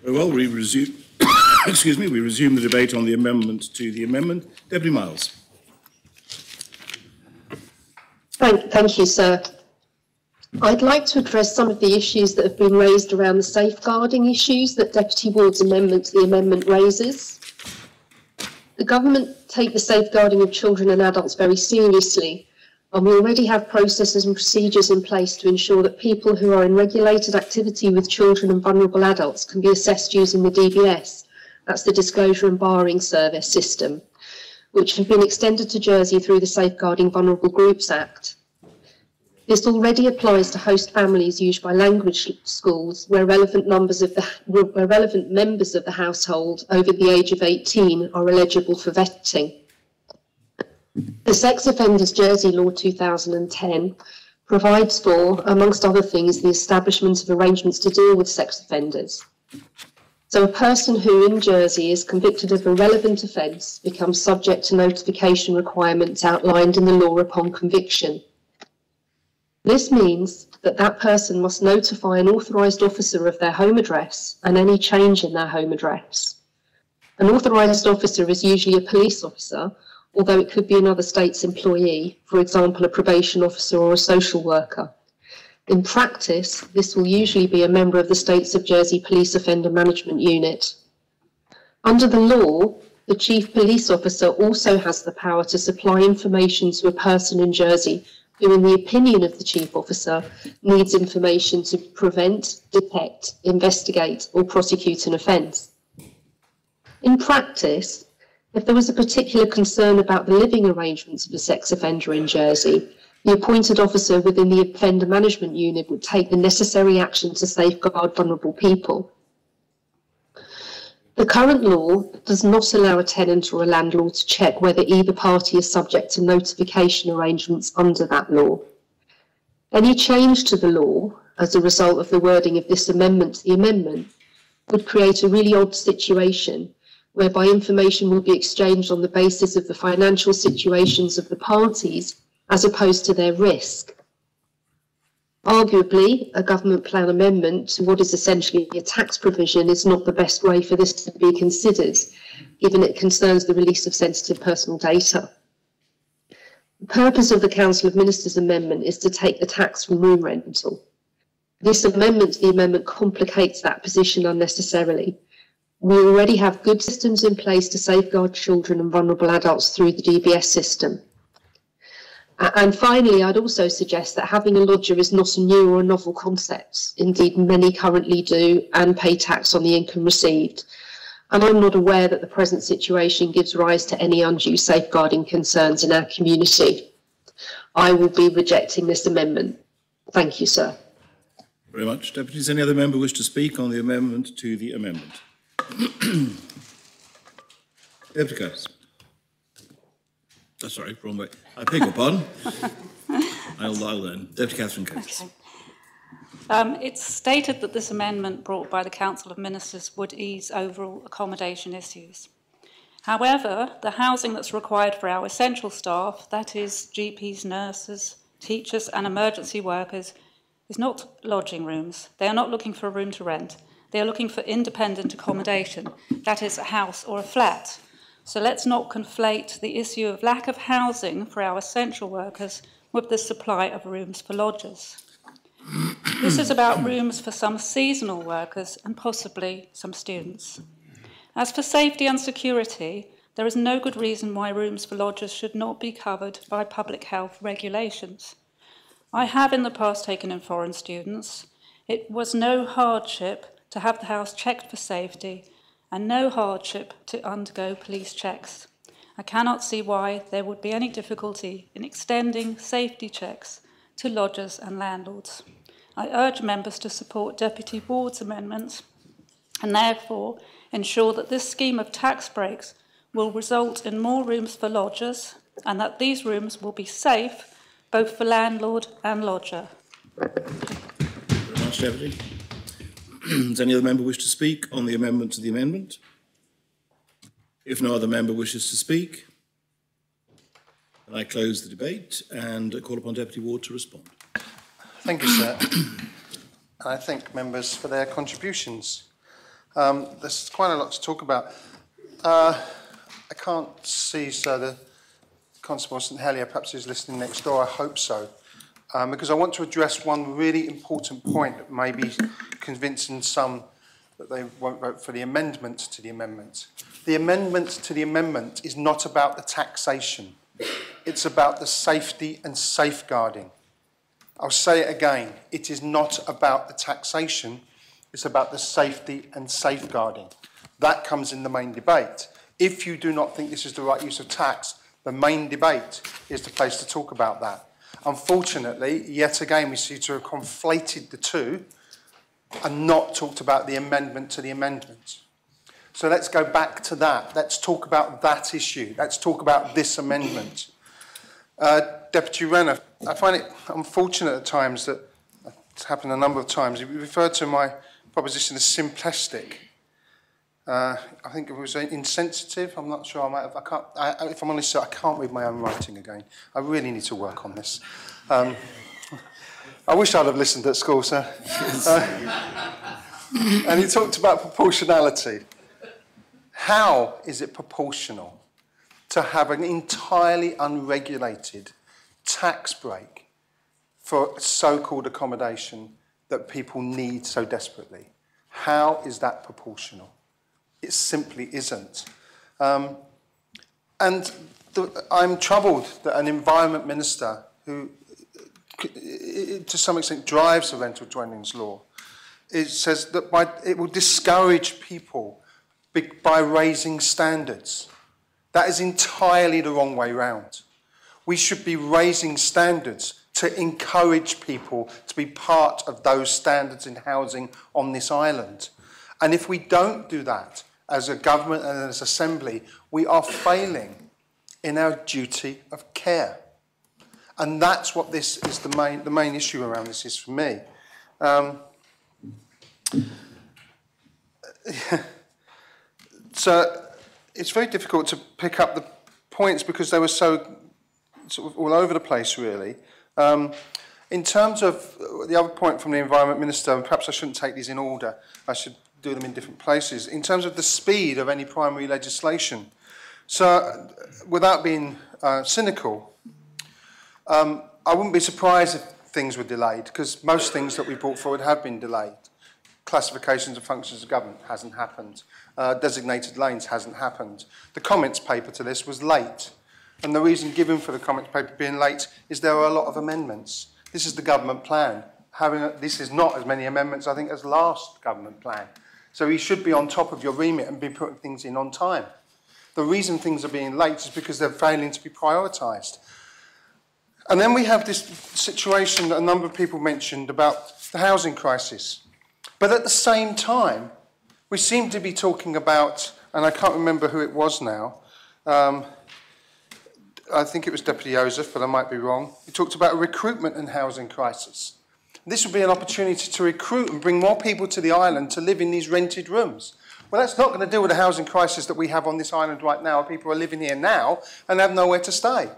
Very well, we resume. Excuse me. We resume the debate on the amendment to the amendment. Deputy Miles. Thank you, sir. I'd like to address some of the issues that have been raised around the safeguarding issues that Deputy Ward's amendment to the amendment raises. The government take the safeguarding of children and adults very seriously, and we already have processes and procedures in place to ensure that people who are in regulated activity with children and vulnerable adults can be assessed using the DBS, that's the Disclosure and Barring Service system, which have been extended to Jersey through the Safeguarding Vulnerable Groups Act. This already applies to host families used by language schools where relevant members of the household over the age of 18 are eligible for vetting. The Sex Offenders Jersey Law 2010 provides for, amongst other things, the establishment of arrangements to deal with sex offenders. So a person who in Jersey is convicted of a relevant offence becomes subject to notification requirements outlined in the law upon conviction. This means that that person must notify an authorised officer of their home address and any change in their home address. An authorised officer is usually a police officer, although it could be another state's employee, for example, a probation officer or a social worker. In practice, this will usually be a member of the States of Jersey Police Offender Management Unit. Under the law, the Chief Police Officer also has the power to supply information to a person in Jersey who, in the opinion of the Chief Officer, needs information to prevent, detect, investigate or prosecute an offence. In practice, if there was a particular concern about the living arrangements of a sex offender in Jersey, the appointed officer within the Offender Management Unit would take the necessary action to safeguard vulnerable people. The current law does not allow a tenant or a landlord to check whether either party is subject to notification arrangements under that law. Any change to the law as a result of the wording of this amendment to the amendment would create a really odd situation whereby information will be exchanged on the basis of the financial situations of the parties as opposed to their risk. Arguably, a government plan amendment to what is essentially a tax provision is not the best way for this to be considered, given it concerns the release of sensitive personal data. The purpose of the Council of Ministers amendment is to take the tax from room rental. This amendment to the amendment complicates that position unnecessarily. We already have good systems in place to safeguard children and vulnerable adults through the DBS system. And finally, I'd also suggest that having a lodger is not a new or a novel concept. Indeed, many currently do and pay tax on the income received. And I'm not aware that the present situation gives rise to any undue safeguarding concerns in our community. I will be rejecting this amendment. Thank you, sir. Very much. Deputies, any other member wish to speak on the amendment to the amendment? Deputy Curtis. Oh, sorry, wrong way. I beg your pardon. I'll learn. Deputy Catherine Curtis. Okay. It's stated that this amendment brought by the Council of Ministers would ease overall accommodation issues. However, the housing that's required for our essential staff, that is GPs, nurses, teachers and emergency workers, is not lodging rooms. They are not looking for a room to rent. They are looking for independent accommodation, that is a house or a flat. So let's not conflate the issue of lack of housing for our essential workers with the supply of rooms for lodgers. This is about rooms for some seasonal workers and possibly some students. As for safety and security, there is no good reason why rooms for lodgers should not be covered by public health regulations. I have in the past taken in foreign students. It was no hardship to have the house checked for safety and no hardship to undergo police checks. I cannot see why there would be any difficulty in extending safety checks to lodgers and landlords. I urge members to support Deputy Ward's amendments and therefore ensure that this scheme of tax breaks will result in more rooms for lodgers and that these rooms will be safe both for landlord and lodger. Deputy. Does any other member wish to speak on the amendment to the amendment? If no other member wishes to speak, then I close the debate and call upon Deputy Ward to respond. Thank you, sir. And I thank members for their contributions. There's quite a lot to talk about. I can't see, sir, the Constable St Helier perhaps is listening next door. I hope so. Because I want to address one really important point that may be convincing some that they won't vote for the amendment to the amendment. The amendment to the amendment is not about the taxation. It's about the safety and safeguarding. I'll say it again. It is not about the taxation. It's about the safety and safeguarding. That comes in the main debate. If you do not think this is the right use of tax, the main debate is the place to talk about that. Unfortunately, yet again, we seem to have conflated the two and not talked about the amendment to the amendment. So let's go back to that. Let's talk about that issue. Let's talk about this amendment. Deputy Renner, I find it unfortunate at times that it's happened a number of times. You referred to my proposition as simplistic. I think it was insensitive. I'm not sure. If I'm honest, sir, I can't read my own writing again. I really need to work on this. I wish I'd have listened at school, sir. And he talked about proportionality. How is it proportional to have an entirely unregulated tax break for so-called accommodation that people need so desperately? How is that proportional? It simply isn't. I'm troubled that an environment minister who, to some extent, drives the rental dwellings law, it says that it will discourage people by raising standards. That is entirely the wrong way round. We should be raising standards to encourage people to be part of those standards in housing on this island. And if we don't do that, as a government and as assembly, we are failing in our duty of care. And that's what this is the main issue around this is for me. So it's very difficult to pick up the points because they were so sort of all over the place, really. In terms of the other point from the Environment Minister, and perhaps I shouldn't take these in order, I should do them in different places. In terms of the speed of any primary legislation, so without being cynical, I wouldn't be surprised if things were delayed, because most things that we brought forward have been delayed. Classifications of functions of government hasn't happened. Designated lanes hasn't happened. The comments paper to this was late. And the reason given for the comments paper being late is there are a lot of amendments. This is the government plan. This is not as many amendments, I think, as last government plan. So you should be on top of your remit and be putting things in on time. The reason things are being late is because they're failing to be prioritised. And then we have this situation that a number of people mentioned about the housing crisis. But at the same time, we seem to be talking about, and I can't remember who it was now, I think it was Deputy Joseph, but I might be wrong. He talked about a recruitment and housing crisis. This would be an opportunity to recruit and bring more people to the island to live in these rented rooms. Well, that's not going to deal with the housing crisis that we have on this island right now. People are living here now and have nowhere to stay.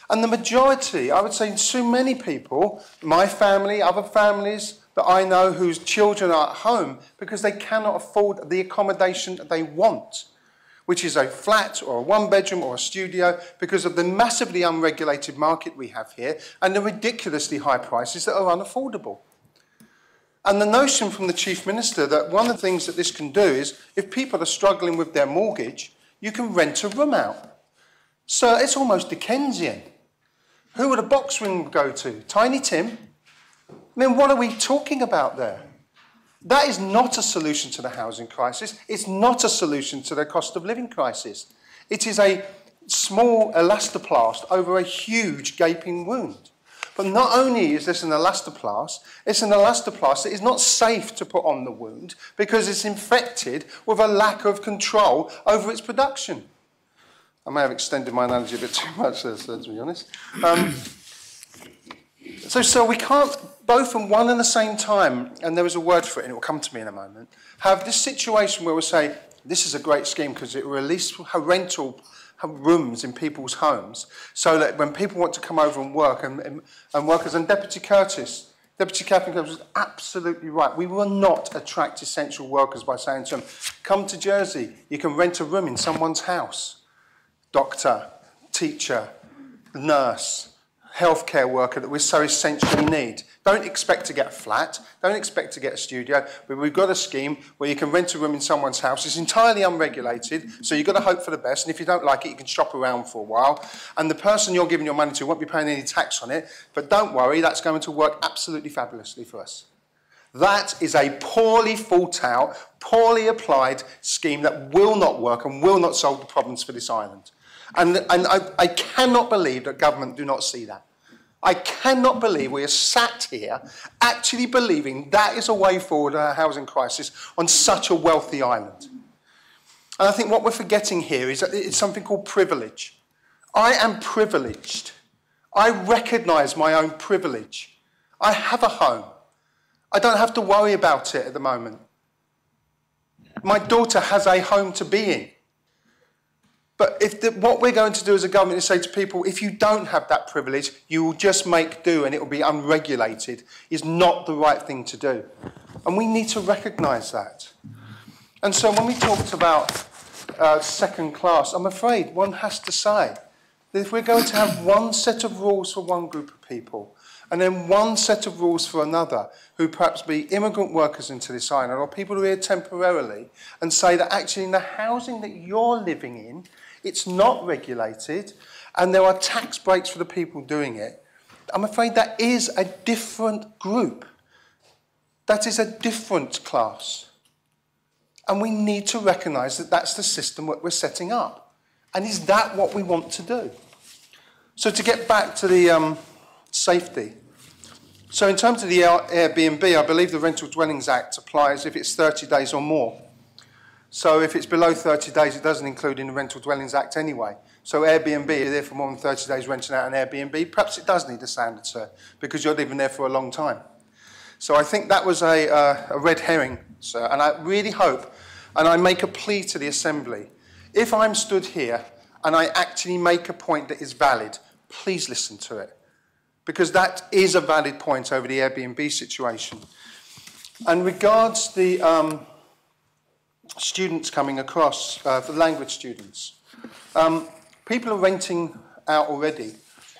And the majority, I would say so many people, my family, other families that I know whose children are at home because they cannot afford the accommodation that they want, which is a flat or a one-bedroom or a studio, because of the massively unregulated market we have here and the ridiculously high prices that are unaffordable. And the notion from the Chief Minister that one of the things that this can do is, if people are struggling with their mortgage, you can rent a room out. So it's almost Dickensian. Who would a box ring go to? Tiny Tim? I mean, what are we talking about there? That is not a solution to the housing crisis. It's not a solution to the cost of living crisis. It is a small elastoplast over a huge gaping wound. But not only is this an elastoplast, it's an elastoplast that is not safe to put on the wound because it's infected with a lack of control over its production. I may have extended my analogy a bit too much there, sir, to be honest. So we can't both and one and the same time, and there was a word for it and it will come to me in a moment, have this situation where we'll say, this is a great scheme because it will release rental rooms in people's homes so that when people want to come over and work, and workers, and Deputy Catherine Curtis was absolutely right. We will not attract essential workers by saying to them, come to Jersey, you can rent a room in someone's house. Doctor, teacher, nurse, healthcare worker that we so essentially need. Don't expect to get a flat, don't expect to get a studio, but we've got a scheme where you can rent a room in someone's house. It's entirely unregulated, so you've got to hope for the best, and if you don't like it, you can shop around for a while, and the person you're giving your money to won't be paying any tax on it, but don't worry, that's going to work absolutely fabulously for us. That is a poorly thought out, poorly applied scheme that will not work and will not solve the problems for this island. And I cannot believe that government do not see that. I cannot believe we are sat here actually believing that is a way forward in our housing crisis on such a wealthy island. And I think what we're forgetting here is that it's something called privilege. I am privileged. I recognise my own privilege. I have a home. I don't have to worry about it at the moment. My daughter has a home to be in. But what we're going to do as a government is say to people, if you don't have that privilege, you will just make do and it will be unregulated, is not the right thing to do. And we need to recognise that. And so when we talked about second class, I'm afraid one has to say that if we're going to have one set of rules for one group of people, and then one set of rules for another, who perhaps be immigrant workers into this island, or people who are here temporarily, and say that actually in the housing that you're living in, it's not regulated, and there are tax breaks for the people doing it, I'm afraid that is a different group. That is a different class. And we need to recognise that that's the system that we're setting up. And is that what we want to do? So to get back to the safety. So in terms of the Airbnb, I believe the Rental Dwellings Act applies if it's 30 days or more. So if it's below 30 days, it doesn't include in the Rental Dwellings Act anyway. So Airbnb, you're there for more than 30 days renting out an Airbnb, perhaps it does need a standard, sir, because you're living there for a long time. So I think that was a red herring, sir, and I really hope, and I make a plea to the Assembly, if I'm stood here and I actually make a point that is valid, please listen to it, because that is a valid point over the Airbnb situation. And regards the students coming across, for language students, people are renting out already.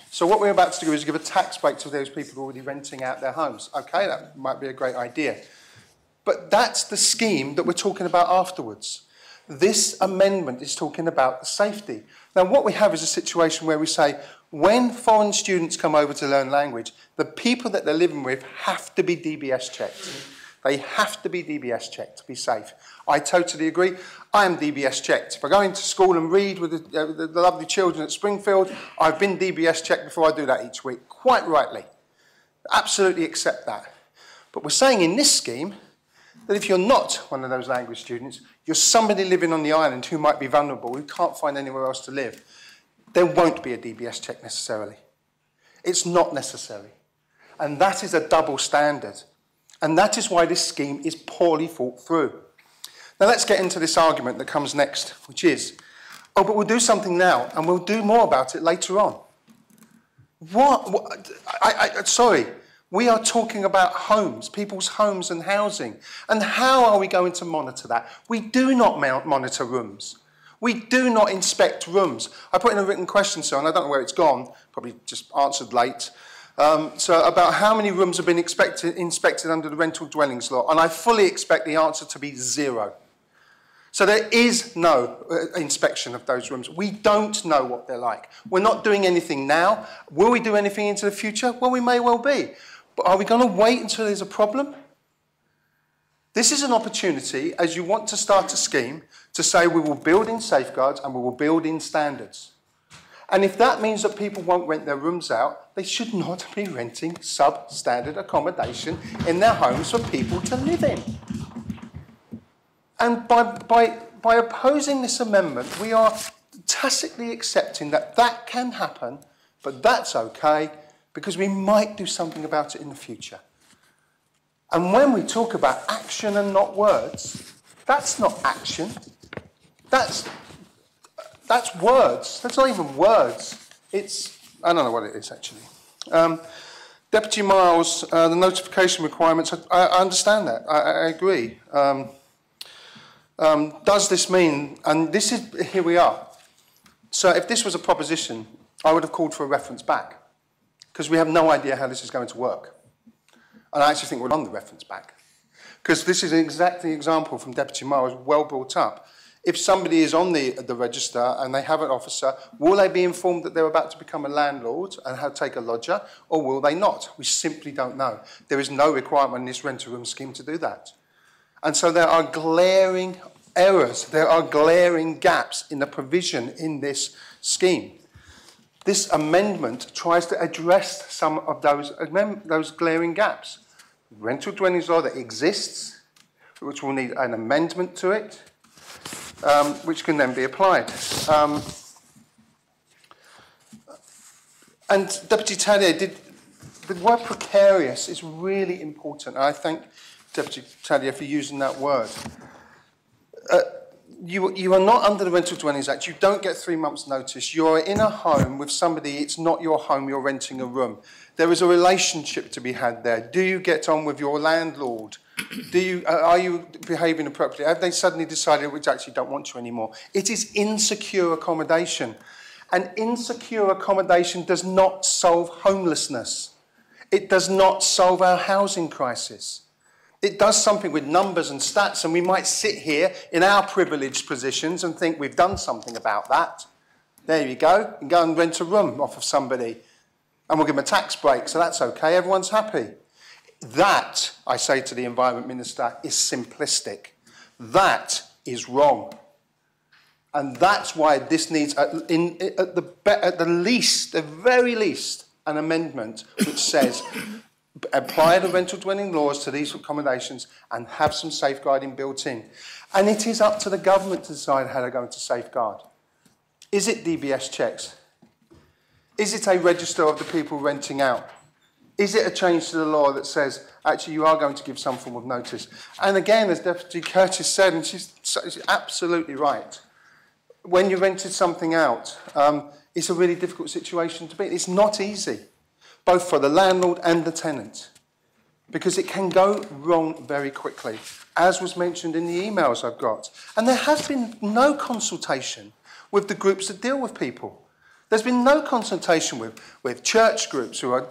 So what we're about to do is give a tax break to those people who are already renting out their homes. Okay, that might be a great idea. But that's the scheme that we're talking about afterwards. This amendment is talking about the safety. Now what we have is a situation where we say, when foreign students come over to learn language, the people that they're living with have to be DBS checked. They have to be DBS checked to be safe. I totally agree. I am DBS checked. If I go into school and read with the lovely children at Springfield, I've been DBS checked before I do that each week, quite rightly. Absolutely accept that. But we're saying in this scheme that if you're not one of those language students, you're somebody living on the island who might be vulnerable, who can't find anywhere else to live, there won't be a DBS check necessarily. It's not necessary. And that is a double standard. And that is why this scheme is poorly thought through. Now let's get into this argument that comes next, which is, oh, but we'll do something now and we'll do more about it later on. Sorry, we are talking about homes, people's homes and housing. And how are we going to monitor that? We do not monitor rooms. We do not inspect rooms. I put in a written question, sir, and I don't know where it's gone, probably just answered late. So about how many rooms have been inspected under the rental dwellings law, and I fully expect the answer to be 0. So there is no inspection of those rooms. We don't know what they're like. We're not doing anything now. Will we do anything into the future? Well, we may well be. But are we going to wait until there's a problem? This is an opportunity, as you want to start a scheme, to say we will build in safeguards and we will build in standards. And if that means that people won't rent their rooms out, they should not be renting substandard accommodation in their homes for people to live in. And by opposing this amendment, we are tacitly accepting that that can happen, but that's okay, because we might do something about it in the future. And when we talk about action and not words, that's not action. That's words. That's not even words. I don't know what it is, actually. Deputy Miles, the notification requirements, I understand that. I agree. Does this mean, and this is, here we are. So if this was a proposition, I would have called for a reference back, because we have no idea how this is going to work. And I actually think we're on the reference back, because this is exactly an example from Deputy Miles, well brought up. If somebody is on the register and they have an officer, will they be informed that they're about to become a landlord and have to take a lodger, or will they not? We simply don't know. There is no requirement in this rental room scheme to do that. And so there are glaring errors, there are glaring gaps in the provision in this scheme. This amendment tries to address some of those glaring gaps. Rental dwellings law that exists, which will need an amendment to it, which can then be applied. And Deputy Tallier the word precarious is really important. And I thank Deputy Tallier for using that word. You are not under the Rental Dwellings Act. You don't get 3 months' notice. You're in a home with somebody. It's not your home. You're renting a room. There is a relationship to be had there. Do you get on with your landlord? Are you behaving appropriately? Have they suddenly decided we actually don't want you anymore? It is insecure accommodation. And insecure accommodation does not solve homelessness. It does not solve our housing crisis. It does something with numbers and stats, and we might sit here in our privileged positions and think we've done something about that. There you go. You can go and rent a room off of somebody, and we'll give them a tax break, so that's okay. Everyone's happy. That, I say to the Environment Minister, is simplistic. That is wrong. And that's why this needs, at the very least, an amendment which says apply the rental dwelling laws to these accommodations and have some safeguarding built in. And it is up to the government to decide how they're going to safeguard. Is it DBS checks? Is it a register of the people renting out? Is it a change to the law that says, actually, you are going to give some form of notice? And again, as Deputy Curtis said, and she's absolutely right, when you rented something out, it's a really difficult situation to be in. It's not easy, both for the landlord and the tenant, because it can go wrong very quickly, as was mentioned in the emails I've got. And there has been no consultation with the groups that deal with people. There's been no consultation with church groups who are,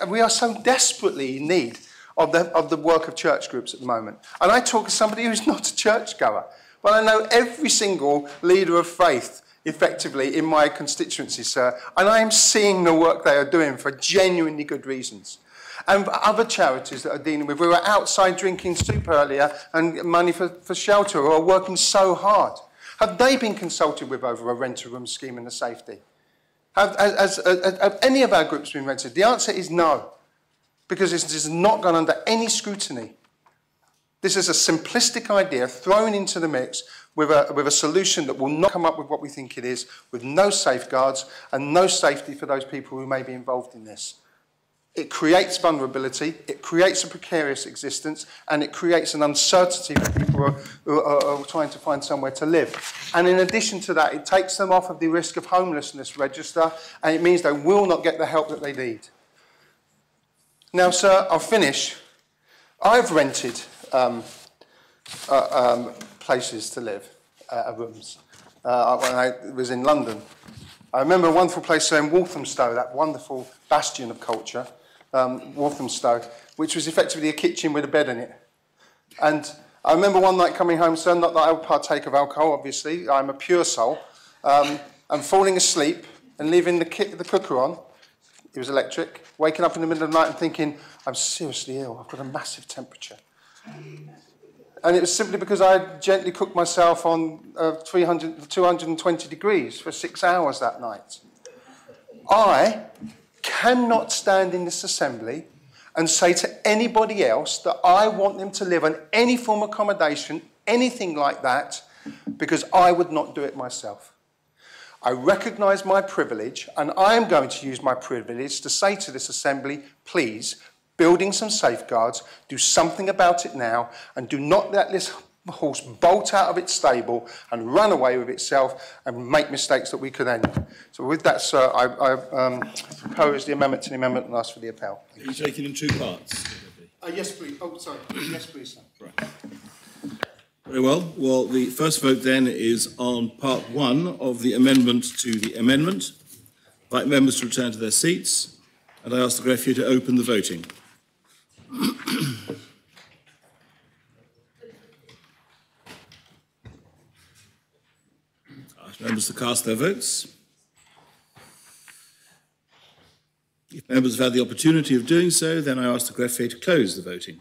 we are so desperately in need of the work of church groups at the moment. And I talk as somebody who's not a churchgoer, but I know every single leader of faith effectively in my constituency, sir, and I am seeing the work they are doing for genuinely good reasons. And other charities that are dealing with, we were outside drinking soup earlier and money for shelter, who are working so hard. Have they been consulted with over a rental room scheme and the safety? Have any of our groups been rented? The answer is no, because this has not gone under any scrutiny. This is a simplistic idea thrown into the mix with a solution that will not come up with what we think it is, with no safeguards and no safety for those people who may be involved in this. It creates vulnerability, it creates a precarious existence, and it creates an uncertainty for people who are trying to find somewhere to live. And in addition to that, it takes them off of the risk of homelessness register, and it means they will not get the help that they need. Now, sir, I'll finish. I've rented places to live, rooms, when I was in London. I remember a wonderful place in Walthamstow, that wonderful bastion of culture, Walthamstow, which was effectively a kitchen with a bed in it. And I remember one night coming home, sir, not that I would partake of alcohol, obviously, I'm a pure soul, and falling asleep and leaving the cooker on, it was electric, waking up in the middle of the night and thinking, I'm seriously ill, I've got a massive temperature. And it was simply because I had gently cooked myself on 220 degrees for 6 hours that night. I cannot stand in this assembly and say to anybody else that I want them to live on any form of accommodation, anything like that, because I would not do it myself. I recognise my privilege, and I am going to use my privilege to say to this assembly, please, building some safeguards, do something about it now, and do not let this horse bolt out of its stable and run away with itself and make mistakes that we could end. So with that, sir, I propose the amendment to the amendment and ask for the appel. Are you taking in two parts? Yes, please. Oh, sorry. Yes, please, sir. Right. Very well. Well, the first vote then is on part one of the amendment to the amendment. I invite members to return to their seats, and I ask the greffier to open the voting. Ask members to cast their votes. If members have had the opportunity of doing so, then I ask the greffier to close the voting.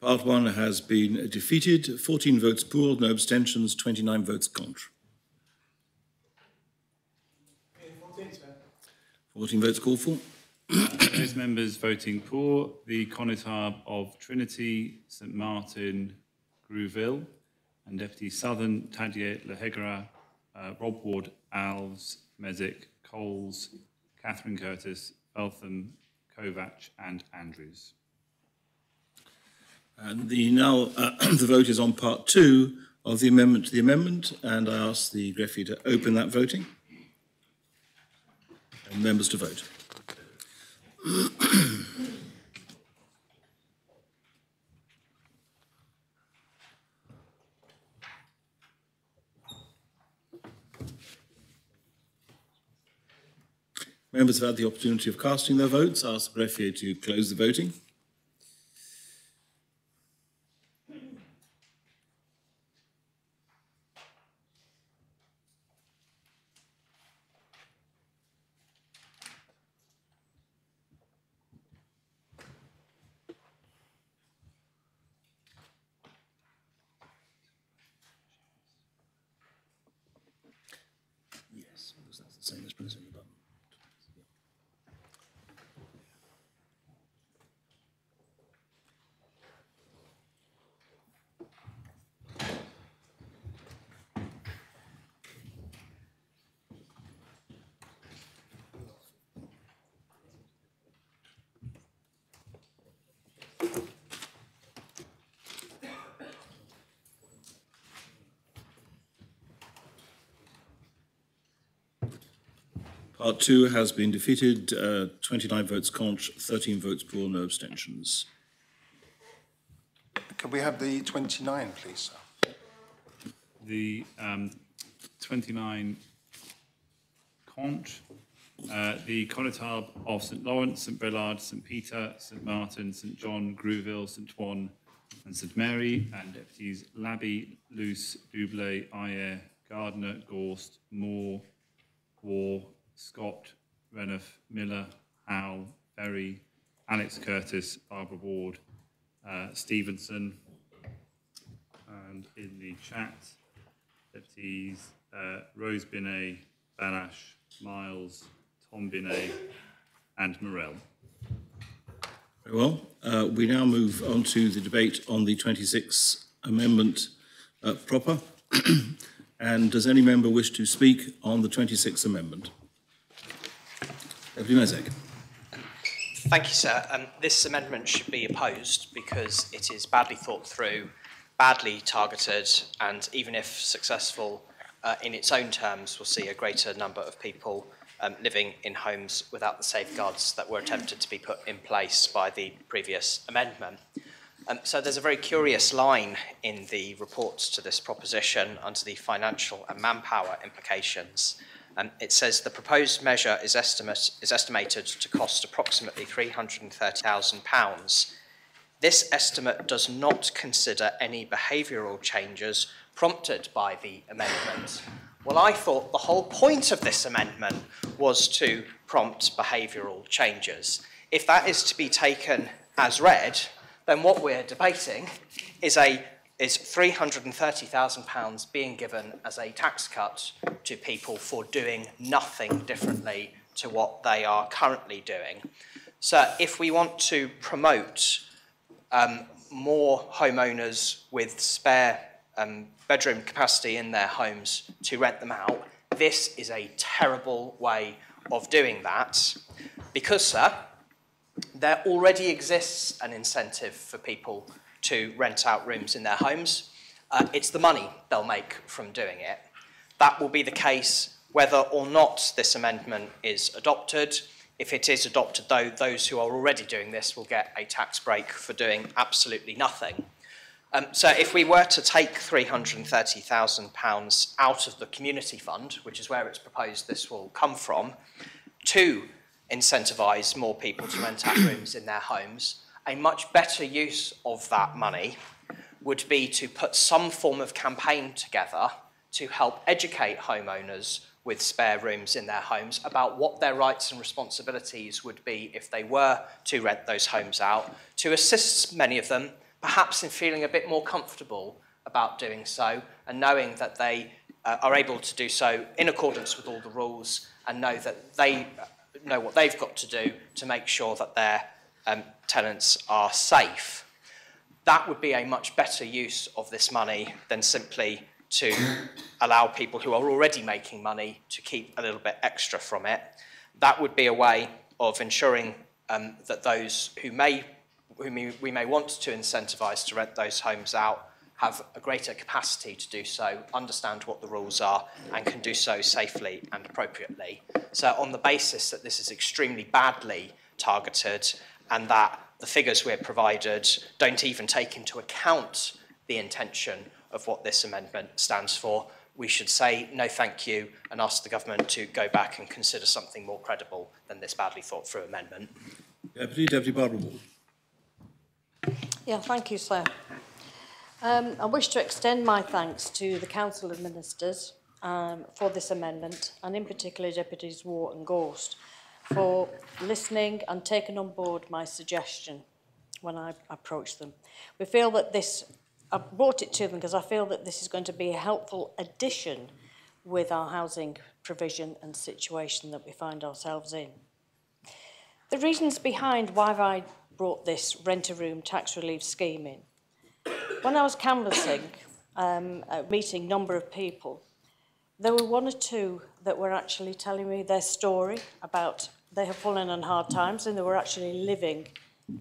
Part one has been defeated, 14 votes pour, no abstentions, 29 votes contre. 14 votes called for. Those members voting for the Conotab of Trinity, St Martin, Grouville, and Deputy Southern, Tadier, Lahegara, Rob Ward, Alves, Mesick, Coles, Catherine Curtis, Eltham, Kovac, and Andrews. And the vote is on part two of the amendment to the amendment, and I ask the greffier to open that voting and members to vote. Members have had the opportunity of casting their votes. I ask the greffier to close the voting. Yes, because that's the same as pressing the button. Part two has been defeated, 29 votes contre, 13 votes pour, no abstentions. Could we have the 29, please, sir? The 29 contre, the Conotab of St Lawrence, St Brelard, St Peter, St Martin, St John, Grouville, St Juan, and St Mary, and Deputies Labby, Luce, Dublé, Ayer, Gardner, Gorst, Moore, War, Scott, Renouf, Miller, Howe, Berry, Alex Curtis, Barbara Ward, Stevenson, and in the chat, Deputies Rose Binet, Balash, Miles, Tom Binet, and Morell. Very well. We now move on to the debate on the 26th amendment proper. And does any member wish to speak on the 26th amendment? Deputy Mesick. Thank you, sir. This amendment should be opposed because it is badly thought through, badly targeted, and even if successful in its own terms, will see a greater number of people living in homes without the safeguards that were attempted to be put in place by the previous amendment. So there's a very curious line in the reports to this proposition under the financial and manpower implications. It says the proposed measure is estimated to cost approximately £330,000. This estimate does not consider any behavioural changes prompted by the amendment, Well, I thought the whole point of this amendment was to prompt behavioural changes. If that is to be taken as read, then what we're debating is £330,000 being given as a tax cut to people for doing nothing differently to what they are currently doing. So if we want to promote more homeowners with spare bedroom capacity in their homes to rent them out, this is a terrible way of doing that because, sir, there already exists an incentive for people to rent out rooms in their homes. It's the money they'll make from doing it. That will be the case whether or not this amendment is adopted. If it is adopted, though, those who are already doing this will get a tax break for doing absolutely nothing. So if we were to take £330,000 out of the community fund, which is where it's proposed this will come from, to incentivise more people to rent out rooms in their homes, a much better use of that money would be to put some form of campaign together to help educate homeowners with spare rooms in their homes about what their rights and responsibilities would be if they were to rent those homes out, to assist many of them perhaps in feeling a bit more comfortable about doing so and knowing that they are able to do so in accordance with all the rules and know that they know what they've got to do to make sure that their tenants are safe. That would be a much better use of this money than simply to allow people who are already making money to keep a little bit extra from it. That would be a way of ensuring that those whom we may want to incentivise to rent those homes out have a greater capacity to do so, understand what the rules are, and can do so safely and appropriately. So on the basis that this is extremely badly targeted and that the figures we're provided don't even take into account the intention of what this amendment stands for, we should say no thank you and ask the government to go back and consider something more credible than this badly thought through amendment. Deputy Barbara Ward. Yeah, thank you, sir. I wish to extend my thanks to the Council of Ministers for this amendment, and in particular Deputies Watt and Gorst, for listening and taking on board my suggestion when I approached them. We feel that I brought it to them because I feel that this is going to be a helpful addition with our housing provision and situation that we find ourselves in. The reasons behind why I brought this rent-a-room tax relief scheme in. When I was canvassing, meeting a number of people, there were one or two that were actually telling me their story about they have fallen on hard times and they were actually living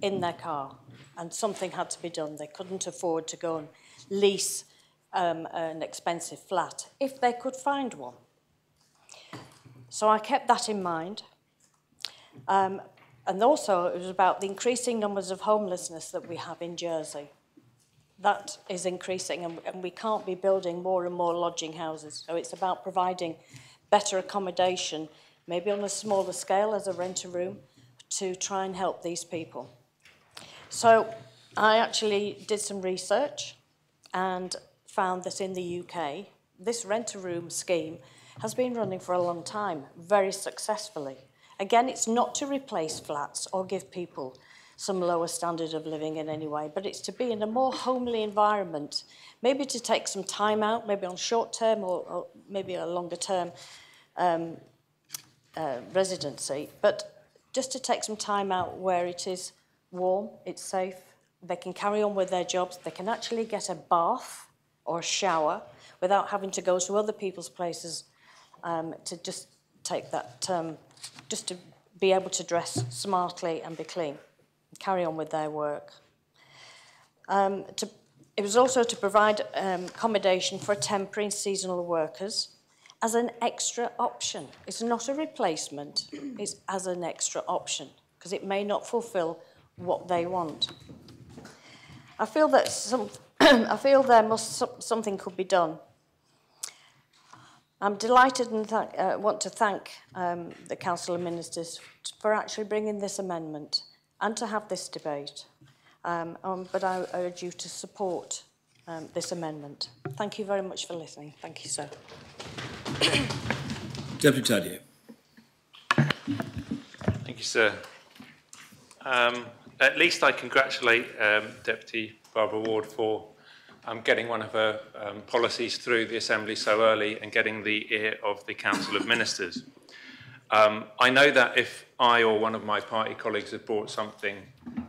in their car and something had to be done. They couldn't afford to go and lease an expensive flat if they could find one. So I kept that in mind. And also it was about the increasing numbers of homelessness that we have in Jersey. That is increasing and we can't be building more and more lodging houses. So it's about providing better accommodation, maybe on a smaller scale as a rent-a-room, to try and help these people. So I actually did some research and found that in the UK, this rent-a-room scheme has been running for a long time, very successfully. Again, it's not to replace flats or give people some lower standard of living in any way, but it's to be in a more homely environment, maybe to take some time out, maybe on short-term or maybe a longer-term residency, but just to take some time out where it is warm, it's safe, they can carry on with their jobs, they can actually get a bath or a shower without having to go to other people's places to just take that, just to be able to dress smartly and be clean, and carry on with their work. It was also to provide accommodation for temporary and seasonal workers as an extra option. It's not a replacement, it's as an extra option, because it may not fulfil what they want. I feel that something could be done. I'm delighted and want to thank the Council of Ministers for actually bringing this amendment and to have this debate. But I urge you to support this amendment. Thank you very much for listening. Thank you, sir. Deputy Tadier. Thank you, sir. At least I congratulate Deputy Barbara Ward for getting one of her policies through the Assembly so early and getting the ear of the Council of Ministers. I know that if I or one of my party colleagues had brought something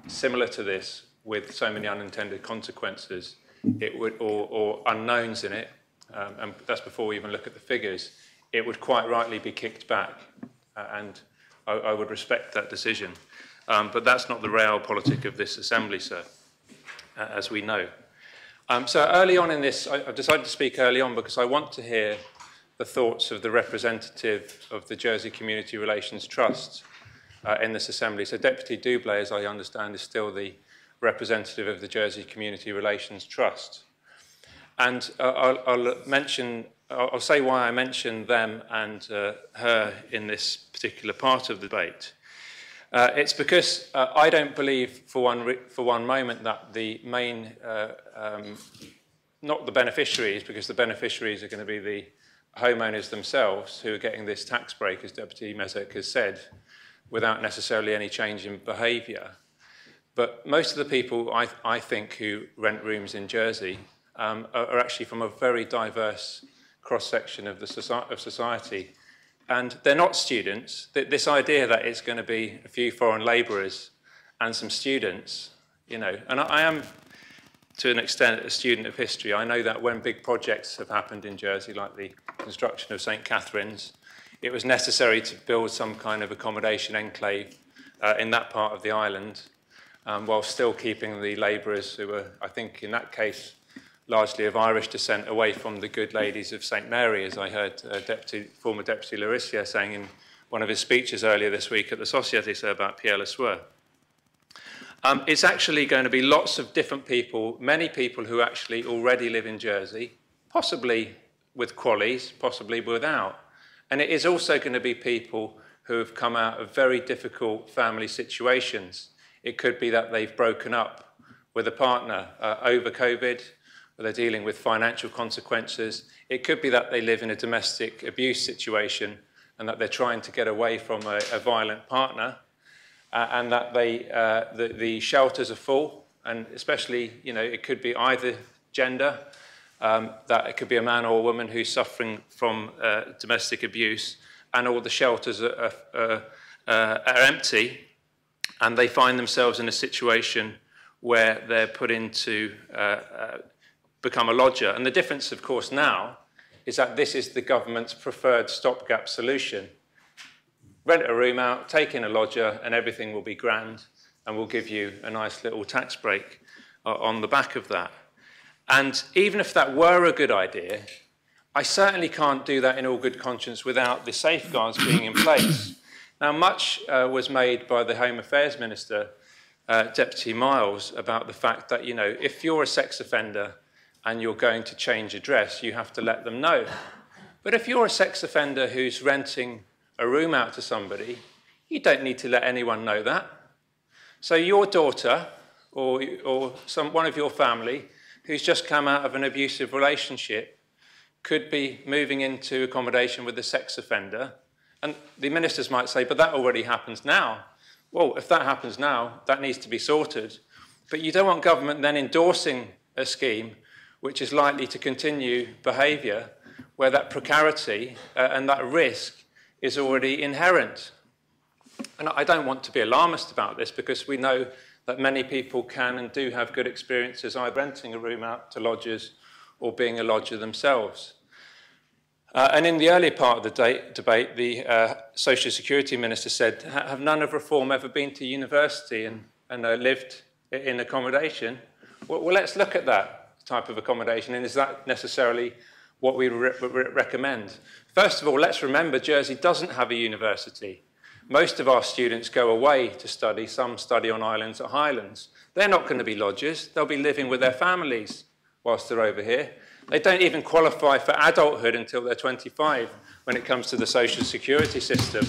similar to this with so many unintended consequences, it would, or unknowns in it, and that's before we even look at the figures, it would quite rightly be kicked back, and I would respect that decision. But that's not the realpolitik of this Assembly, sir, as we know. So early on in this, I've decided to speak early on because I want to hear the thoughts of the representative of the Jersey Community Relations Trust in this Assembly. So Deputy Doublé, as I understand, is still the representative of the Jersey Community Relations Trust. And I'll say why I mentioned them and her in this particular part of the debate. It's because I don't believe for one moment that the main, not the beneficiaries, because the beneficiaries are going to be the homeowners themselves who are getting this tax break, as Deputy Mezek has said, without necessarily any change in behaviour. But most of the people, I think, who rent rooms in Jersey are actually from a very diverse cross-section of society. And they're not students. This idea that it's going to be a few foreign labourers and some students, you know, and I am, to an extent, a student of history. I know that when big projects have happened in Jersey, like the construction of St. Catherine's, it was necessary to build some kind of accommodation enclave in that part of the island, while still keeping the labourers who were, I think, in that case, largely of Irish descent, away from the good ladies of St. Mary, as I heard former Deputy Larissière saying in one of his speeches earlier this week at the Société, so about Pierre Le Sueur. It's actually going to be lots of different people, many people who actually already live in Jersey, possibly with qualies, possibly without. And it is also going to be people who have come out of very difficult family situations. It could be that they've broken up with a partner over COVID, or they're dealing with financial consequences. It could be that they live in a domestic abuse situation and that they're trying to get away from a violent partner, and that the shelters are full, and especially, you know, it could be either gender, that it could be a man or a woman who's suffering from domestic abuse, and all the shelters are empty, and they find themselves in a situation where they're put into become a lodger. And the difference, of course, now is that this is the government's preferred stopgap solution. Rent a room out, take in a lodger, and everything will be grand, and we'll give you a nice little tax break on the back of that. And even if that were a good idea, I certainly can't do that in all good conscience without the safeguards being in place. Now, much was made by the Home Affairs Minister, Deputy Miles, about the fact that, you know, if you're a sex offender and you're going to change address, you have to let them know. But if you're a sex offender who's renting a room out to somebody, you don't need to let anyone know that. So your daughter or one of your family who's just come out of an abusive relationship could be moving into accommodation with a sex offender. And the ministers might say, but that already happens now. Well, if that happens now, that needs to be sorted. But you don't want government then endorsing a scheme which is likely to continue behaviour where that precarity and that risk is already inherent. And I don't want to be alarmist about this because we know that many people can and do have good experiences either renting a room out to lodgers or being a lodger themselves. And in the earlier part of the debate, the Social Security Minister said, have none of Reform ever been to university and lived in accommodation? Well, let's look at that type of accommodation, and is that necessarily what we recommend? First of all, let's remember Jersey doesn't have a university. Most of our students go away to study. Some study on islands at Highlands. They're not going to be lodgers. They'll be living with their families whilst they're over here. They don't even qualify for adulthood until they're 25 when it comes to the social security system,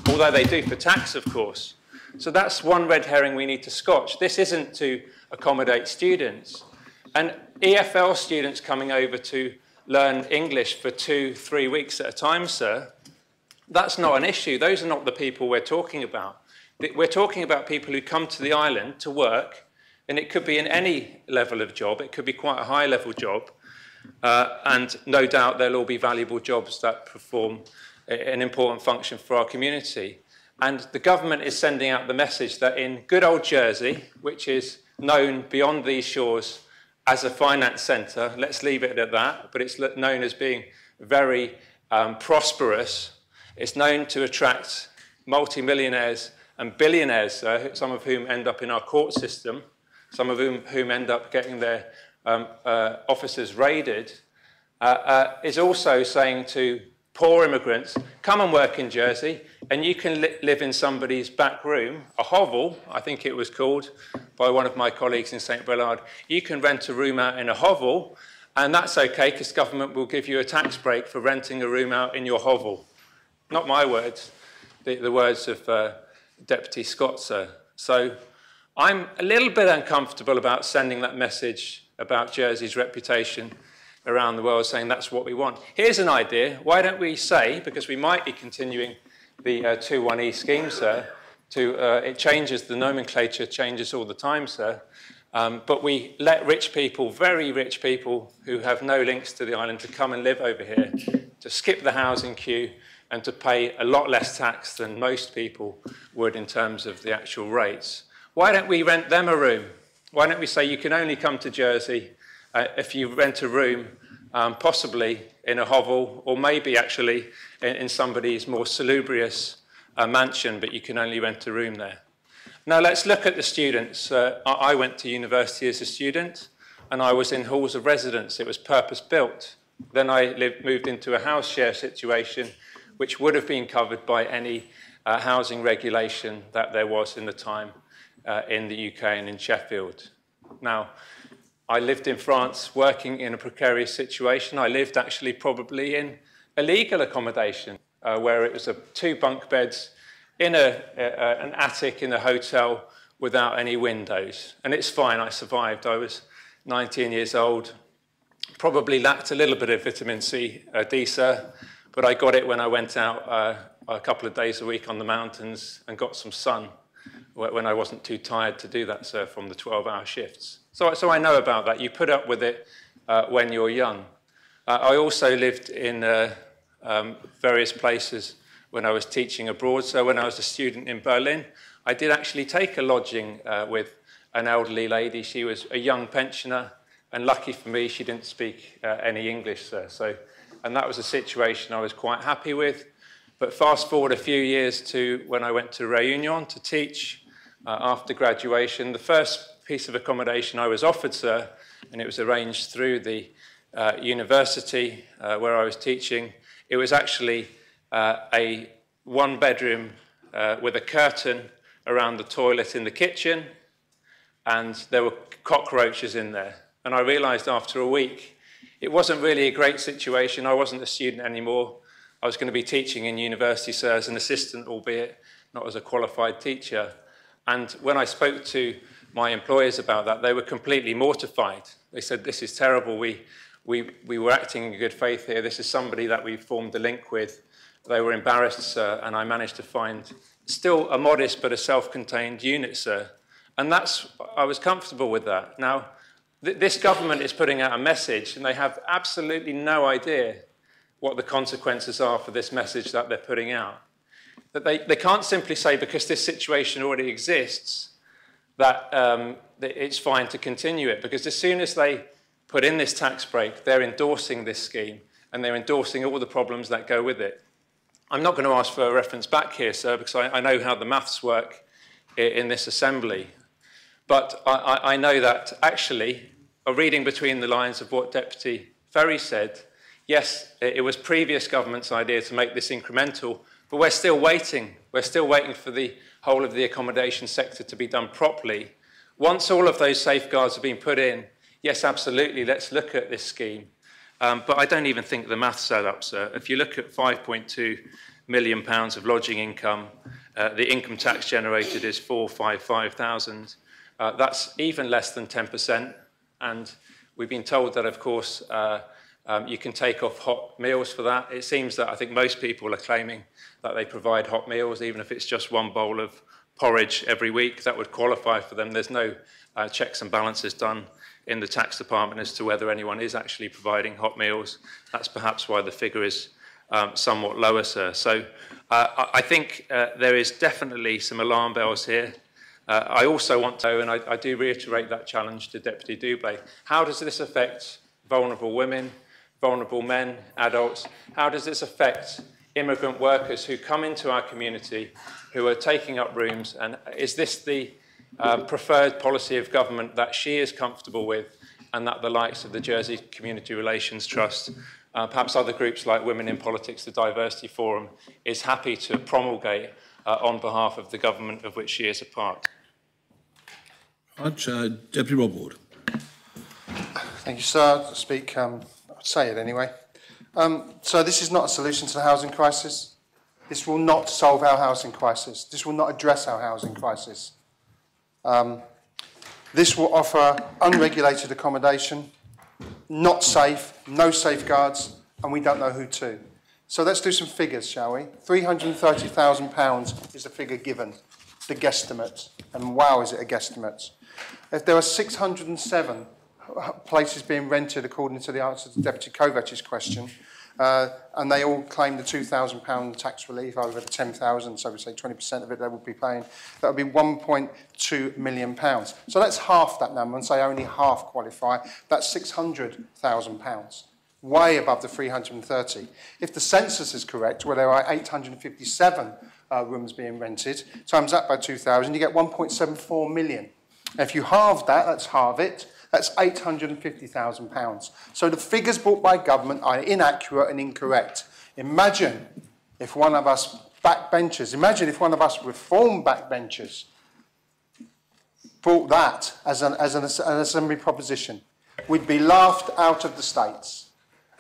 although they do for tax, of course. So that's one red herring we need to scotch. This isn't to accommodate students. And EFL students coming over to learn English for 2-3 weeks at a time, sir, that's not an issue. Those are not the people we're talking about. We're talking about people who come to the island to work, and it could be in any level of job. It could be quite a high-level job, and no doubt there'll all be valuable jobs that perform an important function for our community. And the government is sending out the message that in good old Jersey, which is known beyond these shores as a finance centre, let's leave it at that, but it's known as being very prosperous. It's known to attract multi-millionaires and billionaires, some of whom end up in our court system, some of whom end up getting their offices raided, is also saying to poor immigrants, come and work in Jersey, and you can live in somebody's back room, a hovel, I think it was called by one of my colleagues in St. Brelard. You can rent a room out in a hovel, and that's okay because government will give you a tax break for renting a room out in your hovel. Not my words, the words of Deputy Scott, sir. So I'm a little bit uncomfortable about sending that message about Jersey's reputation around the world, saying that's what we want. Here's an idea. Why don't we say, because we might be continuing the 21E scheme, sir, it changes, the nomenclature changes all the time, sir, but we let rich people, very rich people who have no links to the island, to come and live over here, to skip the housing queue and to pay a lot less tax than most people would in terms of the actual rates. Why don't we rent them a room? Why don't we say you can only come to Jersey if you rent a room, possibly in a hovel, or maybe actually in somebody's more salubrious mansion, but you can only rent a room there. Now let's look at the students. I went to university as a student, and I was in halls of residence. It was purpose-built. Then I moved into a house share situation, which would have been covered by any housing regulation that there was in the time in the UK and in Sheffield. Now, I lived in France working in a precarious situation. I lived actually probably in illegal accommodation where it was 2 bunk beds in an attic in a hotel without any windows. And it's fine, I survived. I was 19 years old, probably lacked a little bit of vitamin D, sir, but I got it when I went out a couple of days a week on the mountains and got some sun when I wasn't too tired to do that, sir, from the 12-hour shifts. So I know about that. You put up with it when you're young. I also lived in various places when I was teaching abroad. So when I was a student in Berlin, I did actually take a lodging with an elderly lady. She was a young pensioner, and lucky for me, she didn't speak any English, sir. And that was a situation I was quite happy with. But fast forward a few years to when I went to Réunion to teach after graduation. The first piece of accommodation I was offered, sir, and it was arranged through the university where I was teaching. It was actually a 1-bedroom with a curtain around the toilet in the kitchen, and there were cockroaches in there. And I realized after a week, it wasn't really a great situation. I wasn't a student anymore. I was going to be teaching in university, sir, as an assistant, albeit not as a qualified teacher. And when I spoke to my employers about that, they were completely mortified. They said, this is terrible. We were acting in good faith here. This is somebody that we formed a link with. They were embarrassed, sir, and I managed to find still a modest but a self-contained unit, sir. And I was comfortable with that. Now, this government is putting out a message, and they have absolutely no idea what the consequences are for this message that they're putting out. That they can't simply say, because this situation already exists, that it's fine to continue it. Because as soon as they put in this tax break, they're endorsing this scheme, and they're endorsing all the problems that go with it. I'm not going to ask for a reference back here, sir, because I know how the maths work in this assembly. But I know that actually, reading between the lines of what Deputy Ferry said, yes, it was previous government's idea to make this incremental, but we're still waiting. We're still waiting for the whole of the accommodation sector to be done properly. Once all of those safeguards have been put in, yes, absolutely, let's look at this scheme. But I don't even think the maths add up, sir. If you look at £5.2 million of lodging income, the income tax generated is 455,000. That's even less than 10%. And We've been told that, of course, you can take off hot meals for that. It seems that I think most people are claiming that they provide hot meals, even if it's just one bowl of porridge every week. That would qualify for them. There's no checks and balances done in the tax department as to whether anyone is actually providing hot meals. That's perhaps why the figure is somewhat lower, sir. So I think there is definitely some alarm bells here. I also want to, and I do reiterate that challenge to Deputy Doublé, how does this affect vulnerable women, vulnerable men, adults? How does this affect immigrant workers who come into our community, who are taking up rooms? And is this the preferred policy of government that she is comfortable with, and that the likes of the Jersey Community Relations Trust, perhaps other groups like Women in Politics, the Diversity Forum, is happy to promulgate on behalf of the government of which she is a part? Deputy Rob Ward. Thank you, sir. To speak, I'll say it anyway. So this is not a solution to the housing crisis. This will not solve our housing crisis. This will not address our housing crisis. This will offer unregulated accommodation, not safe, no safeguards, and we don't know who to. So let's do some figures, shall we? £330,000 is the figure given, the guesstimate. And wow, is it a guesstimate. If there are 607 places being rented, according to the answer to Deputy Kovac's question, and they all claim the £2,000 tax relief over the 10,000, so we say 20% of it they will be paying, that would be £1.2 million. So that's half that number, and say only half qualify, that's £600,000, way above the 330. If the census is correct, where there are 857 rooms being rented, times that by 2,000, you get 1.74 million. Now, if you halve that, let's halve it, that's £850,000. So the figures brought by government are inaccurate and incorrect. Imagine if one of us backbenchers, imagine if one of us reform backbenchers brought that as an assembly proposition. We'd be laughed out of the States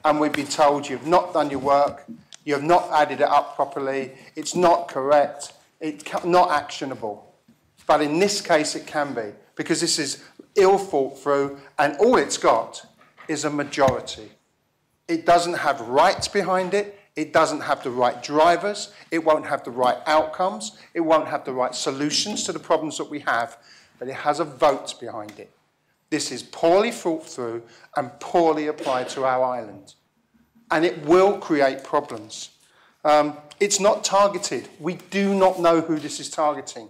and we'd be told you've not done your work, you have not added it up properly, it's not correct, it's not actionable. But in this case it can be, because this is ill thought through, and all it's got is a majority. It doesn't have rights behind it, it doesn't have the right drivers, it won't have the right outcomes, it won't have the right solutions to the problems that we have, but it has a vote behind it. This is poorly thought through and poorly applied to our island. And it will create problems. It's not targeted. We do not know who this is targeting.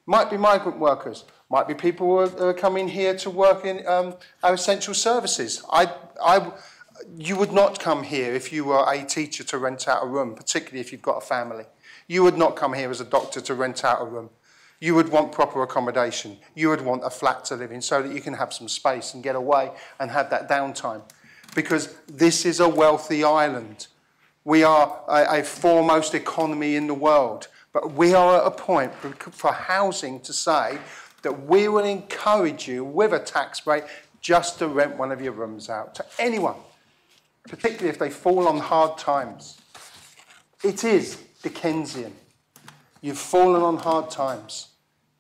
Might be migrant workers, might be people who are coming here to work in our essential services. You would not come here if you were a teacher to rent out a room, particularly if you've got a family. You would not come here as a doctor to rent out a room. You would want proper accommodation. You would want a flat to live in so that you can have some space and get away and have that downtime. Because this is a wealthy island. We are a foremost economy in the world. But we are at a point for housing to say that we will encourage you with a tax break just to rent one of your rooms out to anyone, particularly if they fall on hard times. It is Dickensian. You've fallen on hard times.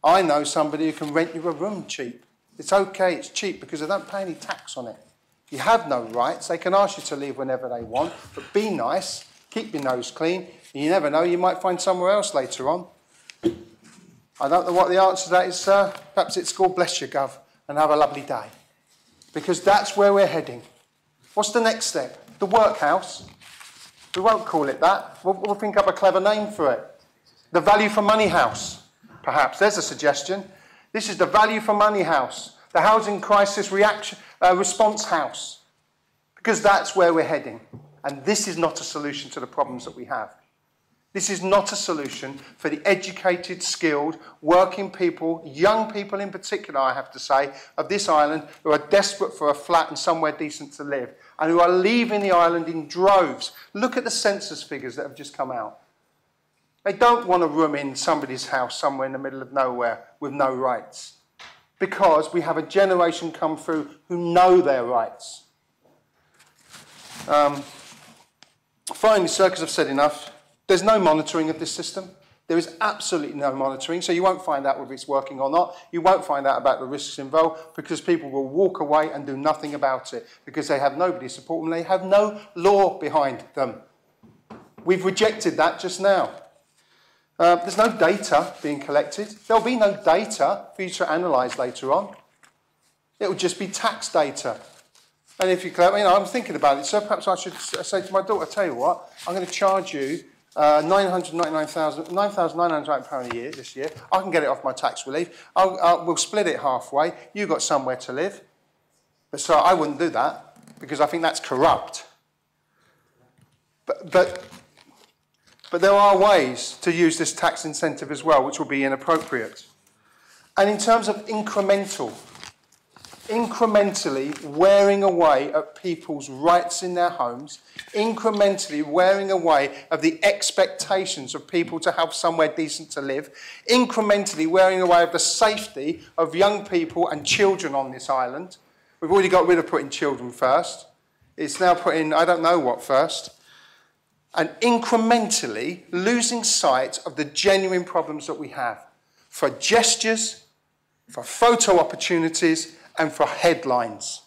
I know somebody who can rent you a room cheap. It's okay, it's cheap because they don't pay any tax on it. You have no rights. They can ask you to leave whenever they want, but be nice, keep your nose clean. You never know, you might find somewhere else later on. I don't know what the answer to that is, sir. Perhaps it's called bless you, Gov, and have a lovely day. Because that's where we're heading. What's the next step? The workhouse. We won't call it that. We'll think up a clever name for it. The value for money house, perhaps. There's a suggestion. This is the value for money house. The housing crisis response house. Because that's where we're heading. And this is not a solution to the problems that we have. This is not a solution for the educated, skilled, working people, young people in particular, I have to say, of this island who are desperate for a flat and somewhere decent to live and who are leaving the island in droves. Look at the census figures that have just come out. They don't want a room in somebody's house somewhere in the middle of nowhere with no rights, because we have a generation come through who know their rights. Finally, sir, because I've said enough, there's no monitoring of this system. There is absolutely no monitoring, so you won't find out whether it's working or not. You won't find out about the risks involved because people will walk away and do nothing about it because they have nobody to support them. They have no law behind them. We've rejected that just now. There's no data being collected. There'll be no data for you to analyse later on. It will just be tax data. And if you collect, I'm thinking about it, so perhaps I should say to my daughter, tell you what, I'm going to charge you £999 a year this year. I can get it off my tax relief. We'll split it halfway. You've got somewhere to live. But so I wouldn't do that because I think that's corrupt. But there are ways to use this tax incentive as well, which will be inappropriate. And in terms of incrementally wearing away at people's rights in their homes, incrementally wearing away of the expectations of people to have somewhere decent to live, incrementally wearing away of the safety of young people and children on this island. We've already got rid of putting children first. It's now putting I don't know what first. And incrementally losing sight of the genuine problems that we have for gestures, for photo opportunities, and for headlines.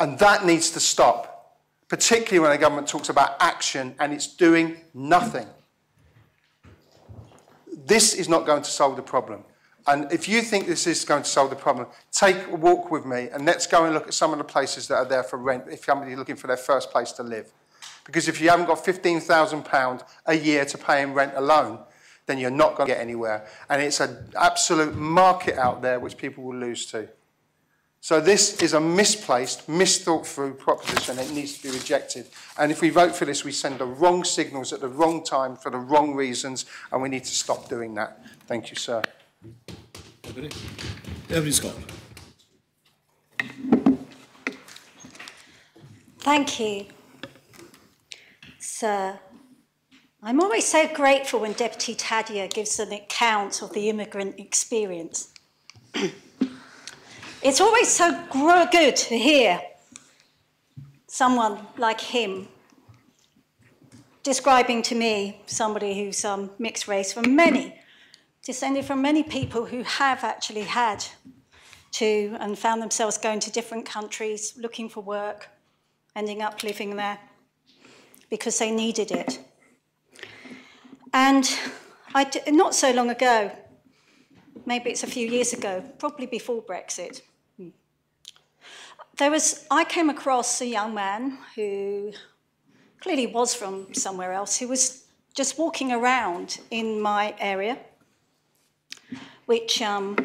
And that needs to stop, particularly when the government talks about action and it's doing nothing. This is not going to solve the problem. And if you think this is going to solve the problem, take a walk with me and let's go and look at some of the places that are there for rent if somebody's looking for their first place to live. Because if you haven't got £15,000 a year to pay in rent alone, then you're not going to get anywhere. And it's an absolute market out there which people will lose to. So this is a misplaced, misthought-through proposition. It needs to be rejected. And if we vote for this, we send the wrong signals at the wrong time for the wrong reasons, and we need to stop doing that. Thank you, sir. Deputy Scott. Thank you, sir. I'm always so grateful when Deputy Tadia gives an account of the immigrant experience. It's always so good to hear someone like him describing to me somebody who's mixed race descended from many people who have actually had to and found themselves going to different countries, looking for work, ending up living there because they needed it. And not so long ago, maybe it's a few years ago, probably before Brexit, I came across a young man who clearly was from somewhere else, who was just walking around in my area, which I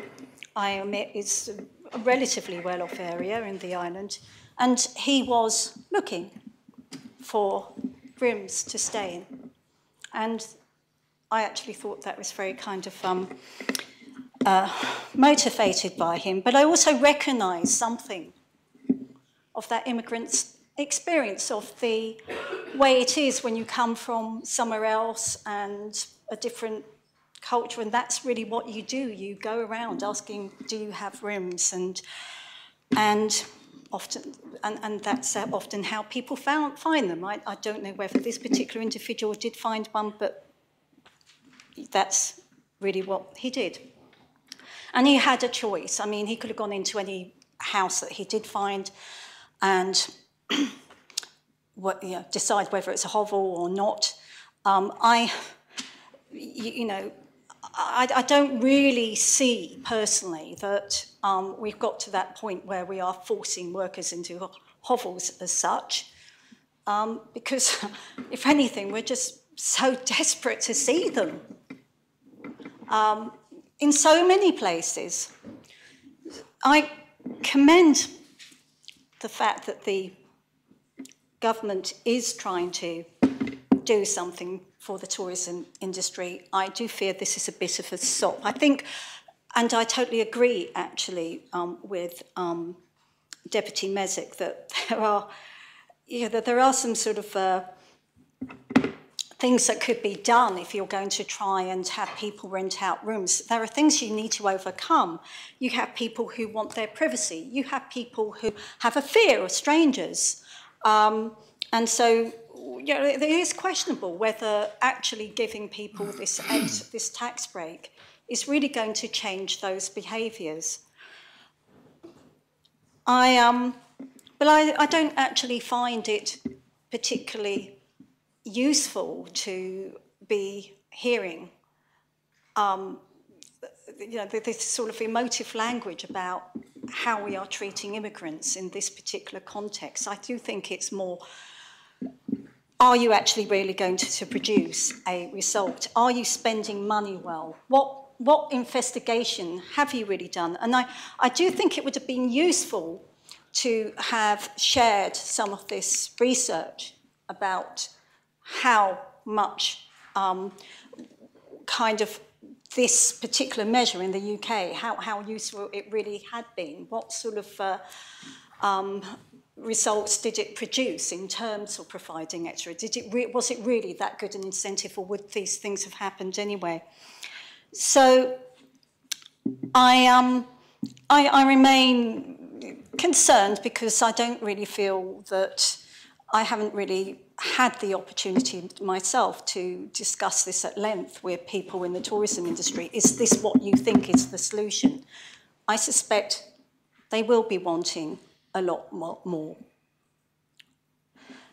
admit is a relatively well-off area in the island, and he was looking for rooms to stay in. And I actually thought that was very kind of motivated by him, but I also recognised something of that immigrant's experience, of the way it is when you come from somewhere else and a different culture, and that's really what you do. You go around asking, do you have rooms? And often, and that's often how people find them. I don't know whether this particular individual did find one, but that's really what he did. And he had a choice. I mean, he could have gone into any house that he did find and decide whether it's a hovel or not. I don't really see personally that we've got to that point where we are forcing workers into hovels as such, because if anything, we're just so desperate to see them in so many places. I commend the fact that the government is trying to do something for the tourism industry. I do fear this is a bit of a sop. I think, and I totally agree actually with Deputy Mezek that there are some sort of things that could be done if you're going to try and have people rent out rooms. There are things you need to overcome. You have people who want their privacy. You have people who have a fear of strangers. And so you know, it is questionable whether actually giving people this this tax break is really going to change those behaviours. But I don't actually find it particularly useful to be hearing you know, this sort of emotive language about how we are treating immigrants in this particular context. I do think it's more, are you actually really going to produce a result? Are you spending money well? What investigation have you really done? And I do think it would have been useful to have shared some of this research about how much kind of this particular measure in the UK, how useful it really had been. What sort of results did it produce in terms of providing extra? Was it really that good an incentive, or would these things have happened anyway? So I remain concerned because I don't really feel that I haven't really had the opportunity myself to discuss this at length with people in the tourism industry. Is this what you think is the solution? I suspect they will be wanting a lot more.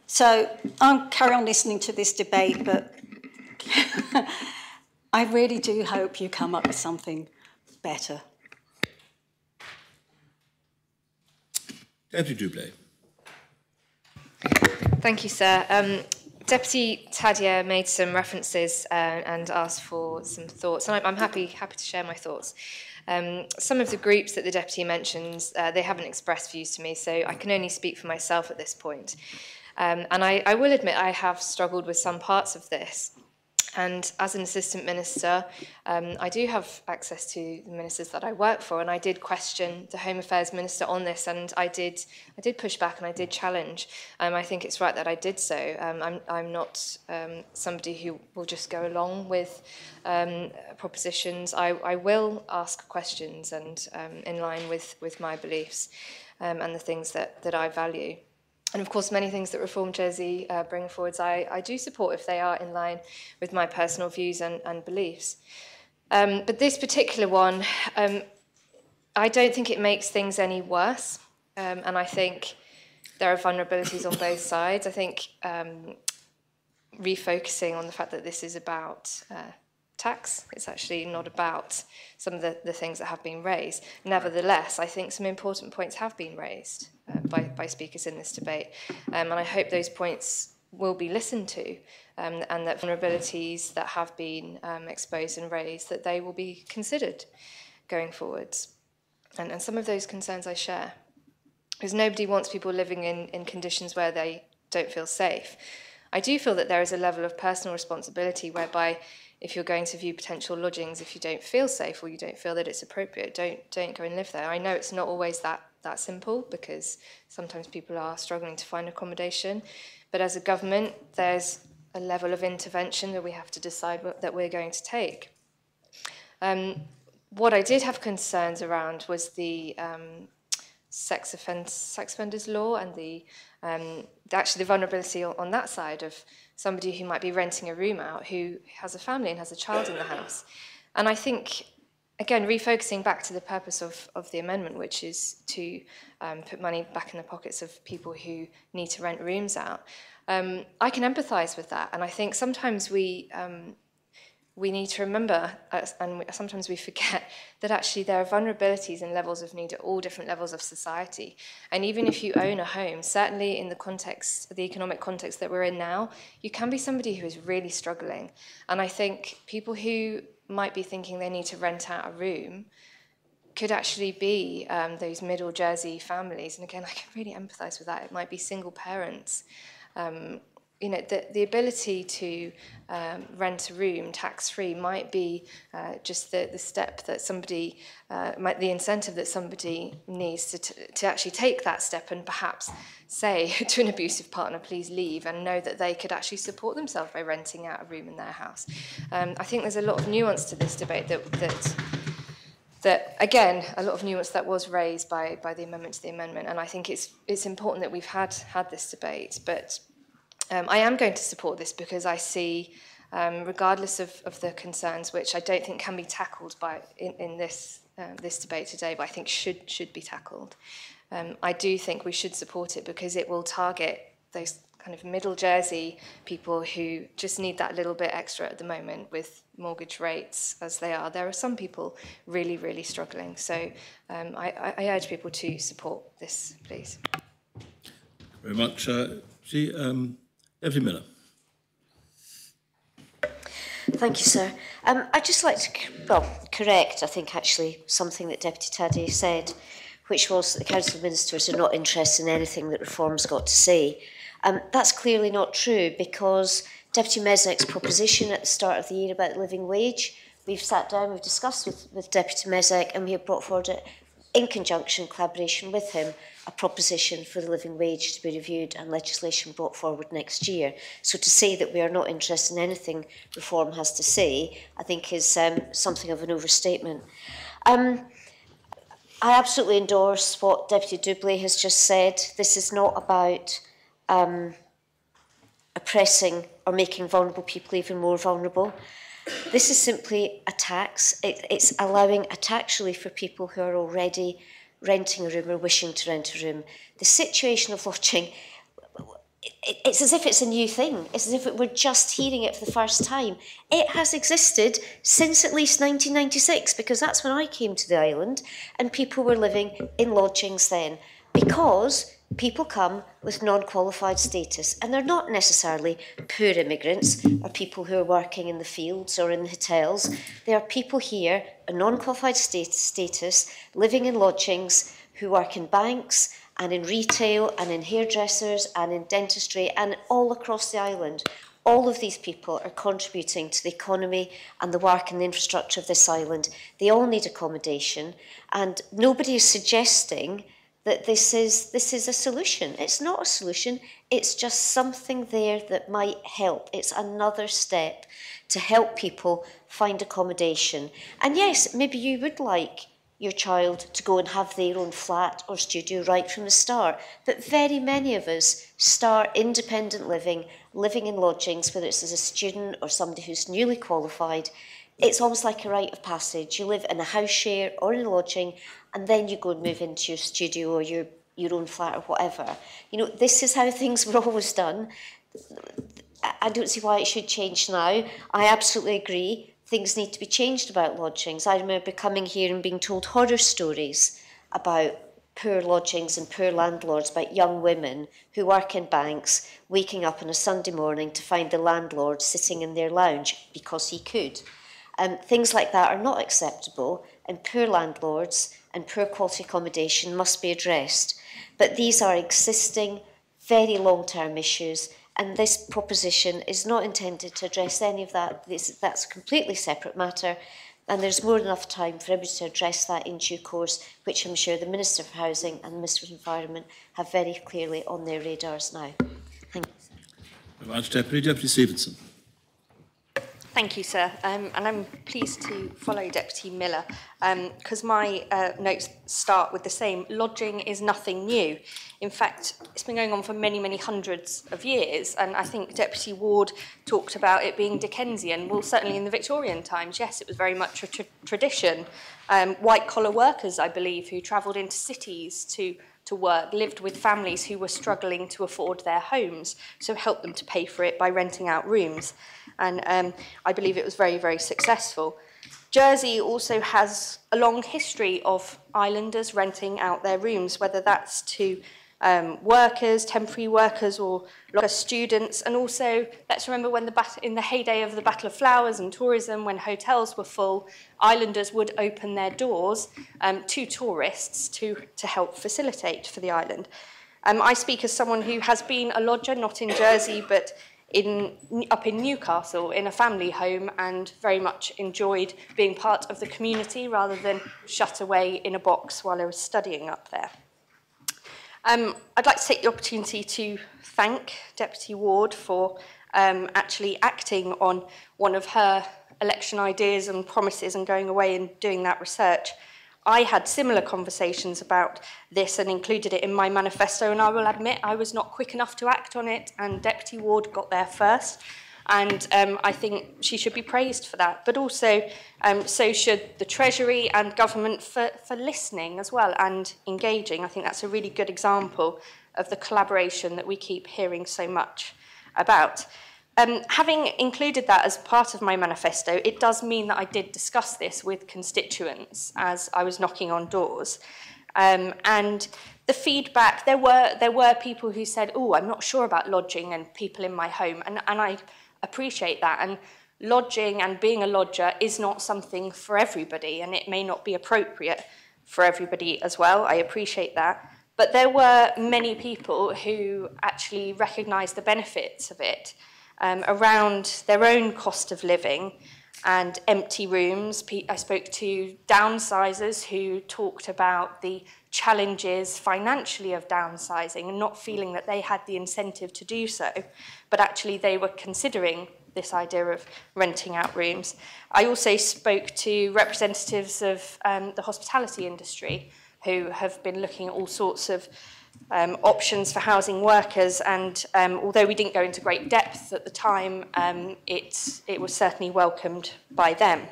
So I'll carry on listening to this debate, but I really do hope you come up with something better. Deputy Doublé. Thank you, sir. Deputy Tadyer made some references and asked for some thoughts, and I'm happy to share my thoughts. Some of the groups that the Deputy mentions, they haven't expressed views to me, so I can only speak for myself at this point. And I will admit I have struggled with some parts of this. And as an assistant minister, I do have access to the ministers that I work for, and I did question the Home Affairs Minister on this, and I did push back and I did challenge. I think it's right that I did so. I'm not somebody who will just go along with propositions. I will ask questions and in line with my beliefs and the things that I value. And of course, many things that Reform Jersey bring forwards, I do support if they are in line with my personal views and beliefs. But this particular one, I don't think it makes things any worse. And I think there are vulnerabilities on both sides. I think refocusing on the fact that this is about tax, it's actually not about some of the things that have been raised. Nevertheless, I think some important points have been raised by speakers in this debate, and I hope those points will be listened to, and that vulnerabilities that have been exposed and raised, that they will be considered going forwards. And some of those concerns I share, because nobody wants people living in conditions where they don't feel safe. I do feel that there is a level of personal responsibility whereby if you're going to view potential lodgings, if you don't feel safe or you don't feel that it's appropriate, don't go and live there. I know it's not always that simple, because sometimes people are struggling to find accommodation. But as a government, there's a level of intervention that we have to decide that we're going to take. What I did have concerns around was the sex offenders law and actually the vulnerability on that side of somebody who might be renting a room out, who has a family and has a child in the house. And I think, again, refocusing back to the purpose of the amendment, which is to put money back in the pockets of people who need to rent rooms out, I can empathise with that. And I think sometimes we need to remember, and sometimes we forget, that actually there are vulnerabilities and levels of need at all different levels of society. And even if you own a home, certainly in the economic context that we're in now, you can be somebody who is really struggling. And I think people who might be thinking they need to rent out a room could actually be those middle Jersey families. And again, I can really empathise with that. It might be single parents. You know, the ability to rent a room tax-free might be just the step that somebody, the incentive that somebody needs to actually take that step and perhaps say to an abusive partner, please leave, and know that they could actually support themselves by renting out a room in their house. I think there's a lot of nuance to this debate that again, a lot of nuance that was raised by the amendment to the amendment, and I think it's important that we've had this debate, but I am going to support this because I see, regardless of the concerns, which I don't think can be tackled in this debate today, but I think should be tackled. I do think we should support it because it will target those kind of middle Jersey people who just need that little bit extra at the moment with mortgage rates as they are. There are some people really, really struggling. So I urge people to support this, please. Very much. Deputy Miller. Thank you, sir. I'd just like to, correct, I think, actually, something that Deputy Taddy said, which was that the Council of Ministers are not interested in anything that Reform's got to say. That's clearly not true, because Deputy Mesnick's proposition at the start of the year about the living wage, we've sat down, we've discussed with Deputy Mesnick, and we have brought forward, in conjunction, collaboration with him, a proposition for the living wage to be reviewed and legislation brought forward next year. So to say that we are not interested in anything Reform has to say, I think is something of an overstatement. I absolutely endorse what Deputy Doublé has just said. This is not about oppressing or making vulnerable people even more vulnerable. This is simply a tax. It's allowing a tax relief for people who are already renting a room or wishing to rent a room. The situation of lodging, it's as if it's a new thing. It's as if we're just hearing it for the first time. It has existed since at least 1996, because that's when I came to the island and people were living in lodgings then, because people come with non-qualified status, and they're not necessarily poor immigrants or people who are working in the fields or in the hotels. They are people here, a non-qualified status, living in lodgings, who work in banks and in retail and in hairdressers and in dentistry and all across the island. All of these people are contributing to the economy and the work and the infrastructure of this island. They all need accommodation, and nobody is suggesting that this is a solution. It's not a solution. It's just something there that might help. It's another step to help people find accommodation. And yes, maybe you would like your child to go and have their own flat or studio right from the start. But very many of us start independent living in lodgings, whether it's as a student or somebody who's newly qualified. It's almost like a rite of passage. You live in a house share or in a lodging, and then you go and move into your studio or your own flat or whatever. You know, this is how things were always done. I don't see why it should change now. I absolutely agree. Things need to be changed about lodgings. I remember coming here and being told horror stories about poor lodgings and poor landlords, about young women who work in banks, waking up on a Sunday morning to find the landlord sitting in their lounge because he could. Things like that are not acceptable, and poor landlords and poor quality accommodation must be addressed. But these are existing, very long-term issues, and this proposition is not intended to address any of that. That's a completely separate matter, and there's more than enough time for everybody to address that in due course, which I'm sure the Minister for Housing and the Minister for Environment have very clearly on their radars now. Thank you. Very much, Deputy Stevenson. Thank you, sir. And I'm pleased to follow Deputy Miller because my notes start with the same. Lodging is nothing new. In fact, it's been going on for many, many hundreds of years. And I think Deputy Ward talked about it being Dickensian. Well, certainly in the Victorian times, yes, it was very much a tradition. White-collar workers, I believe, who travelled into cities to work, lived with families who were struggling to afford their homes, so helped them to pay for it by renting out rooms. And I believe it was very, very successful. Jersey also has a long history of islanders renting out their rooms, whether that's to workers, temporary workers, or students. And also, let's remember when in the heyday of the Battle of Flowers and tourism, when hotels were full, islanders would open their doors to tourists to help facilitate for the island. I speak as someone who has been a lodger, not in Jersey, but up in Newcastle in a family home, and very much enjoyed being part of the community rather than shut away in a box while I was studying up there. I'd like to take the opportunity to thank Deputy Ward for actually acting on one of her election ideas and promises and going away and doing that research. I had similar conversations about this and included it in my manifesto, and I will admit I was not quick enough to act on it, and Deputy Ward got there first. And I think she should be praised for that. But also, so should the Treasury and government for listening as well and engaging. I think that's a really good example of the collaboration that we keep hearing so much about. Having included that as part of my manifesto, it does mean that I did discuss this with constituents as I was knocking on doors. And the feedback, there were people who said, oh, I'm not sure about lodging and people in my home. And I appreciate that. And lodging and being a lodger is not something for everybody, and it may not be appropriate for everybody as well. I appreciate that. But there were many people who actually recognised the benefits of it around their own cost of living and empty rooms. I spoke to downsizers who talked about the challenges financially of downsizing and not feeling that they had the incentive to do so, but actually they were considering this idea of renting out rooms. I also spoke to representatives of the hospitality industry who have been looking at all sorts of options for housing workers, and although we didn't go into great depth at the time, it was certainly welcomed by them.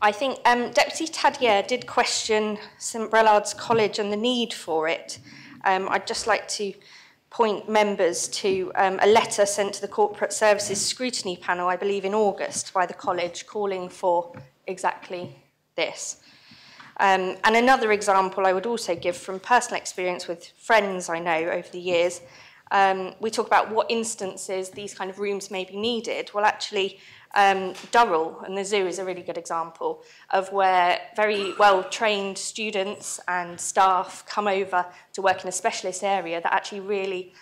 I think Deputy Tadier did question St Brelard's College and the need for it. I'd just like to point members to a letter sent to the Corporate Services Scrutiny Panel, I believe in August, by the college, calling for exactly this. And another example I would also give from personal experience with friends I know over the years, we talk about what instances these kind of rooms may be needed. Well, actually, Durrell and the zoo is a really good example of where very well-trained students and staff come over to work in a specialist area that actually really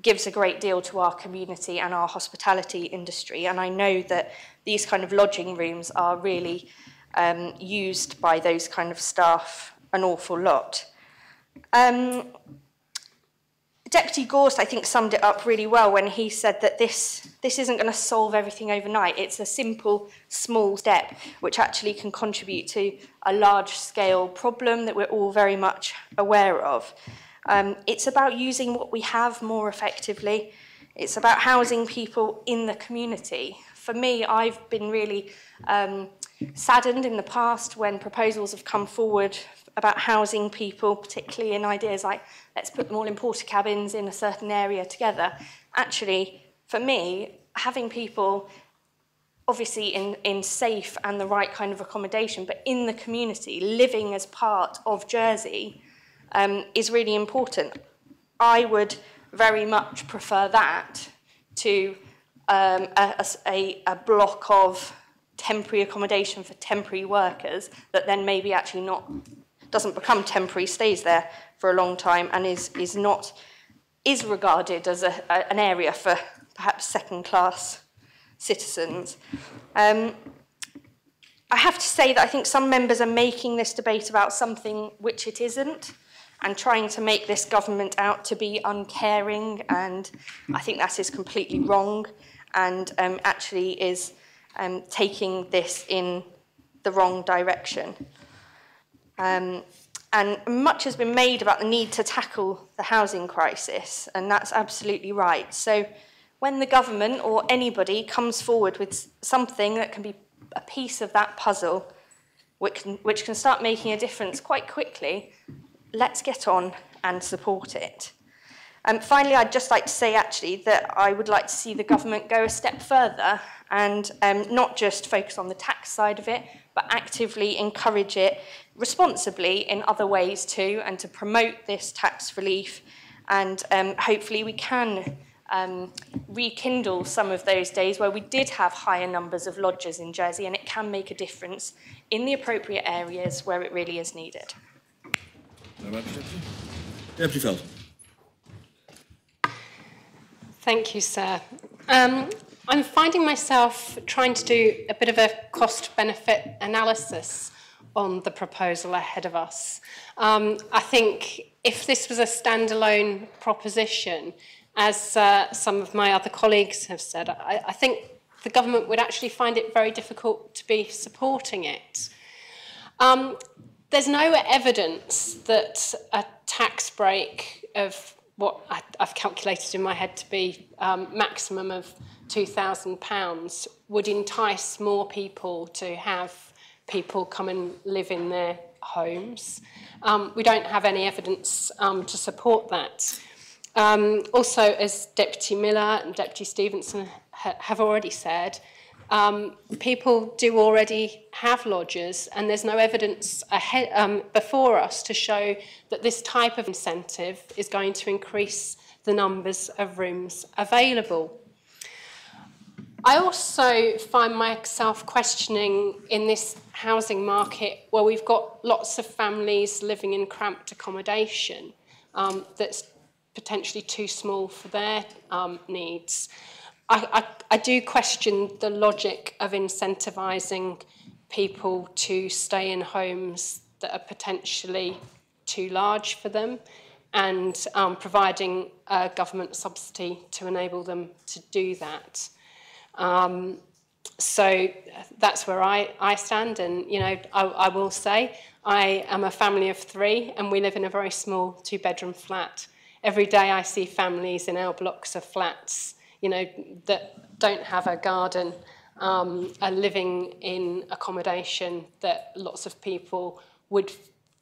gives a great deal to our community and our hospitality industry. And I know that these kind of lodging rooms are really used by those kind of staff an awful lot. Deputy Gorst, I think, summed it up really well when he said that this isn't going to solve everything overnight. It's a simple, small step which actually can contribute to a large-scale problem that we're all very much aware of. It's about using what we have more effectively. It's about housing people in the community. For me, I've been really saddened in the past when proposals have come forward about housing people, particularly in ideas like, let's put them all in porter cabins in a certain area together. Actually, for me, having people obviously in safe and the right kind of accommodation, but in the community, living as part of Jersey, is really important. I would very much prefer that to a block of temporary accommodation for temporary workers that then maybe actually doesn't become temporary, stays there for a long time, and is regarded as an area for perhaps second-class citizens. I have to say that I think some members are making this debate about something which it isn't, and trying to make this government out to be uncaring, and I think that is completely wrong, and actually is taking this in the wrong direction. And much has been made about the need to tackle the housing crisis, and that's absolutely right. So when the government or anybody comes forward with something that can be a piece of that puzzle, which can start making a difference quite quickly, let's get on and support it. Finally, I'd just like to say, actually, that I would like to see the government go a step further and not just focus on the tax side of it, but actively encourage it responsibly in other ways too, and to promote this tax relief. And hopefully we can rekindle some of those days where we did have higher numbers of lodgers in Jersey, and it can make a difference in the appropriate areas where it really is needed. Very much, Deputy. Deputy Felton. Thank you, sir. I'm finding myself trying to do a bit of a cost-benefit analysis on the proposal ahead of us. I think if this was a standalone proposition, as some of my other colleagues have said, I think the government would actually find it very difficult to be supporting it. There's no evidence that a tax break of what I've calculated in my head to be maximum of £2,000 would entice more people to have people come and live in their homes. We don't have any evidence to support that. Also, as Deputy Miller and Deputy Stevenson have already said, people do already have lodgers, and there's no evidence before us to show that this type of incentive is going to increase the numbers of rooms available. I also find myself questioning in this housing market where we've got lots of families living in cramped accommodation that's potentially too small for their needs. I do question the logic of incentivising people to stay in homes that are potentially too large for them and providing a government subsidy to enable them to do that. So that's where I stand, and you know, I will say I am a family of 3 and we live in a very small 2-bedroom flat. Every day I see families in our blocks of flats, you know, that don't have a garden, are living in accommodation that lots of people would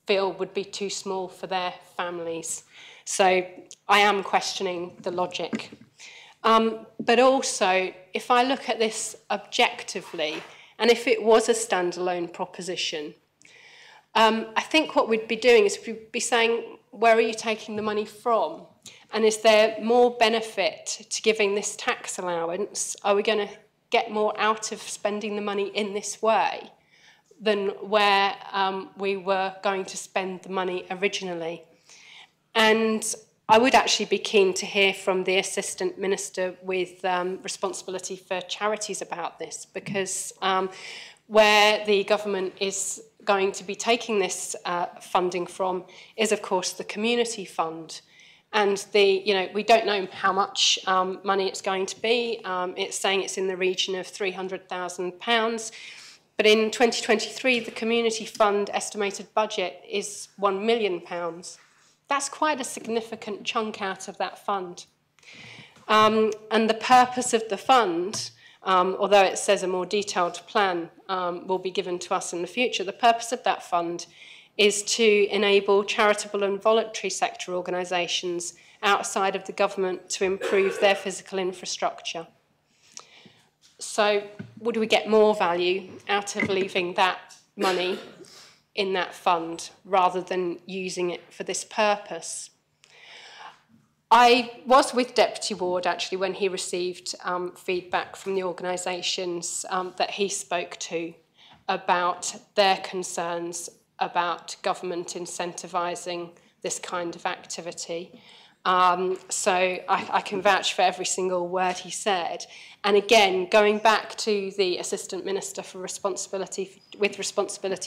feel would be too small for their families. So I am questioning the logic. But also, if I look at this objectively, and if it was a standalone proposition, I think what we'd be doing is we'd be saying, where are you taking the money from? And is there more benefit to giving this tax allowance? Are we going to get more out of spending the money in this way than where we were going to spend the money originally? And I would actually be keen to hear from the Assistant Minister with responsibility for charities about this, because where the government is going to be taking this funding from is, of course, the Community Fund. And we don't know how much money it's going to be. It's saying it's in the region of £300,000. But in 2023, the Community Fund estimated budget is £1 million. That's quite a significant chunk out of that fund. And the purpose of the fund, although it says a more detailed plan will be given to us in the future, the purpose of that fund is to enable charitable and voluntary sector organisations outside of the government to improve their physical infrastructure. So would we get more value out of leaving that money in that fund rather than using it for this purpose? I was with Deputy Ward actually when he received feedback from the organisations that he spoke to about their concerns about government incentivising this kind of activity. So I can vouch for every single word he said. And again, going back to the Assistant Minister for responsibility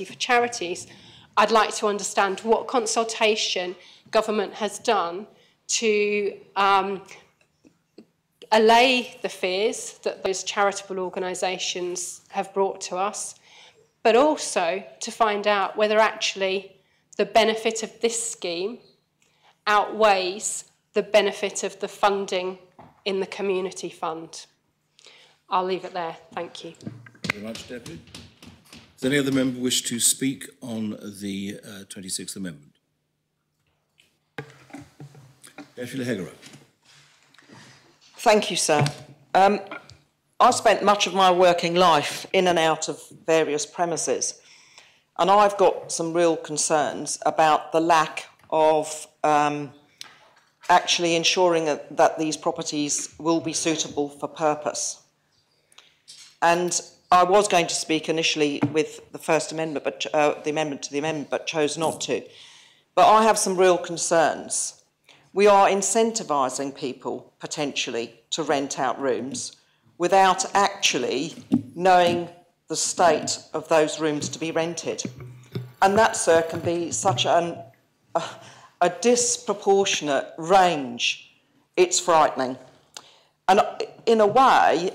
for charities, I'd like to understand what consultation government has done to allay the fears that those charitable organisations have brought to us, but also to find out whether actually the benefit of this scheme outweighs the benefit of the funding in the Community Fund. I'll leave it there. Thank you. Thank you very much, Deputy. Does any other member wish to speak on the 26th Amendment? Deputy Lehegara. Thank you, sir. I spent much of my working life in and out of various premises, and I've got some real concerns about the lack of actually ensuring that these properties will be suitable for purpose. And I was going to speak initially with the First Amendment, but the amendment to the amendment, but chose not to. But I have some real concerns. We are incentivising people, potentially, to rent out rooms without actually knowing the state of those rooms to be rented. And that, sir, can be such a disproportionate range. It's frightening. And in a way,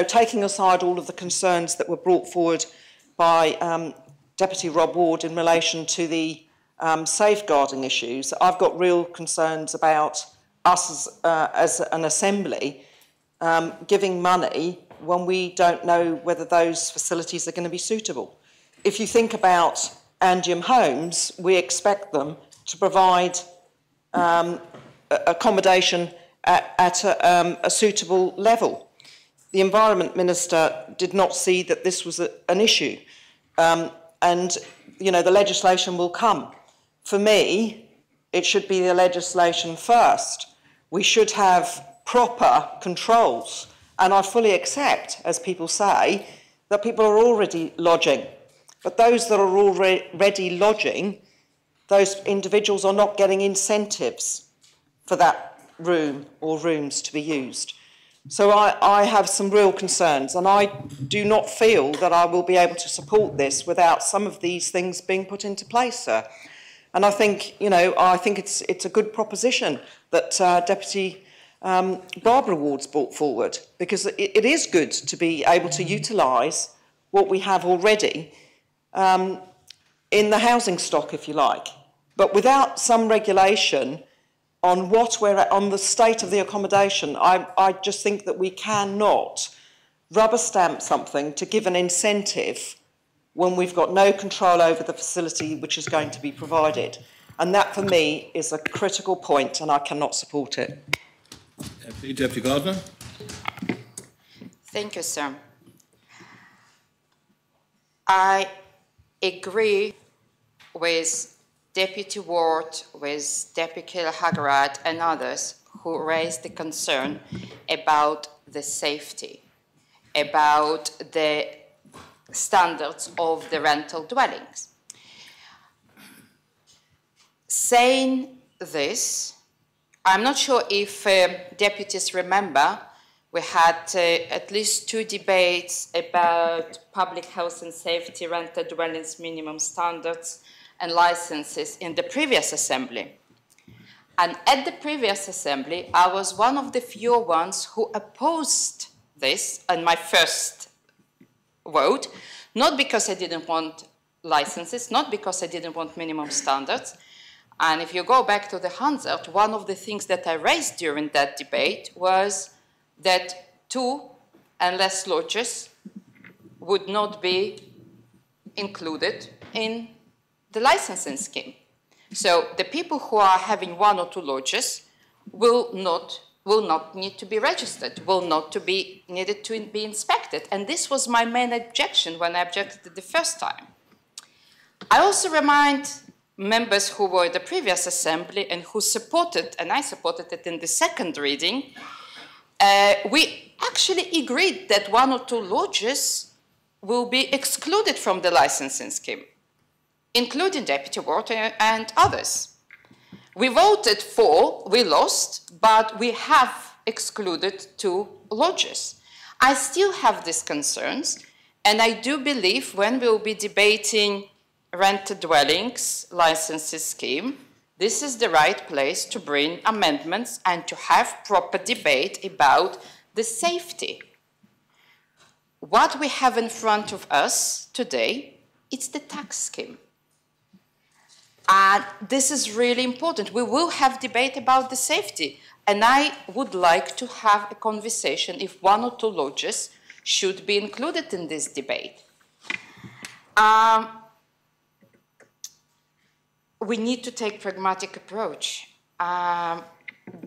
taking aside all of the concerns that were brought forward by Deputy Rob Ward in relation to the safeguarding issues. I've got real concerns about us as an assembly giving money when we don't know whether those facilities are going to be suitable. If you think about Angium Homes, we expect them to provide accommodation at a suitable level. The Environment Minister did not see that this was an issue. And, you know, the legislation will come. For me, it should be the legislation first. We should have proper controls. And I fully accept, as people say, that people are already lodging. But those that are already lodging, those individuals are not getting incentives for that room or rooms to be used. So I have some real concerns, and I do not feel that I will be able to support this without some of these things being put into place, sir. And I think, you know, I think it's a good proposition that Deputy Barbara Ward's brought forward, because it is good to be able to utilise what we have already in the housing stock, if you like. But without some regulation on what we're at, on the state of the accommodation, I just think that we cannot rubber stamp something to give an incentive when we've got no control over the facility which is going to be provided. And that, for me, is a critical point, and I cannot support it. Deputy Gardner. Thank you, sir. I agree with Deputy Ward, with Deputy Lehegerade and others who raised the concern about the safety, about the standards of the rental dwellings. Saying this, I'm not sure if deputies remember, we had at least 2 debates about public health and safety, rental dwellings minimum standards and licenses in the previous assembly. And at the previous assembly, I was one of the few ones who opposed this on my first vote, not because I didn't want licenses, not because I didn't want minimum standards. And if you go back to the Hansard, one of the things that I raised during that debate was that 2 and less lodges would not be included in the licensing scheme. So the people who are having 1 or 2 lodges will not need to be registered, will not to be needed to be inspected. And this was my main objection when I objected the first time. I also remind members who were at the previous assembly and who supported, and I supported it in the second reading, we actually agreed that 1 or 2 lodges will be excluded from the licensing scheme, including Deputy Ward and others. We voted for, we lost, but we have excluded 2 lodges. I still have these concerns, and I do believe when we will be debating rented dwellings licenses scheme, this is the right place to bring amendments and to have proper debate about the safety. What we have in front of us today, it's the tax scheme. And this is really important. We will have debate about the safety. And I would like to have a conversation if 1 or 2 lodges should be included in this debate. We need to take a pragmatic approach.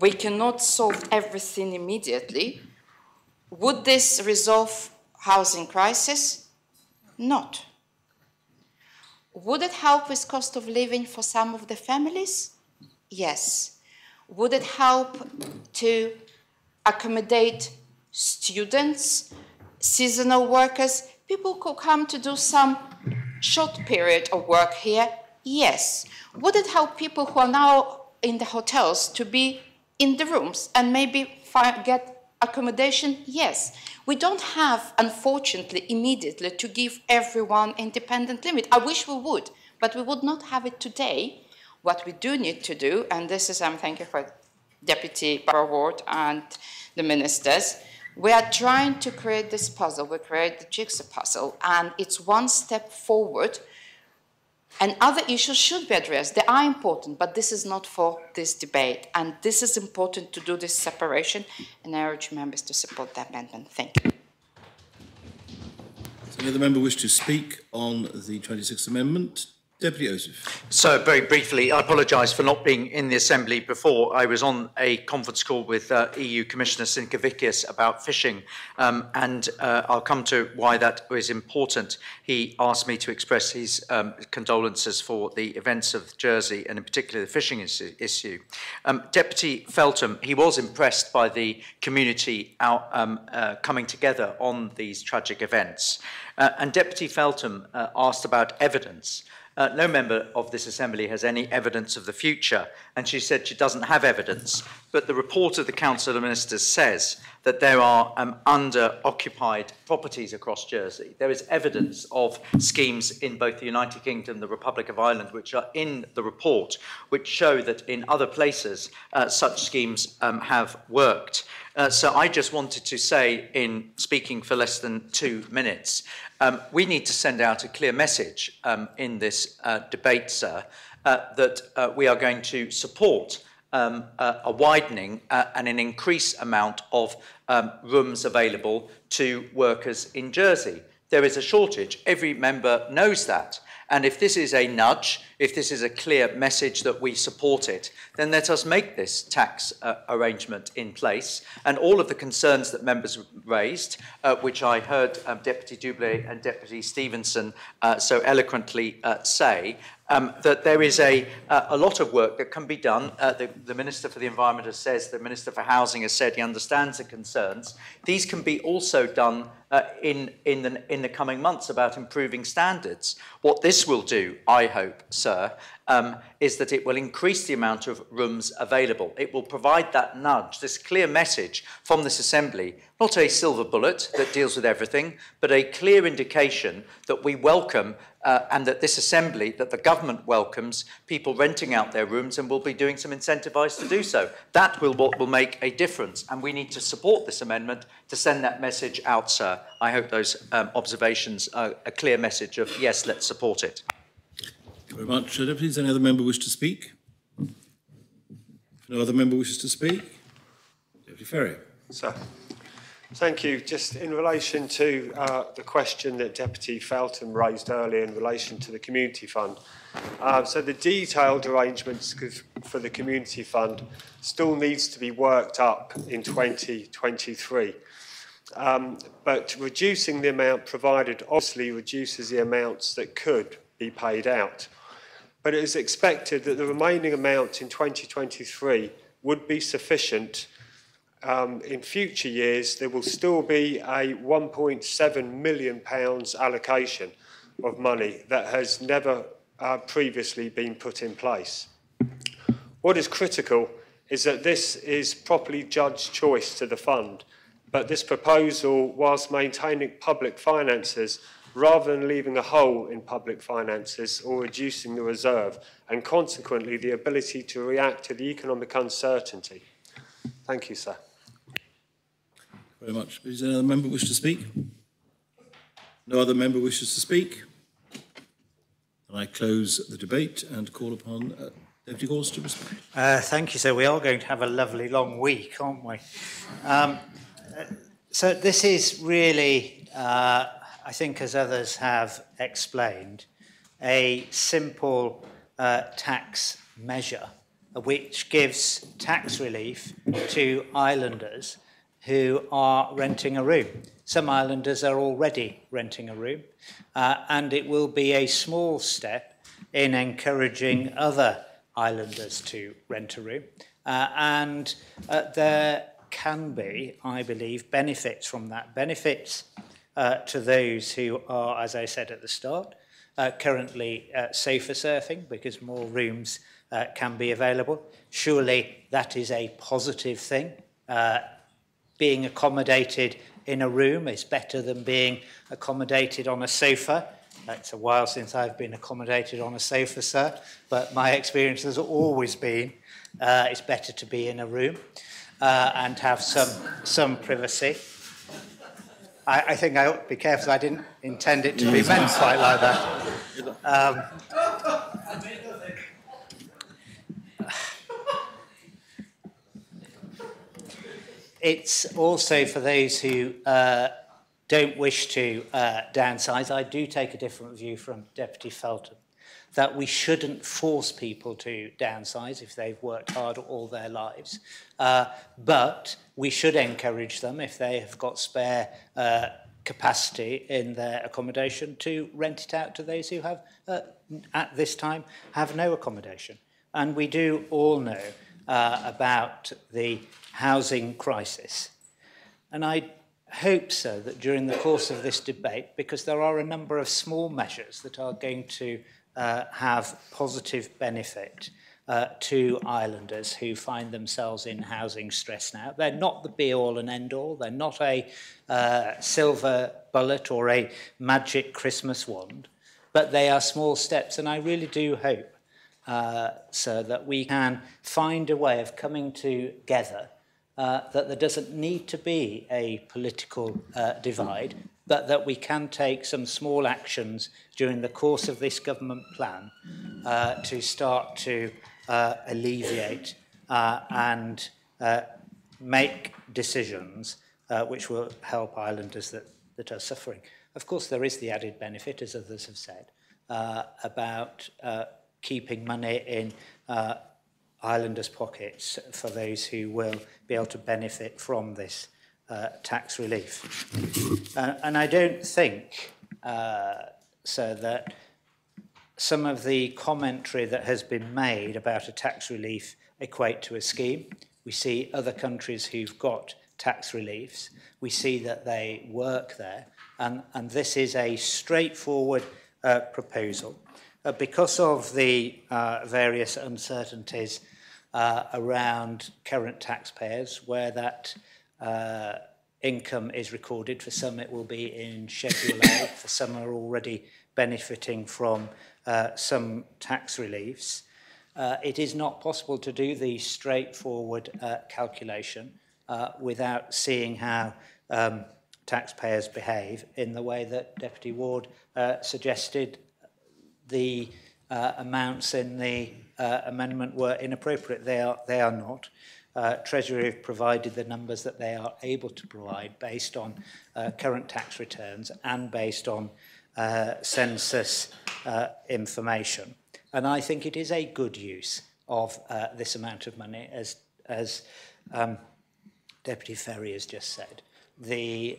We cannot solve everything immediately. Would this resolve housing crisis? Not. Would it help with cost of living for some of the families? Yes. Would it help to accommodate students, seasonal workers, people who come to do some short period of work here? Yes. Would it help people who are now in the hotels to be in the rooms and maybe get accommodation? Yes. We don't have, unfortunately, immediately to give everyone independent limit. I wish we would, but we would not have it today. What we do need to do, and this is, I'm thanking for Deputy Barbara Ward and the ministers, we are trying to create this puzzle. We create the jigsaw puzzle, and it's one step forward And other issues should be addressed. They are important, but this is not for this debate. And this is important to do this separation, and I urge members to support the amendment. Thank you. Does any other member wish to speak on the 26th Amendment? Deputy Joseph. So, very briefly, I apologise for not being in the Assembly before. I was on a conference call with EU Commissioner Sinkevicius about fishing, and I'll come to why that is important. He asked me to express his condolences for the events of Jersey, and in particular the fishing issue. Deputy Feltham, he was impressed by the community coming together on these tragic events. And Deputy Feltham asked about evidence. No member of this Assembly has any evidence of the future, and she said she doesn't have evidence. But the report of the Council of Ministers says that there are under-occupied properties across Jersey. There is evidence of schemes in both the United Kingdom and the Republic of Ireland, which are in the report, which show that in other places such schemes have worked. So I just wanted to say, in speaking for less than 2 minutes, we need to send out a clear message in this debate, sir, that we are going to support a widening and an increased amount of rooms available to workers in Jersey. There is a shortage. Every member knows that. And if this is a nudge, if this is a clear message that we support it, then let us make this tax arrangement in place. And all of the concerns that members raised, which I heard Deputy Doublé and Deputy Stevenson so eloquently say, that there is a lot of work that can be done. The Minister for the Environment has said, the Minister for Housing has said he understands the concerns. These can be also done in the coming months about improving standards. What this will do, I hope, sir, is that it will increase the amount of rooms available. It will provide that nudge, this clear message from this Assembly, not a silver bullet that deals with everything, but a clear indication that we welcome and that this Assembly, that the government welcomes people renting out their rooms and will be doing some incentivised to do so. That will what will make a difference, and we need to support this amendment to send that message out, sir. I hope those observations are a clear message of, yes, let's support it. Thank you very much. Deputies, any other member wish to speak? If no other member wishes to speak, Deputy Ferrier. Sir. Thank you. Just in relation to the question that Deputy Feltham raised earlier in relation to the Community Fund. So the detailed arrangements for the Community Fund still needs to be worked up in 2023. But reducing the amount provided obviously reduces the amounts that could be paid out. But it is expected that the remaining amount in 2023 would be sufficient. In future years, there will still be a £1.7 million allocation of money that has never previously been put in place. What is critical is that this is properly judged choice to the fund, but this proposal, whilst maintaining public finances, rather than leaving a hole in public finances or reducing the reserve, and consequently the ability to react to the economic uncertainty. Thank you, sir. Very much. Does any other member wish to speak? No other member wishes to speak? And I close the debate and call upon Deputy Gorse to respond. Thank you, sir. We are going to have a lovely long week, aren't we? So this is really, I think, as others have explained, a simple tax measure which gives tax relief to islanders who are renting a room. Some islanders are already renting a room, and it will be a small step in encouraging other islanders to rent a room. And there can be, I believe, benefits from that. Benefits to those who are, as I said at the start, currently safer surfing because more rooms can be available. Surely that is a positive thing. Being accommodated in a room is better than being accommodated on a sofa. It's a while since I've been accommodated on a sofa, sir, but my experience has always been it's better to be in a room and have some privacy. I think I ought to be careful. I didn't intend it to be meant quite like that. it's also for those who don't wish to downsize. I do take a different view from Deputy Felton, that we shouldn't force people to downsize if they've worked hard all their lives. But we should encourage them, if they have got spare capacity in their accommodation, to rent it out to those who have, at this time, have no accommodation. And we do all know about the housing crisis. And I hope so that during the course of this debate, because there are a number of small measures that are going to have positive benefit to islanders who find themselves in housing stress now. They're not the be-all and end-all. They're not a silver bullet or a magic Christmas wand, but they are small steps. And I really do hope, sir, that we can find a way of coming together, that there doesn't need to be a political divide, but that we can take some small actions during the course of this government plan to start to alleviate and make decisions which will help islanders that are suffering. Of course, there is the added benefit, as others have said, about keeping money in islanders' pockets for those who will be able to benefit from this tax relief. And I don't think, sir, that some of the commentary that has been made about a tax relief equate to a scheme. We see other countries who've got tax reliefs. We see that they work there. And this is a straightforward proposal. Because of the various uncertainties around current taxpayers, where that income is recorded, for some it will be in Schedule A, for some are already benefiting from some tax reliefs. It is not possible to do the straightforward calculation without seeing how taxpayers behave in the way that Deputy Ward suggested. The amounts in the amendment were inappropriate. They are not. Treasury have provided the numbers that they are able to provide based on current tax returns and based on census information. And I think it is a good use of this amount of money, as Deputy Ferry has just said. The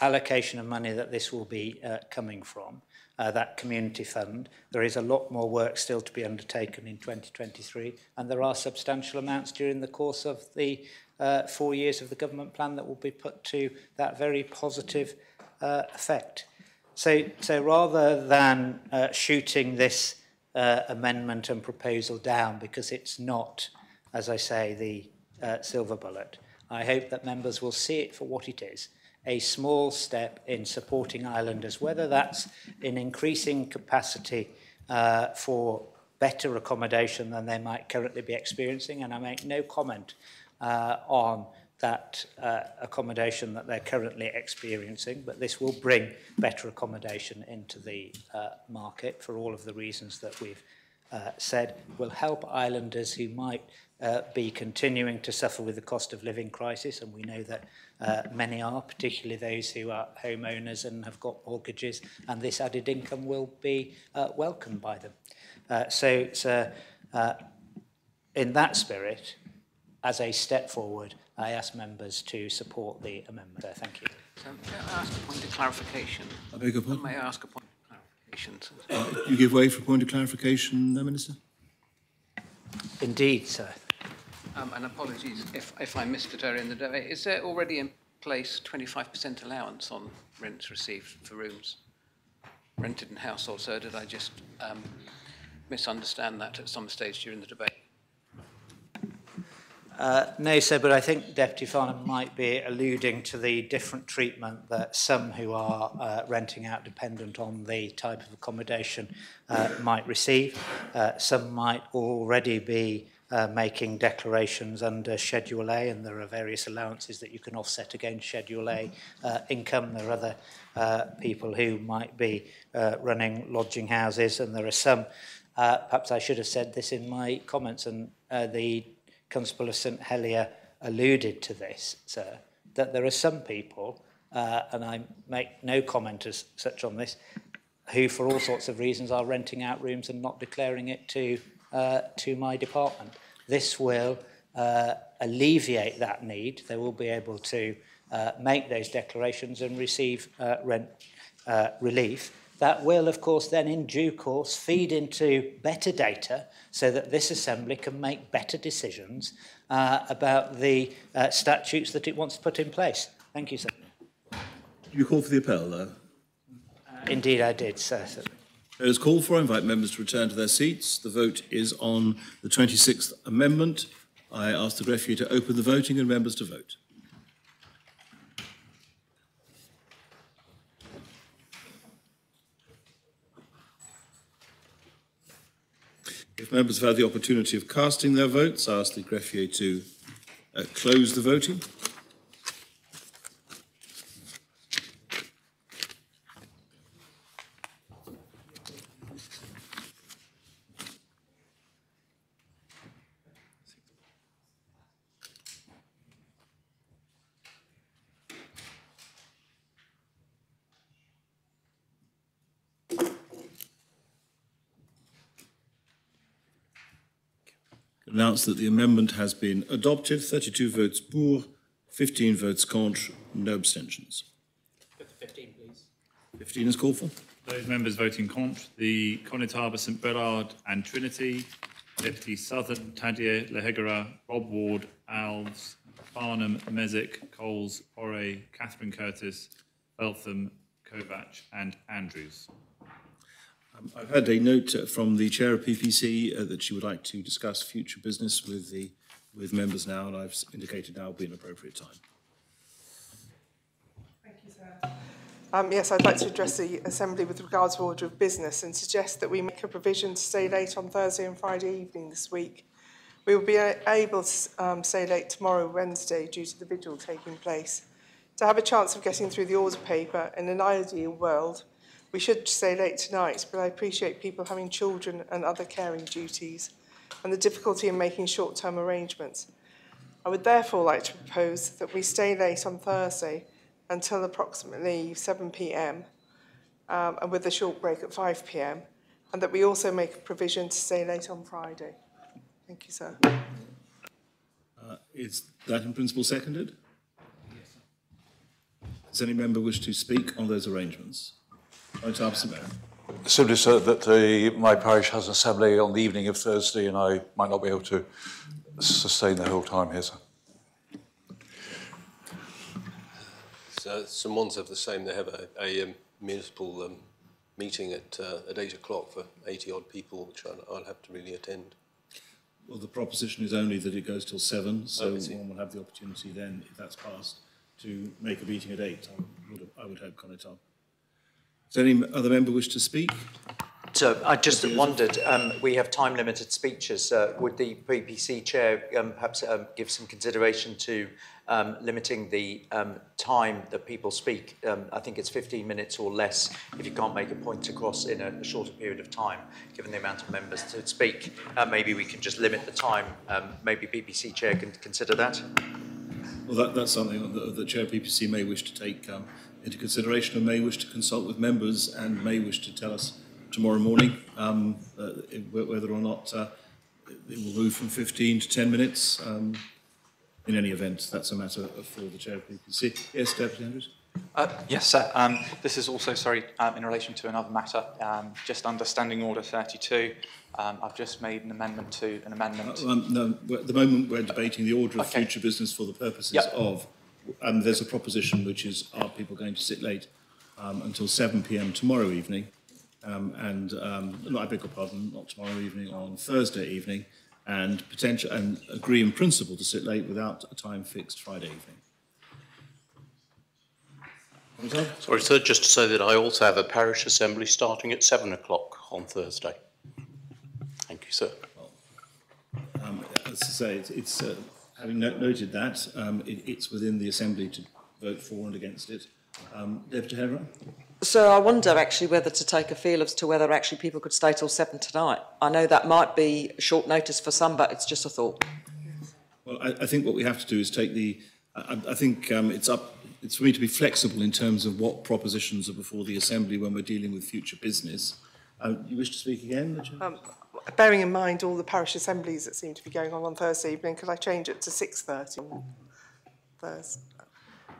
allocation of money that this will be coming from, that community fund, there is a lot more work still to be undertaken in 2023, and there are substantial amounts during the course of the 4 years of the government plan that will be put to that very positive effect. So rather than shooting this amendment and proposal down because it's not, as I say, the silver bullet, I hope that members will see it for what it is, a small step in supporting islanders, whether that's in increasing capacity for better accommodation than they might currently be experiencing, and I make no comment on that accommodation that they're currently experiencing, but this will bring better accommodation into the market for all of the reasons that we've said, will help islanders who might be continuing to suffer with the cost of living crisis, and we know that many are, particularly those who are homeowners and have got mortgages, and this added income will be welcomed by them. So in that spirit, as a step forward, I ask members to support the amendment. Thank you. So, may I ask a point of clarification? I beg your pardon? May I ask a point of clarification? You give way for a point of clarification, Minister? Indeed, sir. And apologies if I missed it earlier in the day. Is there already in place 25% allowance on rents received for rooms rented in households? So did I just misunderstand that at some stage during the debate? No, sir, but I think Deputy Farnham might be alluding to the different treatment that some who are renting out dependent on the type of accommodation might receive. Some might already be making declarations under Schedule A, and there are various allowances that you can offset against Schedule A income. There are other people who might be running lodging houses, and there are some, perhaps I should have said this in my comments, and the Constable of St Helier alluded to this, sir, that there are some people, and I make no comment as such on this, who for all sorts of reasons are renting out rooms and not declaring it to my department. This will alleviate that need. They will be able to make those declarations and receive rent relief. That will, of course, then in due course feed into better data so that this Assembly can make better decisions about the statutes that it wants to put in place. Thank you, sir. Do you call for the appel, though? Indeed, I did, sir. There is call for. I invite members to return to their seats. The vote is on the 26th Amendment. I ask the greffier to open the voting and members to vote. If members have had the opportunity of casting their votes, I ask the greffier to close the voting. Announce that the amendment has been adopted. 32 votes pour, 15 votes contre, no abstentions. 15, please. 15 is called for. Those members voting contre, the Connétable, St Bernard and Trinity, Deputy Southern, Tadier, Lehegara, Rob Ward, Alves, Farnham, Mezek, Coles, Porre, Catherine Curtis, Feltham, Kovac and Andrews. I've had a note from the chair of PPC that she would like to discuss future business with members now, and I've indicated now will be an appropriate time. Thank you, sir. Yes, I'd like to address the Assembly with regards to order of business and suggest that we make a provision to stay late on Thursday and Friday evening this week. We will be able to stay late tomorrow, Wednesday, due to the vigil taking place. To have a chance of getting through the order paper in an ideal world, we should stay late tonight, but I appreciate people having children and other caring duties and the difficulty in making short-term arrangements. I would therefore like to propose that we stay late on Thursday until approximately 7 p.m. And with a short break at 5 p.m, and that we also make a provision to stay late on Friday. Thank you, sir. Is that in principle seconded? Yes. Does any member wish to speak on those arrangements? Simply so that my parish has an assembly on the evening of Thursday and I might not be able to sustain the whole time here, sir. So St Mons have the same. They have a municipal meeting at 8 o'clock for 80 odd people, which I'll have to really attend. Well, the proposition is only that it goes till 7, so one will have the opportunity then, if that's passed, to make a meeting at 8. I would hope, Connétable. Does any other member wish to speak? So I just wondered, we have time-limited speeches. Would the PPC chair perhaps give some consideration to limiting the time that people speak? I think it's 15 minutes or less if you can't make a point across in a shorter period of time, given the amount of members to speak. Maybe we can just limit the time. Maybe PPC chair can consider that. Well, that's something that the chair of PPC may wish to take into consideration and may wish to consult with members and may wish to tell us tomorrow morning whether or not it will move from 15 to 10 minutes. In any event, that's a matter for the chair of PPC. Yes, Deputy Andrews. Yes, sir. This is also, in relation to another matter, just under Standing Order 32. I've just made an amendment to an amendment. No, at the moment we're debating the order of future business for the purposes of, there's a proposition which is, are people going to sit late until 7 p.m. tomorrow evening, I beg your pardon, not tomorrow evening, on Thursday evening, and agree in principle to sit late without a time fixed Friday evening. Sorry, sir, just to say that I also have a parish assembly starting at 7 o'clock on Thursday. Thank you, sir. As I say, it's having noted that, it's within the Assembly to vote for and against it. Deputy Herrera? So I wonder actually whether to take a feel as to whether actually people could stay till 7 tonight. I know that might be short notice for some, but it's just a thought. Well, I think what we have to do is take the. I think it's for me to be flexible in terms of what propositions are before the Assembly when we're dealing with future business. You wish to speak again? Bearing in mind all the parish assemblies that seem to be going on Thursday evening, could I change it to 6:30 on Thursday?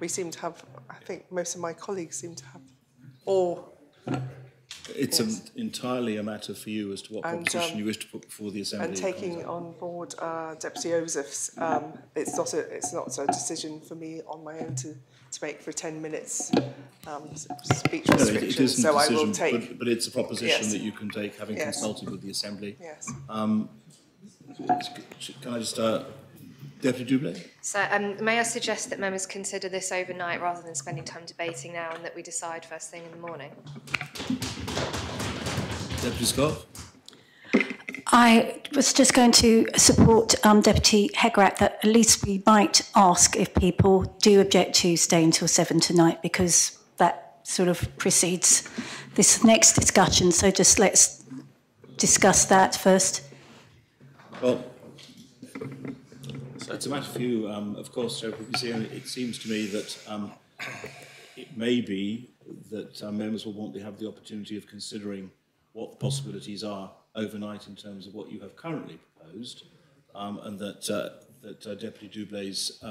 We seem to have, I think most of my colleagues seem to have, or... It's entirely a matter for you as to what proposition you wish to put before the Assembly. And taking on board Deputy Joseph's, it's not a decision for me on my own to make for 10 minutes speech restriction. So I will take. But it's a proposition that you can take, having consulted with the Assembly. Yes. Can I just Deputy Doublé? So may I suggest that members consider this overnight rather than spending time debating now, and that we decide first thing in the morning? Deputy Scott? I was just going to support Deputy Hegarach that at least we might ask if people do object to staying till 7 tonight, because that sort of precedes this next discussion. So just let's discuss that first. Well, it's a matter for you, of course, it seems to me that it may be that members will want to have the opportunity of considering what the possibilities are overnight in terms of what you have currently proposed, and that Deputy Doublé's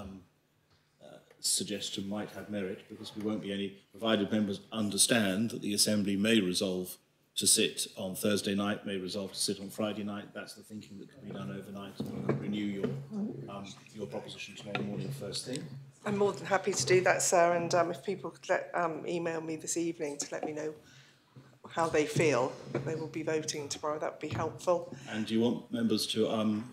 suggestion might have merit, because we won't be any, provided members understand that the Assembly may resolve to sit on Thursday night, may resolve to sit on Friday night. That's the thinking that can be done overnight, and you can renew your proposition tomorrow morning first thing. I'm more than happy to do that, sir, and if people could email me this evening to let me know how they feel that they will be voting tomorrow, that would be helpful. And do you want members to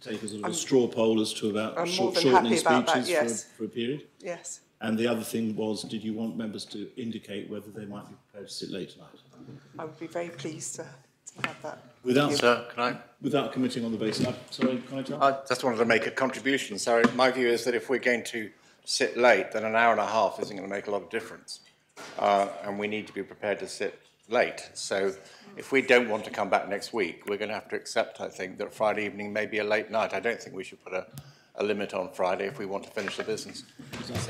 take a sort of a straw poll as to about shortening speeches for a period? Yes. And the other thing was, did you want members to indicate whether they might be prepared to sit late tonight? I would be very pleased to have that. Without committing on the basis. Sorry, can I tell? I just wanted to make a contribution. So my view is that if we're going to sit late, then an hour and a half isn't going to make a lot of difference. And we need to be prepared to sit late. So if we don't want to come back next week, we're going to have to accept, I think, that Friday evening may be a late night. I don't think we should put a limit on Friday if we want to finish the business.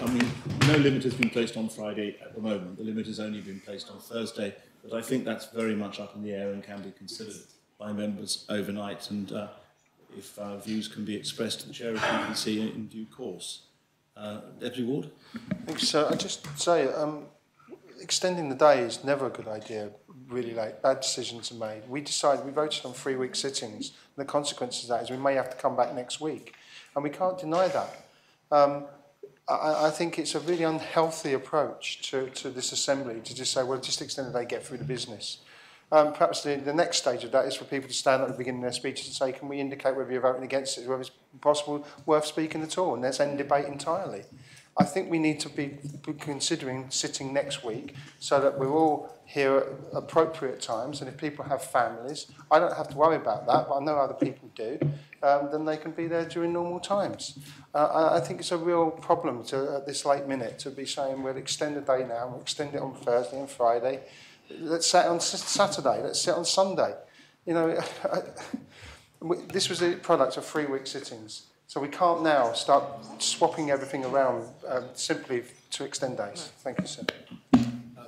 I mean, no limit has been placed on Friday at the moment. The limit has only been placed on Thursday, but I think that's very much up in the air and can be considered by members overnight, and if views can be expressed to the chair of PPC in due course. Deputy Ward? Thank you, sir. I just say, extending the day is never a good idea, really late. Bad decisions are made. We voted on 3-week sittings, and the consequences of that is we may have to come back next week. And we can't deny that. I think it's a really unhealthy approach to this Assembly to just say, well, just extend the day, get through the business. Perhaps the next stage of that is for people to stand up at the beginning of their speeches and say, can we indicate whether you're voting against it, whether it's possible, worth speaking at all, and let's end debate entirely. I think we need to be considering sitting next week so that we're all here at appropriate times, and if people have families, I don't have to worry about that, but I know other people do, then they can be there during normal times. I think it's a real problem at this late minute to be saying we'll extend the day now, we'll extend it on Thursday and Friday, let's sit on Saturday, let's sit on Sunday. You know, this was a product of 3-week sittings. So we can't now start swapping everything around simply to extend days. Thank you, sir.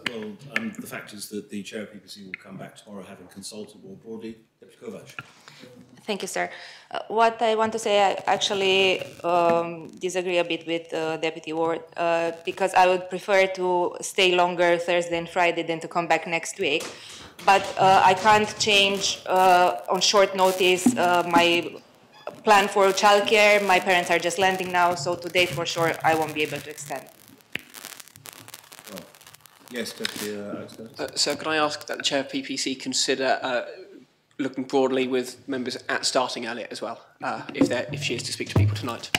The fact is that the chair of PPC will come back tomorrow having consulted more broadly. Deputy Kovac. Thank you, sir. What I want to say, I actually disagree a bit with Deputy Ward, because I would prefer to stay longer Thursday and Friday than to come back next week. But I can't change on short notice my plan for childcare. My parents are just landing now, so today for sure I won't be able to extend. Well, yes, Deputy Alexander. So can I ask that the chair of PPC consider looking broadly with members at starting earlier as well, if she is to speak to people tonight?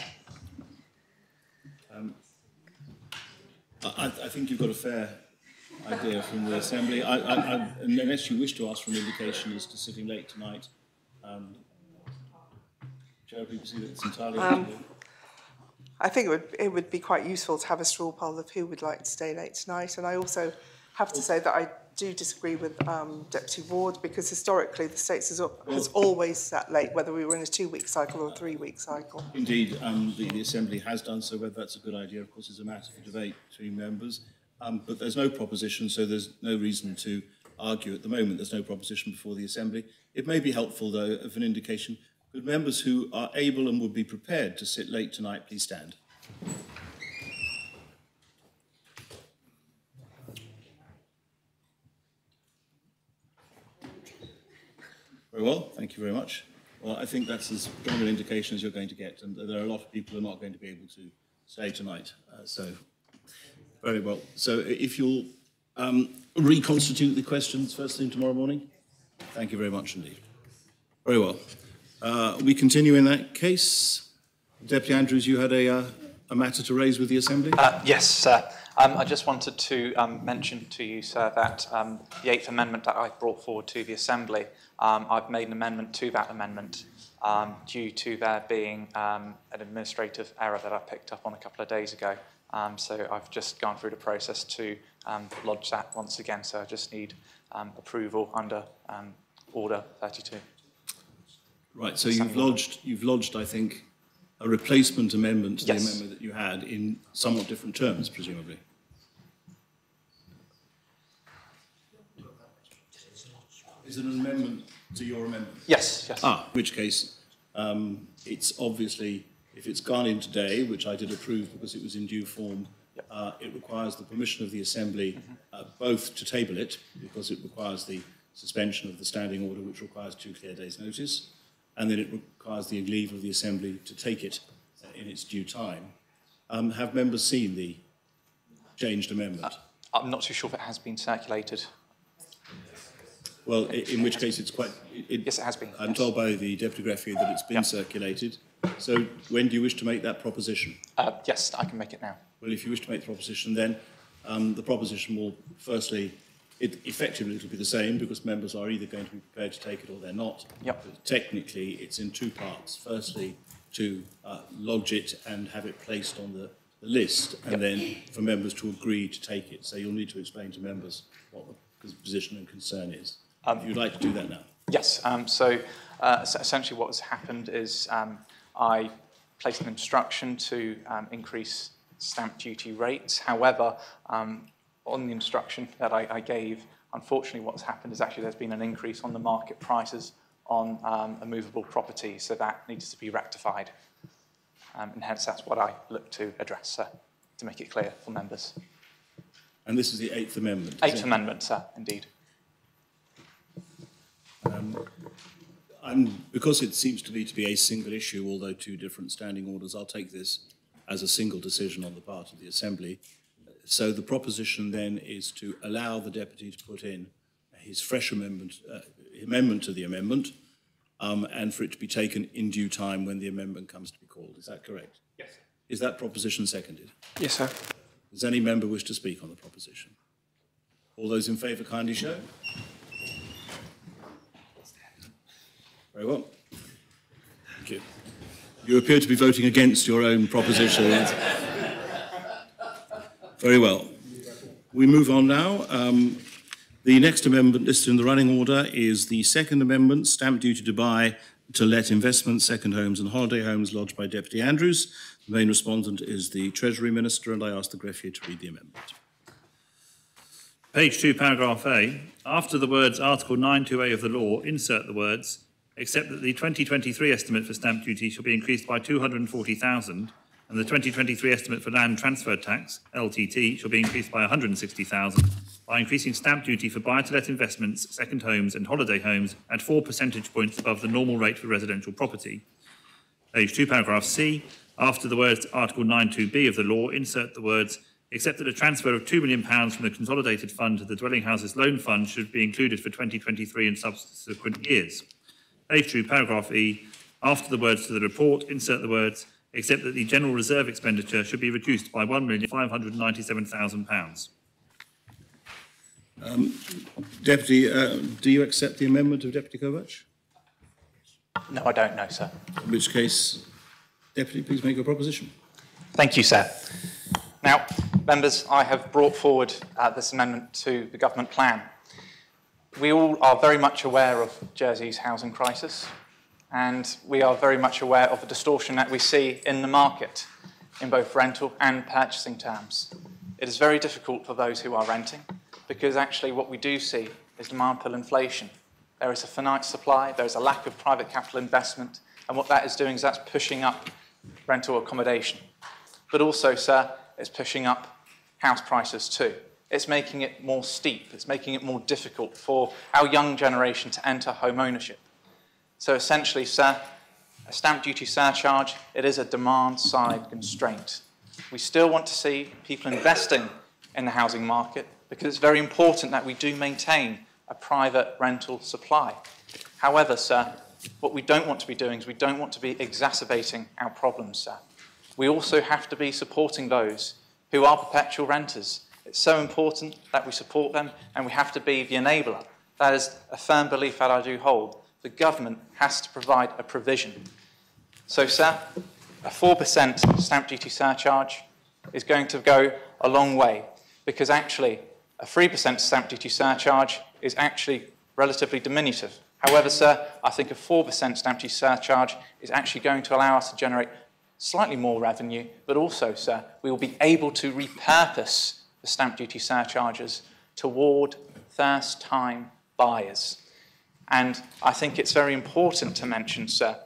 I think you've got a fair idea from the Assembly. Unless you wish to ask for an indication as to sitting late tonight, Chair of PPC, that's entirely up to you. I think it would be quite useful to have a straw poll of who would like to stay late tonight, and I also have to say that I do disagree with Deputy Ward, because historically the States has always sat late, whether we were in a 2-week cycle or a 3-week cycle. Indeed, the Assembly has done so. Whether that's a good idea, of course, is a matter for debate between members. But there's no proposition, so there's no reason to argue at the moment. There's no proposition before the Assembly. It may be helpful, though, of an indication. Could members who are able and would be prepared to sit late tonight please stand? Very well, thank you very much. Well, I think that's as strong an indication as you're going to get, and there are a lot of people who are not going to be able to stay tonight. Very well. So if you'll reconstitute the questions first thing tomorrow morning. Thank you very much indeed. Very well. We continue in that case. Deputy Andrews, you had a matter to raise with the Assembly? Yes, sir. I just wanted to mention to you, sir, that the 8th Amendment that I brought forward to the Assembly, I've made an amendment to that amendment due to there being an administrative error that I picked up on a couple of days ago. So I've just gone through the process to lodge that once again, so I just need approval under Order 32. Right, so you've lodged, I think, a replacement amendment to the amendment that you had in somewhat different terms, presumably. Is it an amendment to your amendment? Yes, yes. In which case, it's obviously, if it's gone in today, which I did approve because it was in due form, it requires the permission of the Assembly both to table it, because it requires the suspension of the standing order, which requires 2 clear days' notice, and then it requires the leave of the Assembly to take it in its due time. Have members seen the changed amendment? I'm not too sure if it has been circulated. Well, in which case it's quite... yes, it has been. I'm told by the Deputy Greffier that it's been circulated. So when do you wish to make that proposition? Yes, I can make it now. Well, if you wish to make the proposition, then the proposition will, firstly, effectively it'll be the same, because members are either going to be prepared to take it or they're not. Yep. But technically, it's in 2 parts. Firstly, to lodge it and have it placed on the list, and then for members to agree to take it. So you'll need to explain to members what the position and concern is. If you'd like to do that now. Yes. So essentially what has happened is I placed an instruction to increase stamp duty rates. However, on the instruction that I gave, unfortunately what's happened is actually there's been an increase on the market prices on a movable property, so that needs to be rectified. And hence that's what I look to address, sir, to make it clear for members. And this is the 8th Amendment? 8th Amendment, sir, indeed. Because it seems to me to be a single issue, although 2 different standing orders, I'll take this as a single decision on the part of the Assembly. So the proposition then is to allow the Deputy to put in his fresh amendment to the amendment, and for it to be taken in due time when the amendment comes to be called. Is that correct? Yes. Is that proposition seconded? Yes, sir. Does any member wish to speak on the proposition? All those in favour kindly show. Very well. Thank you. You appear to be voting against your own proposition. Very well. We move on now. The next amendment listed in the running order is the 2nd Amendment, Stamp Duty to Buy, to Let Investments, Second Homes and Holiday Homes, lodged by Deputy Andrews. The main respondent is the Treasury Minister, and I ask the Greffier to read the amendment. Page 2, paragraph A. After the words Article 9(2)A of the law, insert the words, except that the 2023 estimate for stamp duty shall be increased by 240,000, and the 2023 estimate for land transfer tax, LTT, shall be increased by 160,000, by increasing stamp duty for buy-to-let investments, second homes and holiday homes at 4 percentage points above the normal rate for residential property. Page 2, paragraph C. After the words Article 9(2)B of the law, insert the words, except that a transfer of £2 million from the Consolidated Fund to the Dwelling Houses Loan Fund should be included for 2023 and subsequent years. Page 2, paragraph E. After the words to the report, insert the words, except that the general reserve expenditure should be reduced by £1,597,000. Deputy, do you accept the amendment of Deputy Kovacs? No, I don't know, sir. In which case, Deputy, please make your proposition. Thank you, sir. Now, members, I have brought forward this amendment to the government plan. we all are very much aware of Jersey's housing crisis, and we are very much aware of the distortion that we see in the market in both rental and purchasing terms. It is very difficult for those who are renting, because actually what we do see is demand pull inflation. There is a finite supply, there is a lack of private capital investment, and what that is doing is that's pushing up rental accommodation. But also, sir, it's pushing up house prices too. It's making it more steep, it's making it more difficult for our young generation to enter home ownership. So essentially, sir, a stamp duty surcharge, it is a demand-side constraint. We still want to see people investing in the housing market because it's very important that we do maintain a private rental supply. However, sir, what we don't want to be doing is we don't want to be exacerbating our problems, sir. We also have to be supporting those who are perpetual renters. It's so important that we support them, and we have to be the enabler. That is a firm belief that I do hold. The government has to provide a provision. So, sir, a 4% stamp duty surcharge is going to go a long way, because actually a 3% stamp duty surcharge is actually relatively diminutive. However, sir, I think a 4% stamp duty surcharge is actually going to allow us to generate slightly more revenue, but also, sir, we will be able to repurpose the stamp duty surcharges toward first-time buyers. And I think it's very important to mention, sir,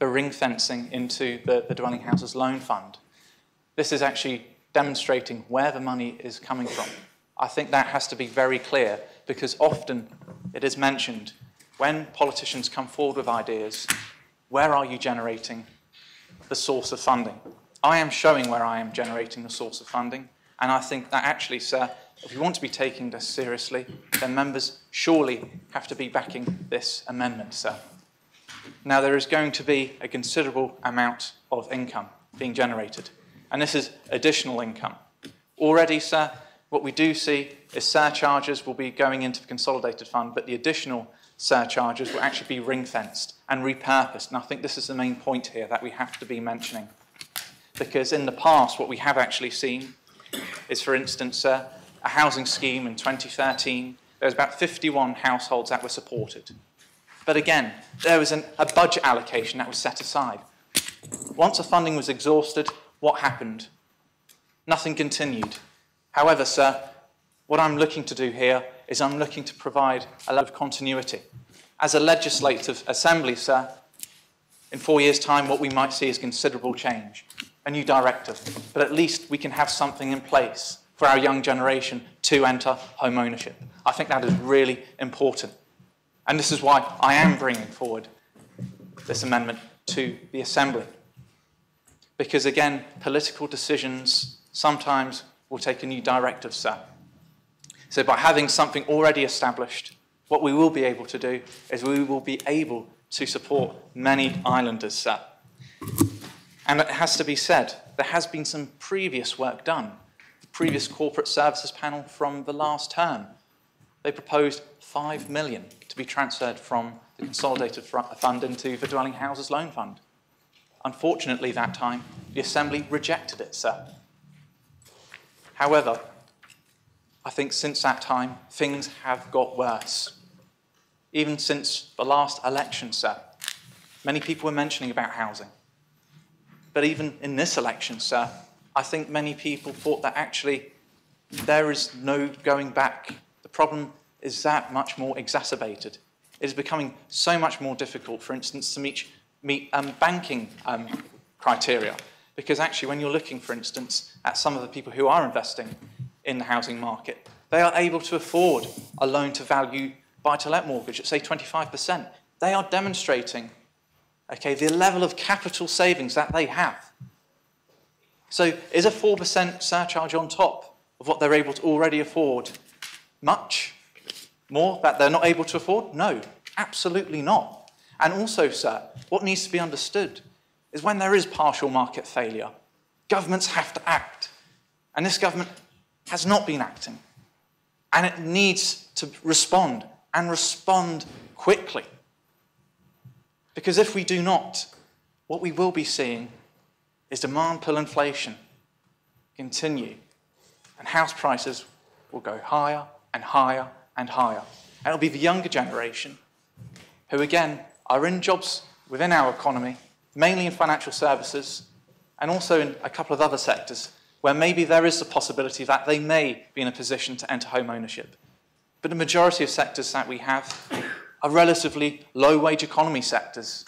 the ring fencing into the Dwelling Houses Loan Fund. This is actually demonstrating where the money is coming from. I think that has to be very clear, because often it is mentioned when politicians come forward with ideas, where are you generating the source of funding? I am showing where I am generating the source of funding, and I think that actually, sir, if you want to be taking this seriously, then members surely have to be backing this amendment, sir. Now, there is going to be a considerable amount of income being generated, and this is additional income. Already, sir, what we do see is surcharges will be going into the consolidated fund, but the additional surcharges will actually be ring-fenced and repurposed. And I think this is the main point here that we have to be mentioning. Because in the past, what we have actually seen is, for instance, a housing scheme in 2013, there was about 51 households that were supported. But again, there was a budget allocation that was set aside. Once the funding was exhausted, what happened? Nothing continued. However, sir, what I'm looking to do here is I'm looking to provide a level of continuity. As a legislative assembly, sir, in 4 years' time, what we might see is considerable change, a new directive, but at least we can have something in place for our young generation to enter home ownership. I think that is really important. And this is why I am bringing forward this amendment to the Assembly. Because again, political decisions sometimes will take a new directive, sir. So by having something already established, what we will be able to do is we will be able to support many islanders, sir. And it has to be said, there has been some previous work done. The previous corporate services panel from the last term, they proposed 5 million to be transferred from the consolidated fund into the Dwelling Houses Loan Fund. Unfortunately, that time, the Assembly rejected it, sir. However, I think since that time, things have got worse. Even since the last election, sir, many people were mentioning about housing. But even in this election, sir, I think many people thought that actually there is no going back. The problem is that much more exacerbated. It is becoming so much more difficult, for instance, to meet banking criteria. Because actually, when you're looking, for instance, at some of the people who are investing in the housing market, they are able to afford a loan-to-value buy-to-let mortgage at, say, 25%. They are demonstrating, okay, the level of capital savings that they have. So is a 4% surcharge on top of what they're able to already afford much more that they're not able to afford? No, absolutely not. And also, sir, what needs to be understood is when there is partial market failure, governments have to act. And this government has not been acting. And it needs to respond, and respond quickly. Because if we do not, what we will be seeing is demand pull inflation continue, and house prices will go higher and higher and higher. And it'll be the younger generation who, again, are in jobs within our economy, mainly in financial services, and also in a couple of other sectors where maybe there is the possibility that they may be in a position to enter home ownership. But the majority of sectors that we have are relatively low-wage economy sectors.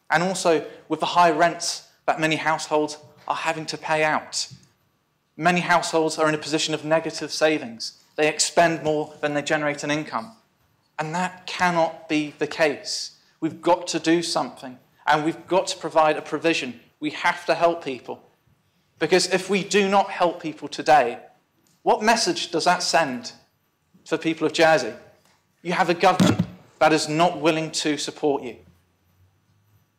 And also with the high rents that many households are having to pay out. Many households are in a position of negative savings. They expend more than they generate an income. And that cannot be the case. We've got to do something, and we've got to provide a provision. We have to help people. Because if we do not help people today, what message does that send for people of Jersey? You have a government that is not willing to support you.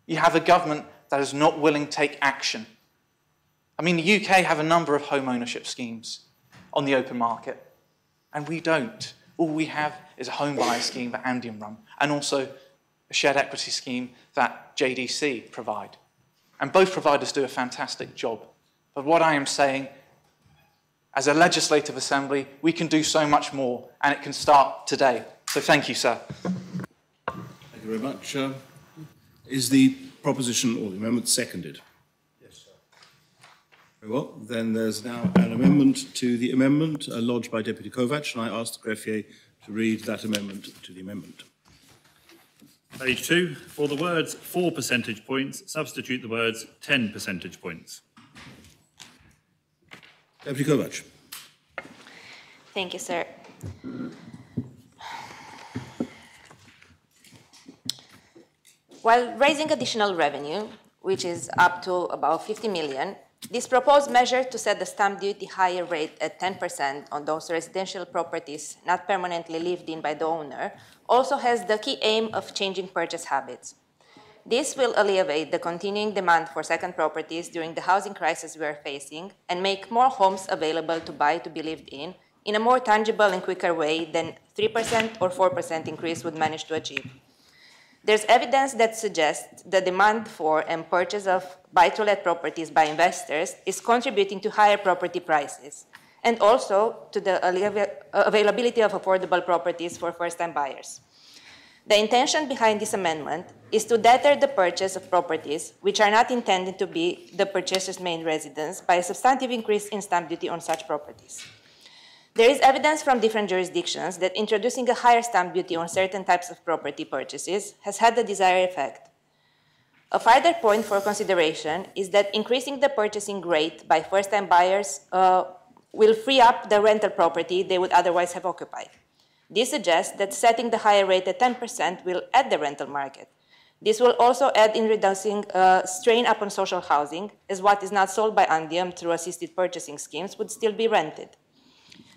You have a government that is not willing to take action. I mean, the UK have a number of home ownership schemes on the open market, and we don't. All we have is a home buyer scheme that Andean run, and also a shared equity scheme that JDC provide. And both providers do a fantastic job. But what I am saying, as a legislative assembly, we can do so much more, and it can start today. So thank you, sir. Thank you very much. Is the proposition or the amendment seconded? Yes, sir. Very well. Then there's now an amendment to the amendment lodged by Deputy Kovac, and I ask the greffier to read that amendment to the amendment. Page 2. For the words 4 percentage points, substitute the words 10 percentage points. Deputy Kovac. Thank you, sir. While raising additional revenue, which is up to about 50 million, this proposed measure to set the stamp duty higher rate at 10% on those residential properties not permanently lived in by the owner also has the key aim of changing purchase habits. This will alleviate the continuing demand for second properties during the housing crisis we are facing and make more homes available to buy to be lived in a more tangible and quicker way than 3% or 4% increase would manage to achieve. There's evidence that suggests the demand for and purchase of buy-to-let properties by investors is contributing to higher property prices and also to the availability of affordable properties for first-time buyers. The intention behind this amendment is to deter the purchase of properties which are not intended to be the purchaser's main residence by a substantive increase in stamp duty on such properties. There is evidence from different jurisdictions that introducing a higher stamp duty on certain types of property purchases has had the desired effect. A further point for consideration is that increasing the purchasing rate by first-time buyers will free up the rental property they would otherwise have occupied. This suggests that setting the higher rate at 10% will add the rental market. This will also add in reducing strain upon social housing, as what is not sold by Andium through assisted purchasing schemes would still be rented.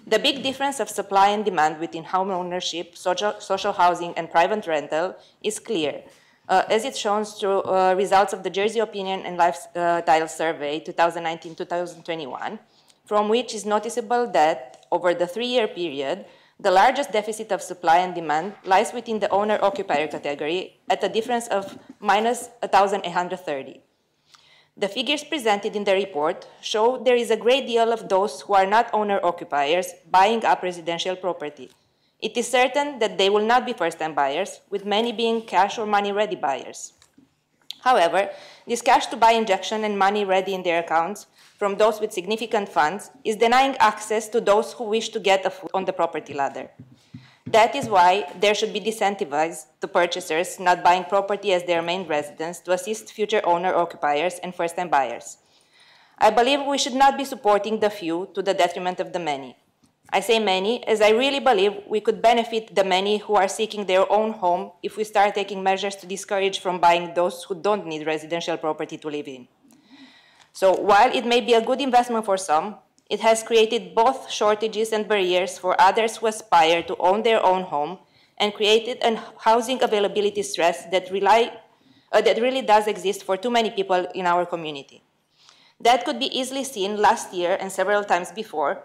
The big difference of supply and demand within home ownership, social housing, and private rental is clear, as it's shown through results of the Jersey Opinion and Lifestyle Survey 2019-2021, from which is noticeable that over the 3-year period, the largest deficit of supply and demand lies within the owner-occupier category at a difference of minus 1,830. The figures presented in the report show there is a great deal of those who are not owner-occupiers buying up residential property. It is certain that they will not be first-time buyers, with many being cash or money-ready buyers. However, this cash-to-buy injection and money ready in their accounts from those with significant funds is denying access to those who wish to get a foot on the property ladder. That is why there should be disincentives to purchasers not buying property as their main residence to assist future owner-occupiers and first-time buyers. I believe we should not be supporting the few to the detriment of the many. I say many, as I really believe we could benefit the many who are seeking their own home if we start taking measures to discourage from buying those who don't need residential property to live in. So while it may be a good investment for some, it has created both shortages and barriers for others who aspire to own their own home and created a housing availability stress that really does exist for too many people in our community. That could be easily seen last year and several times before,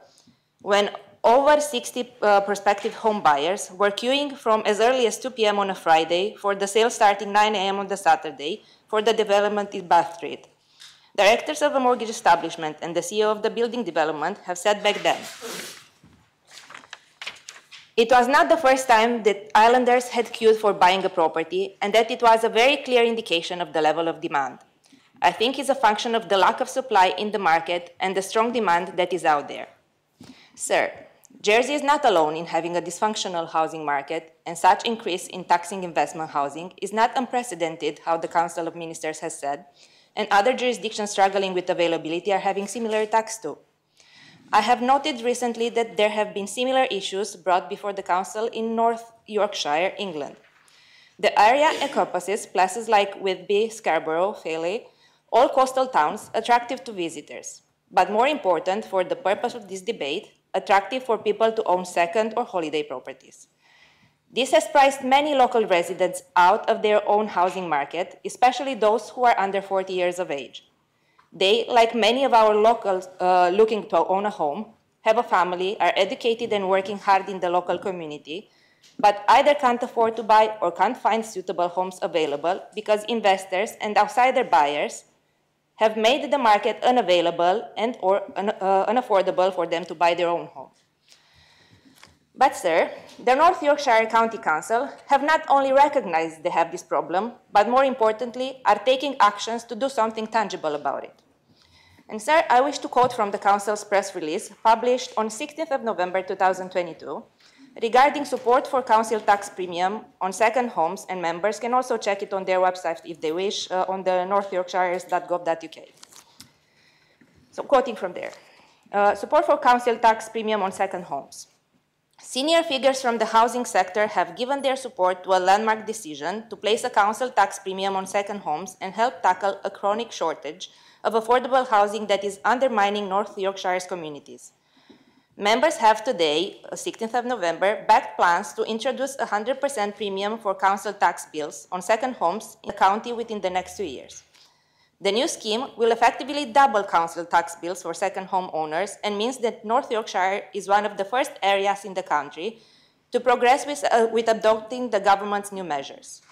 when over 60 prospective home buyers were queuing from as early as 2 p.m. on a Friday for the sale starting 9 a.m. on the Saturday for the development in Bath Street. Directors of a mortgage establishment and the CEO of the building development have said back then, It was not the first time that islanders had queued for buying a property, and that it was a very clear indication of the level of demand. I think it's a function of the lack of supply in the market and the strong demand that is out there. Sir, Jersey is not alone in having a dysfunctional housing market, and such increase in taxing investment housing is not unprecedented, how the Council of Ministers has said, and other jurisdictions struggling with availability are having similar tax too. I have noted recently that there have been similar issues brought before the Council in North Yorkshire, England. The area encompasses places like Whitby, Scarborough, Fairleigh, all coastal towns attractive to visitors, but more important for the purpose of this debate, attractive for people to own second or holiday properties. This has priced many local residents out of their own housing market, especially those who are under 40 years of age. They, like many of our locals looking to own a home, have a family, are educated and working hard in the local community, but either can't afford to buy or can't find suitable homes available because investors and outsider buyers have made the market unavailable and or unaffordable for them to buy their own home. But sir, the North Yorkshire County Council have not only recognized they have this problem, but more importantly, are taking actions to do something tangible about it. And sir, I wish to quote from the Council's press release published on 16th of November 2022 regarding support for council tax premium on second homes, and members can also check it on their website if they wish on the northyorkshires.gov.uk. So quoting from there, support for council tax premium on second homes. Senior figures from the housing sector have given their support to a landmark decision to place a council tax premium on second homes and help tackle a chronic shortage of affordable housing that is undermining North Yorkshire's communities. Members have today, 16th of November, backed plans to introduce a 100% premium for council tax bills on second homes in the county within the next 2 years. The new scheme will effectively double council tax bills for second home owners and means that North Yorkshire is one of the first areas in the country to progress with adopting the government's new measures.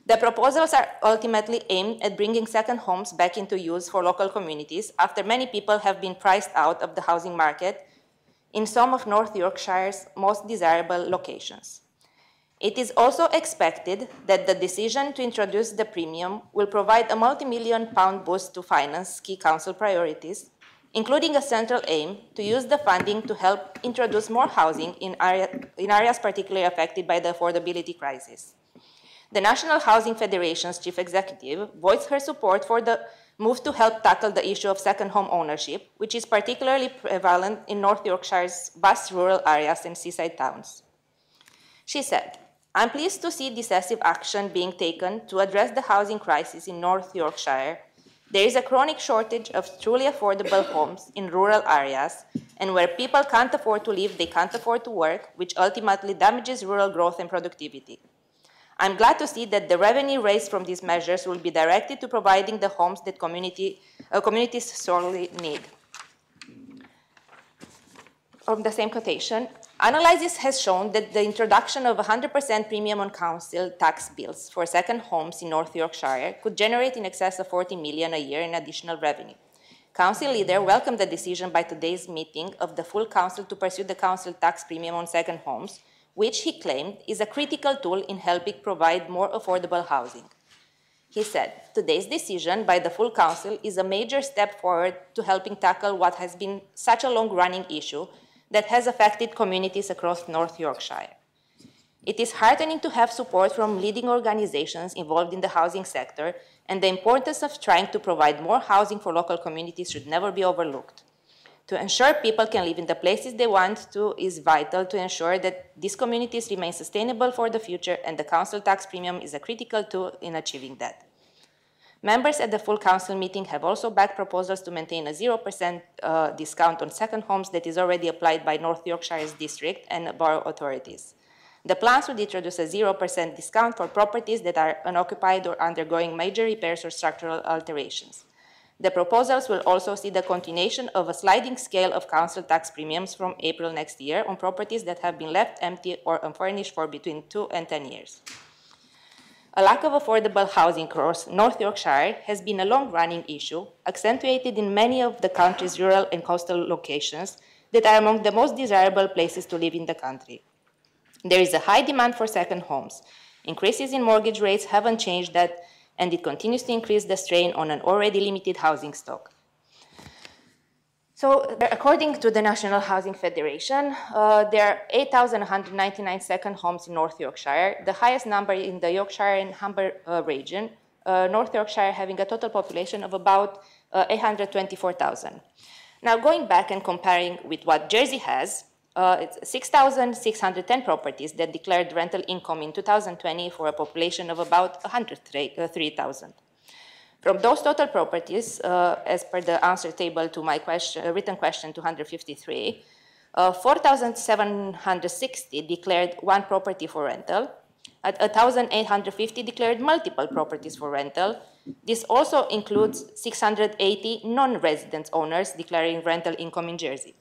The proposals are ultimately aimed at bringing second homes back into use for local communities after many people have been priced out of the housing market in some of North Yorkshire's most desirable locations. It is also expected that the decision to introduce the premium will provide a multi-million-pound boost to finance key council priorities, including a central aim to use the funding to help introduce more housing in areas particularly affected by the affordability crisis. The National Housing Federation's chief executive voiced her support for the move to help tackle the issue of second home ownership, which is particularly prevalent in North Yorkshire's vast rural areas and seaside towns. She said, "I'm pleased to see decisive action being taken to address the housing crisis in North Yorkshire. There is a chronic shortage of truly affordable homes in rural areas, and where people can't afford to live, they can't afford to work, which ultimately damages rural growth and productivity. I'm glad to see that the revenue raised from these measures will be directed to providing the homes that communities sorely need." From the same quotation, analysis has shown that the introduction of a 100% premium on council tax bills for second homes in North Yorkshire could generate in excess of 40 million a year in additional revenue. Council leader welcomed the decision by today's meeting of the full council to pursue the council tax premium on second homes, which he claimed is a critical tool in helping provide more affordable housing. He said, "Today's decision by the full council is a major step forward to helping tackle what has been such a long-running issue that has affected communities across North Yorkshire. It is heartening to have support from leading organizations involved in the housing sector, and the importance of trying to provide more housing for local communities should never be overlooked. To ensure people can live in the places they want to is vital to ensure that these communities remain sustainable for the future, and the council tax premium is a critical tool in achieving that." Members at the full council meeting have also backed proposals to maintain a 0% discount on second homes that is already applied by North Yorkshire's district and borough authorities. The plans would introduce a 0% discount for properties that are unoccupied or undergoing major repairs or structural alterations. The proposals will also see the continuation of a sliding scale of council tax premiums from April next year on properties that have been left empty or unfurnished for between 2 and 10 years. A lack of affordable housing across North Yorkshire has been a long-running issue, accentuated in many of the country's rural and coastal locations that are among the most desirable places to live in the country. There is a high demand for second homes. Increases in mortgage rates haven't changed that, and it continues to increase the strain on an already limited housing stock. So, according to the National Housing Federation, there are 8,199 second homes in North Yorkshire, the highest number in the Yorkshire and Humber region, North Yorkshire having a total population of about 824,000. Now, going back and comparing with what Jersey has, it's 6,610 properties that declared rental income in 2020 for a population of about 103,000. From those total properties, as per the answer table to my written question 253, 4,760 declared one property for rental, at 1,850 declared multiple properties for rental. This also includes 680 non-resident owners declaring rental income in Jersey.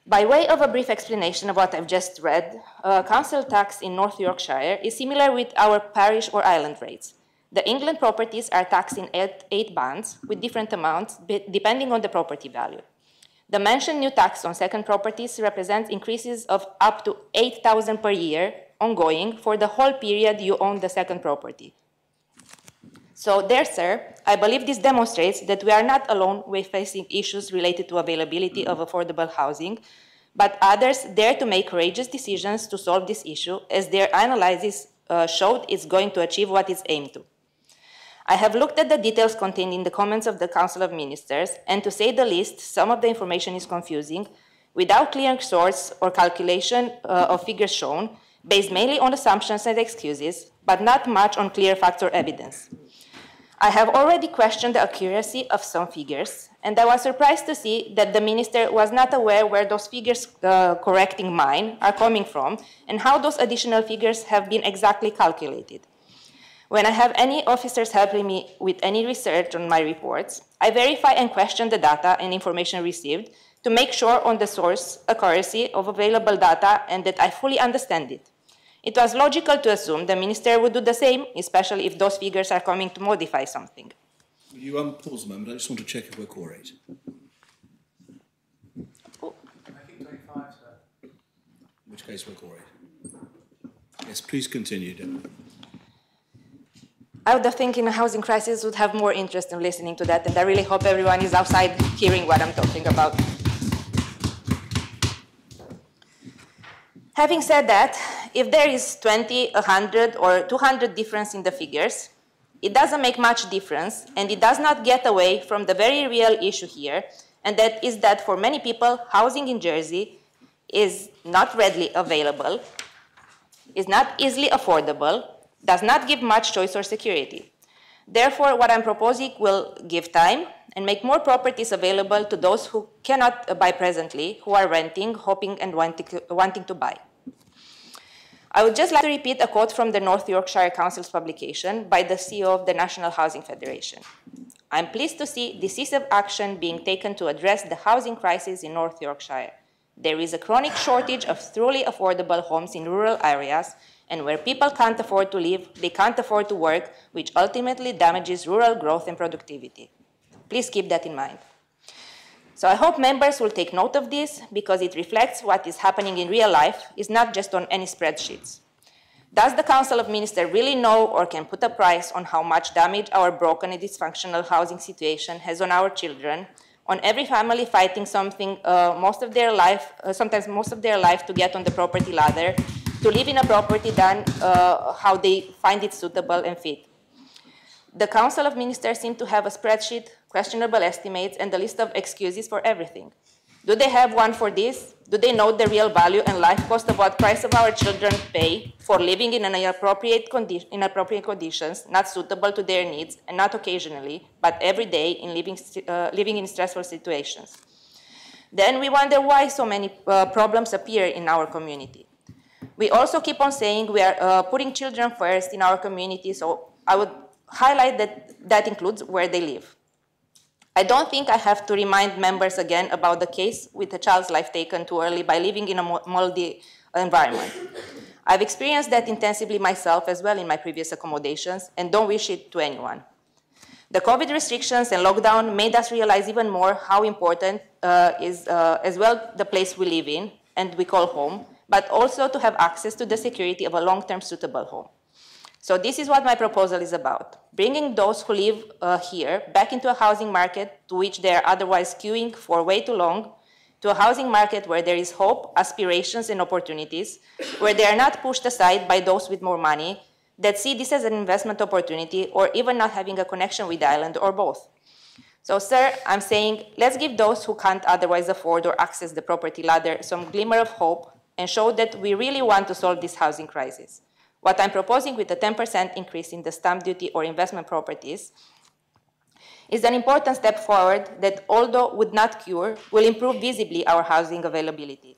By way of a brief explanation of what I've just read, council tax in North Yorkshire is similar with our parish or island rates. The England properties are taxed in 8 bands with different amounts depending on the property value. The mentioned new tax on second properties represents increases of up to 8,000 per year ongoing for the whole period you own the second property. So there, sir, I believe this demonstrates that we are not alone with facing issues related to availability of affordable housing, but others dare to make courageous decisions to solve this issue, as their analysis showed it's going to achieve what it's aimed to. I have looked at the details contained in the comments of the Council of Ministers, and to say the least, some of the information is confusing, without clear source or calculation of figures shown, based mainly on assumptions and excuses, but not much on clear facts or evidence. I have already questioned the accuracy of some figures, and I was surprised to see that the Minister was not aware where those figures correcting mine are coming from and how those additional figures have been exactly calculated. When I have any officers helping me with any research on my reports, I verify and question the data and information received to make sure on the source accuracy of available data and that I fully understand it. It was logical to assume the Minister would do the same, especially if those figures are coming to modify something. Will you pause a moment? I just want to check if we're quorate. Oh. In which case we're quorate. Yes, please continue, Deborah. I would think in a housing crisis would have more interest in listening to that, and I really hope everyone is outside hearing what I'm talking about. Having said that, if there is 20, 100, or 200 difference in the figures, it doesn't make much difference, and it does not get away from the very real issue here, and that is that for many people, housing in Jersey is not readily available, is not easily affordable, does not give much choice or security. Therefore, what I'm proposing will give time and make more properties available to those who cannot buy presently, who are renting, hoping and wanting to buy. I would just like to repeat a quote from the North Yorkshire Council's publication by the CEO of the National Housing Federation. I'm pleased to see decisive action being taken to address the housing crisis in North Yorkshire. There is a chronic shortage of truly affordable homes in rural areas, and where people can't afford to live, they can't afford to work, which ultimately damages rural growth and productivity. Please keep that in mind. So I hope members will take note of this, because it reflects what is happening in real life, is not just on any spreadsheets. Does the Council of Ministers really know or can put a price on how much damage our broken and dysfunctional housing situation has on our children, on every family fighting something sometimes most of their life to get on the property ladder, to live in a property done how they find it suitable and fit? The Council of Ministers seem to have a spreadsheet, questionable estimates, and a list of excuses for everything. Do they have one for this? Do they know the real value and life cost of what price of our children pay for living in inappropriate conditions, not suitable to their needs, and not occasionally, but every day in living in stressful situations? Then we wonder why so many problems appear in our community. We also keep on saying we are putting children first in our community, so I would highlight that includes where they live. I don't think I have to remind members again about the case with a child's life taken too early by living in a moldy environment. I've experienced that intensively myself as well in my previous accommodations, and don't wish it to anyone. The COVID restrictions and lockdown made us realize even more how important is as well the place we live in and we call home, but also to have access to the security of a long-term suitable home. So this is what my proposal is about, bringing those who live here back into a housing market to which they are otherwise queuing for way too long, to a housing market where there is hope, aspirations, and opportunities, where they are not pushed aside by those with more money that see this as an investment opportunity or even not having a connection with the island or both. So, sir, I'm saying let's give those who can't otherwise afford or access the property ladder some glimmer of hope and show that we really want to solve this housing crisis. What I'm proposing with a 10% increase in the stamp duty or investment properties is an important step forward that, although would not cure, will improve visibly our housing availability.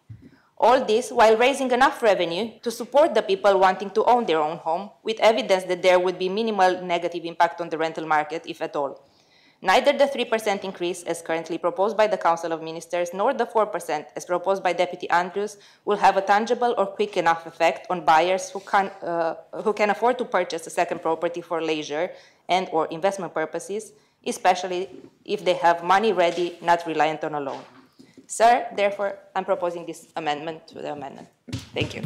All this while raising enough revenue to support the people wanting to own their own home, with evidence that there would be minimal negative impact on the rental market, if at all. Neither the 3% increase as currently proposed by the Council of Ministers nor the 4% as proposed by Deputy Andrews will have a tangible or quick enough effect on buyers who can afford to purchase a second property for leisure and or investment purposes, especially if they have money ready, not reliant on a loan. Sir, therefore, I'm proposing this amendment to the amendment. Thank you.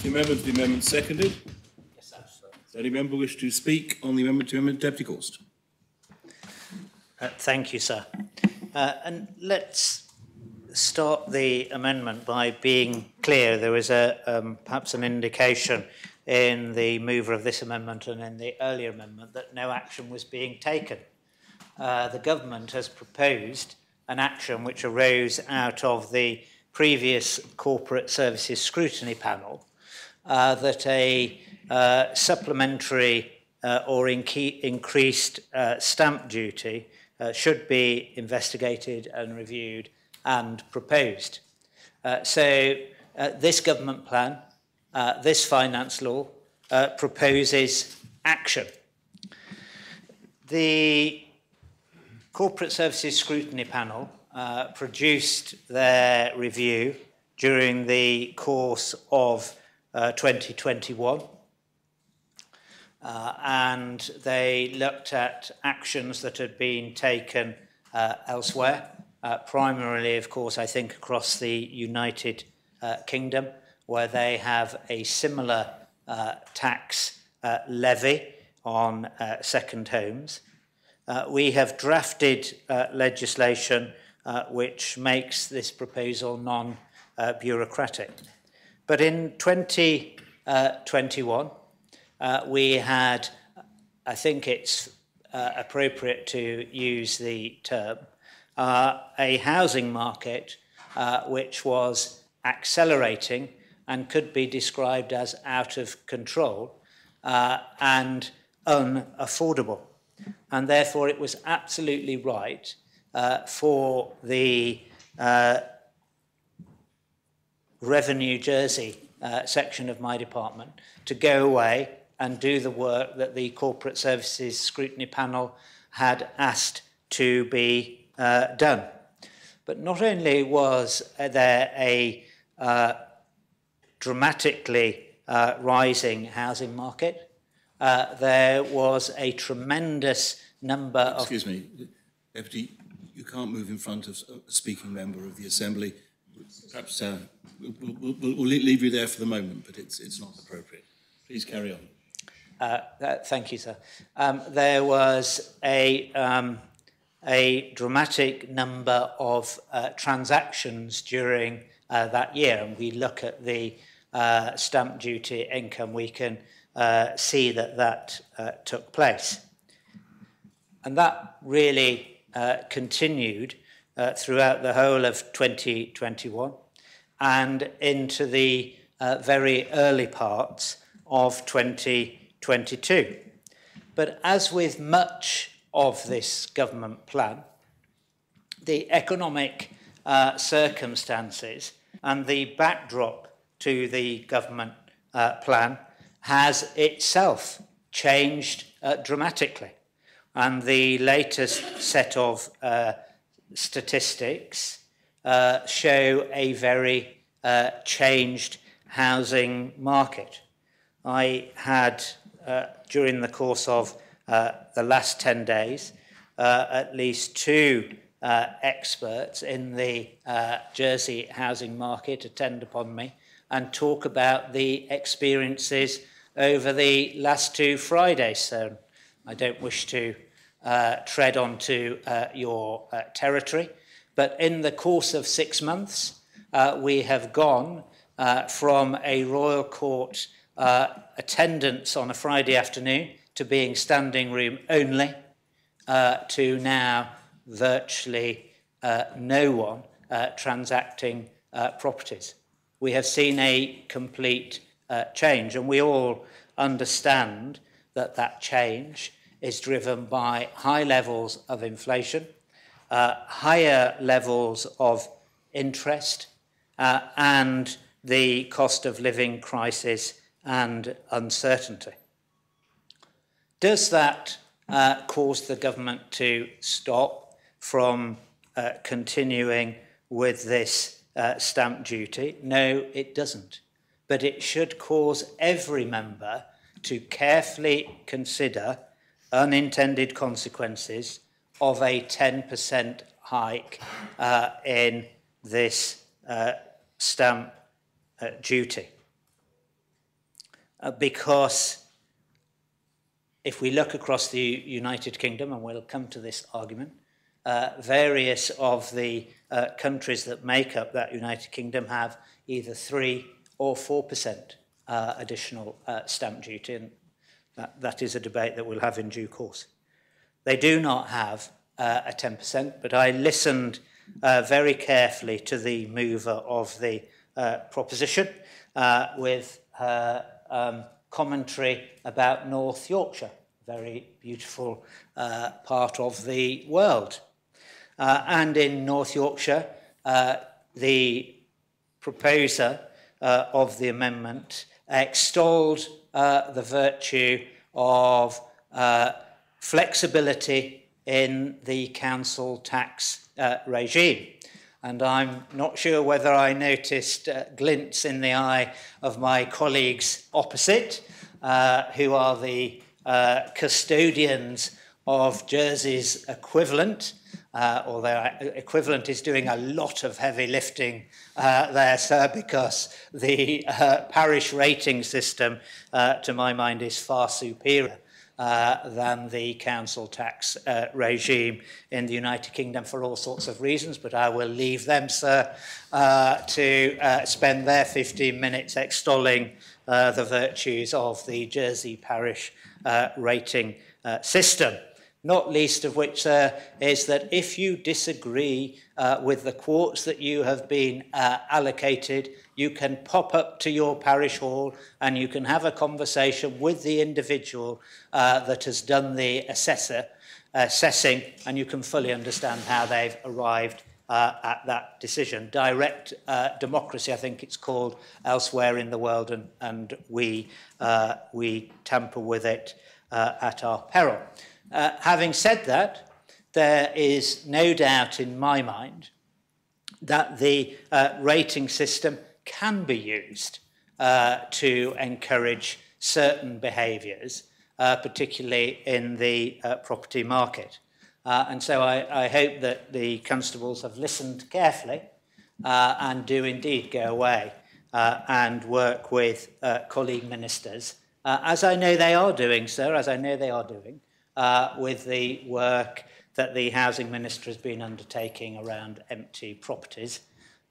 The amendment seconded. Yes, sir. Does any member wish to speak on the amendment to amendment? Deputy Gorst. Thank you, sir. And let's start the amendment by being clear. There was perhaps an indication in the mover of this amendment and in the earlier amendment that no action was being taken. The government has proposed an action which arose out of the previous Corporate Services Scrutiny Panel, that a supplementary or increased stamp duty should be investigated and reviewed and proposed. So this government plan, this finance law, proposes action. The Corporate Services Scrutiny Panel produced their review during the course of 2021. And they looked at actions that had been taken elsewhere, primarily, of course, I think across the United Kingdom, where they have a similar tax levy on second homes. We have drafted legislation which makes this proposal non-bureaucratic. But in 2021, we had, I think it's appropriate to use the term, a housing market which was accelerating and could be described as out of control and unaffordable. And therefore it was absolutely right for the Revenue Jersey section of my department to go away and do the work that the Corporate Services Scrutiny Panel had asked to be done. But not only was there a dramatically rising housing market, there was a tremendous number of... Excuse me, Deputy, you can't move in front of a speaking member of the Assembly. Perhaps we'll leave you there for the moment, but it's not appropriate. Please carry on. Thank you, sir. There was a dramatic number of transactions during that year, and we look at the stamp duty income, we can see that took place. And that really continued throughout the whole of 2021 and into the very early parts of 2022. But as with much of this government plan, the economic circumstances and the backdrop to the government plan has itself changed dramatically. And the latest set of statistics show a very changed housing market. I had, during the course of the last 10 days, at least 2 experts in the Jersey housing market attend upon me and talk about the experiences over the last 2 Fridays. So I don't wish to tread onto your territory, but in the course of 6 months, we have gone from a royal court attendance on a Friday afternoon to being standing room only, to now virtually no one transacting properties. We have seen a complete change, and we all understand that that change is driven by high levels of inflation, higher levels of interest, and the cost of living crisis and uncertainty. Does that cause the government to stop from continuing with this stamp duty? No, it doesn't. But it should cause every member to carefully consider unintended consequences of a 10% hike in this stamp duty. Because if we look across the United Kingdom, and we'll come to this argument, various of the countries that make up that United Kingdom have either 3 or 4% additional stamp duty, and that is a debate that we'll have in due course. They do not have a 10%, but I listened very carefully to the mover of the proposition with her commentary about North Yorkshire, a very beautiful part of the world. And in North Yorkshire, the proposer of the amendment extolled the virtue of flexibility in the council tax regime. And I'm not sure whether I noticed glints in the eye of my colleagues opposite, who are the custodians of Jersey's equivalent, although equivalent is doing a lot of heavy lifting there, sir, because the parish rating system, to my mind, is far superior than the council tax regime in the United Kingdom for all sorts of reasons, but I will leave them, sir, to spend their 15 minutes extolling the virtues of the Jersey parish rating system. Not least of which, sir, is that if you disagree with the quarts that you have been allocated, you can pop up to your parish hall and you can have a conversation with the individual that has done the assessing, and you can fully understand how they've arrived at that decision. Direct democracy, I think it's called elsewhere in the world, and we tamper with it at our peril. Having said that, there is no doubt in my mind that the rating system can be used to encourage certain behaviours, particularly in the property market. And so I hope that the constables have listened carefully and do indeed go away and work with colleague ministers, as I know they are doing, sir, as I know they are doing, with the work that the Housing Minister has been undertaking around empty properties.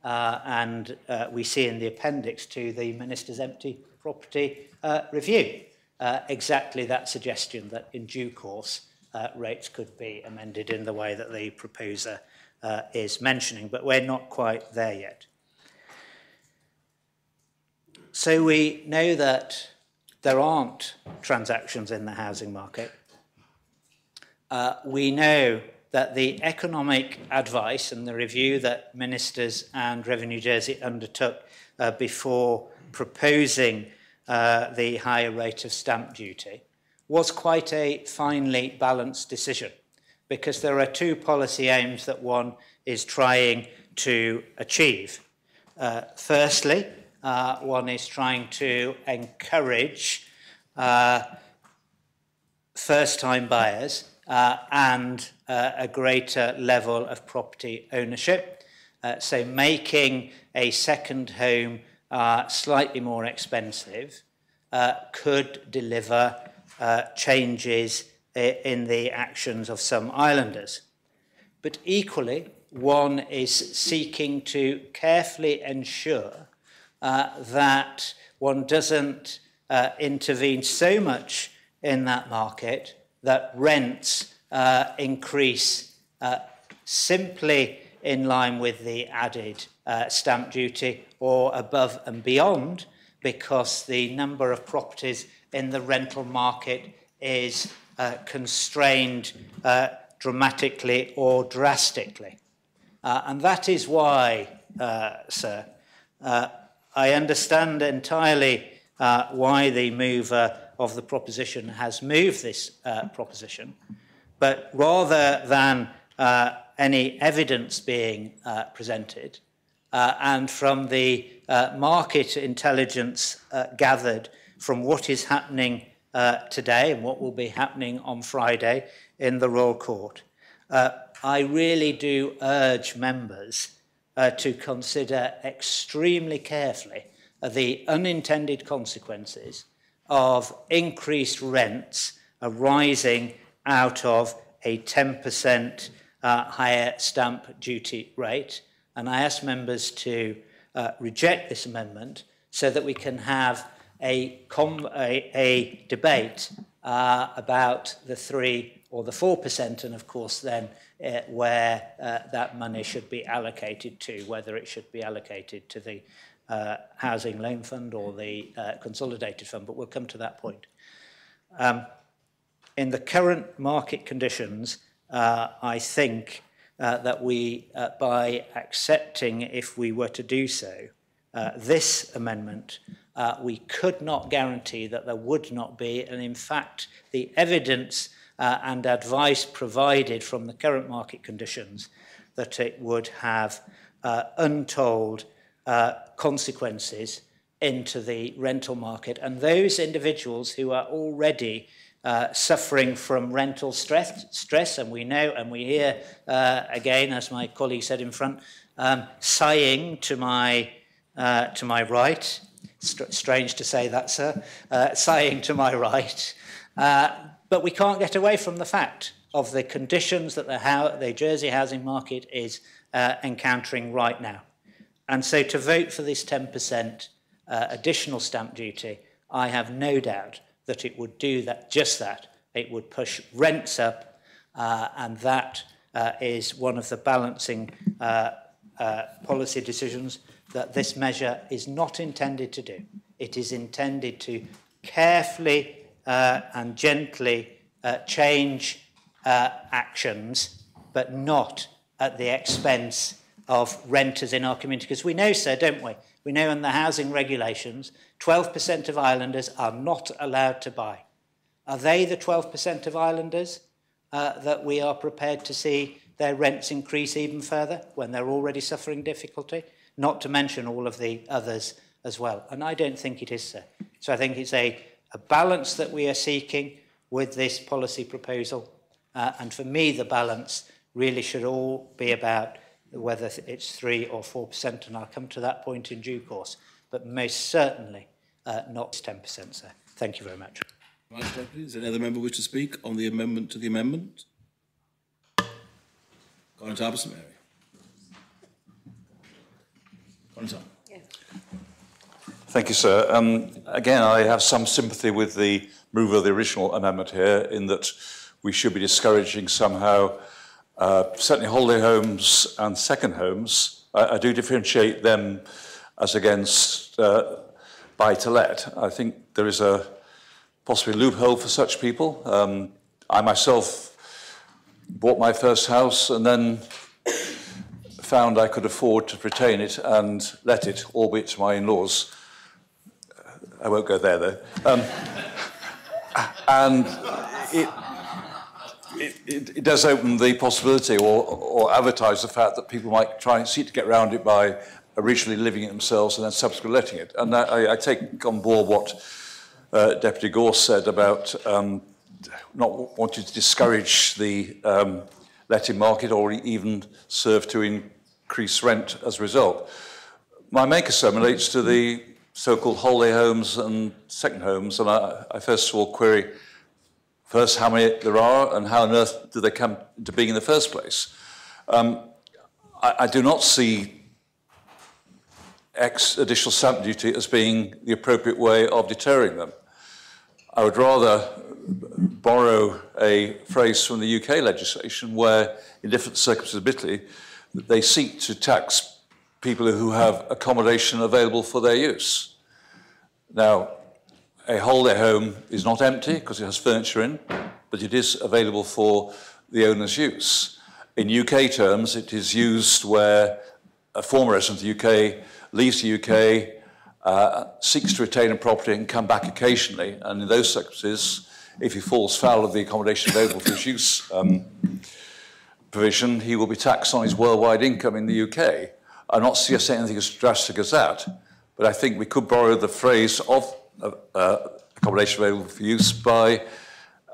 And we see in the appendix to the Minister's empty property review exactly that suggestion that in due course rates could be amended in the way that the proposer is mentioning, but we're not quite there yet. So we know that there aren't transactions in the housing market. We know that the economic advice and the review that Ministers and Revenue Jersey undertook before proposing the higher rate of stamp duty was quite a finely balanced decision, because there are 2 policy aims that one is trying to achieve. Firstly, one is trying to encourage first-time buyers and a greater level of property ownership. So making a second home slightly more expensive could deliver changes in the actions of some islanders. But equally, one is seeking to carefully ensure that one doesn't intervene so much in that market that rents increase simply in line with the added stamp duty or above and beyond, because the number of properties in the rental market is constrained dramatically or drastically. And that is why, sir, I understand entirely why the mover of the proposition has moved this proposition, but rather than any evidence being presented, and from the market intelligence gathered from what is happening today and what will be happening on Friday in the Royal Court, I really do urge members to consider extremely carefully the unintended consequences of increased rents arising out of a 10% higher stamp duty rate. And I ask members to reject this amendment so that we can have a debate about the 3 or the 4%, and of course then where that money should be allocated to, whether it should be allocated to the Housing Loan Fund or the Consolidated Fund, but we'll come to that point. In the current market conditions, I think that we, by accepting, if we were to do so, this amendment, we could not guarantee that there would not be, and in fact, the evidence and advice provided from the current market conditions, that it would have untold consequences into the rental market. And those individuals who are already suffering from rental stress, and we know and we hear, again, as my colleague said in front, sighing to my right, strange to say that, sir, sighing to my right, but we can't get away from the fact of the conditions that the Jersey housing market is encountering right now. And so to vote for this 10% additional stamp duty, I have no doubt that it would do that, just that. It would push rents up, and that is one of the balancing policy decisions that this measure is not intended to do. It is intended to carefully and gently change actions, but not at the expense of renters in our community. Because we know, sir, don't we? We know in the housing regulations, 12% of islanders are not allowed to buy. Are they the 12% of islanders that we are prepared to see their rents increase even further when they're already suffering difficulty? Not to mention all of the others as well. And I don't think it is, sir. So I think it's a balance that we are seeking with this policy proposal. And for me, the balance really should all be about whether it's 3 or 4%, and I'll come to that point in due course, but most certainly not 10%, sir. Thank you very much. Right, Deputy. Does any other member wish to speak on the amendment to the amendment? Colin Harbison, Mary. Colin Harbison. Thank you, sir. Again, I have some sympathy with the mover of the original amendment here, in that we should be discouraging somehow certainly holiday homes and second homes. I do differentiate them as against buy-to-let. I think there is a possibly loophole for such people. I myself bought my first house and then found I could afford to retain it and let it, albeit to my in-laws. I won't go there, though. And it does open the possibility or advertise the fact that people might try and seek to get around it by originally living it themselves and then subsequently letting it. And I take on board what Deputy Gorse said about not wanting to discourage the letting market or even serve to increase rent as a result. My main concern relates to the so-called holiday homes and second homes, and I first of all query first how many there are and how on earth do they come into being in the first place. I do not see additional stamp duty as being the appropriate way of deterring them. I would rather borrow a phrase from the UK legislation where, in different circumstances, admittedly, they seek to tax people who have accommodation available for their use. Now, a holiday home is not empty because it has furniture in, but it is available for the owner's use. In UK terms, it is used where a former resident of the UK leaves the UK, seeks to retain a property and come back occasionally, and in those circumstances, if he falls foul of the accommodation available for his use provision, he will be taxed on his worldwide income in the UK. I'm not suggesting anything as drastic as that, but I think we could borrow the phrase of accommodation available for use by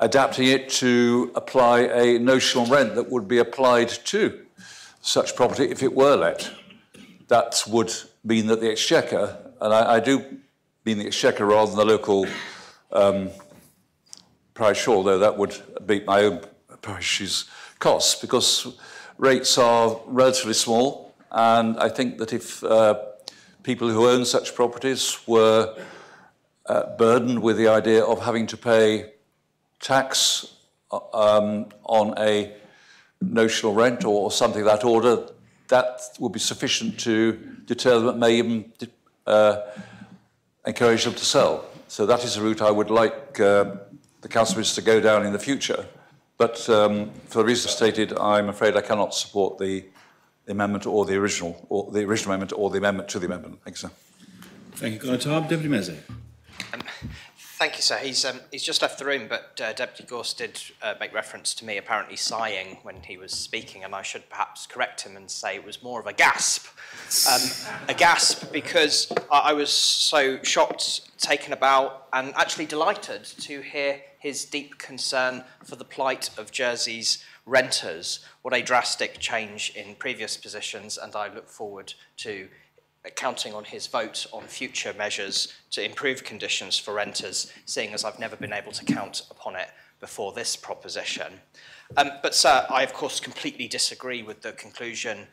adapting it to apply a notional rent that would be applied to such property if it were let. That would mean that the Exchequer, and I do mean the Exchequer rather than the local parish, although that would beat my own parish's costs, because rates are relatively small, and I think that if people who own such properties were burdened with the idea of having to pay tax on a notional rent or something of that order, that would be sufficient to deter them, may even encourage them to sell. So that is a route I would like the council minister to go down in the future. But for the reasons stated, I'm afraid I cannot support the amendment or the original amendment or the amendment to the amendment. Thank you, sir. Thank you, Conor Tarb. Deputy Meze. Thank you, sir. He's just left the room, but Deputy Gorse did make reference to me apparently sighing when he was speaking, and I should perhaps correct him and say it was more of a gasp. A gasp because I was so shocked, taken aback, and actually delighted to hear his deep concern for the plight of Jersey's renters. What a drastic change in previous positions, and I look forward to counting on his vote on future measures to improve conditions for renters, seeing as I've never been able to count upon it before this proposition. But, sir, I, of course, completely disagree with the conclusion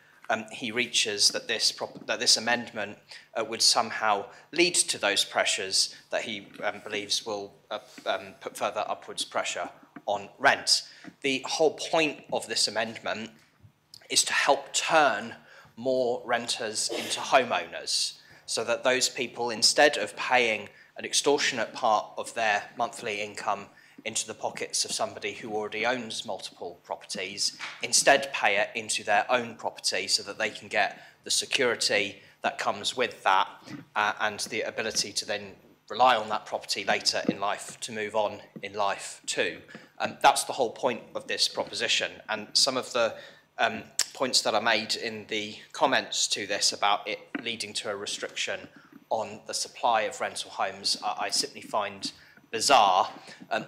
he reaches that this amendment would somehow lead to those pressures that he believes will put further upwards pressure on rent. The whole point of this amendment is to help turn more renters into homeowners, so that those people, instead of paying an extortionate part of their monthly income into the pockets of somebody who already owns multiple properties, instead pay it into their own property so that they can get the security that comes with that and the ability to then rely on that property later in life to move on in life too. That's the whole point of this proposition, and some of the points that are made in the comments to this about it leading to a restriction on the supply of rental homes, I simply find bizarre.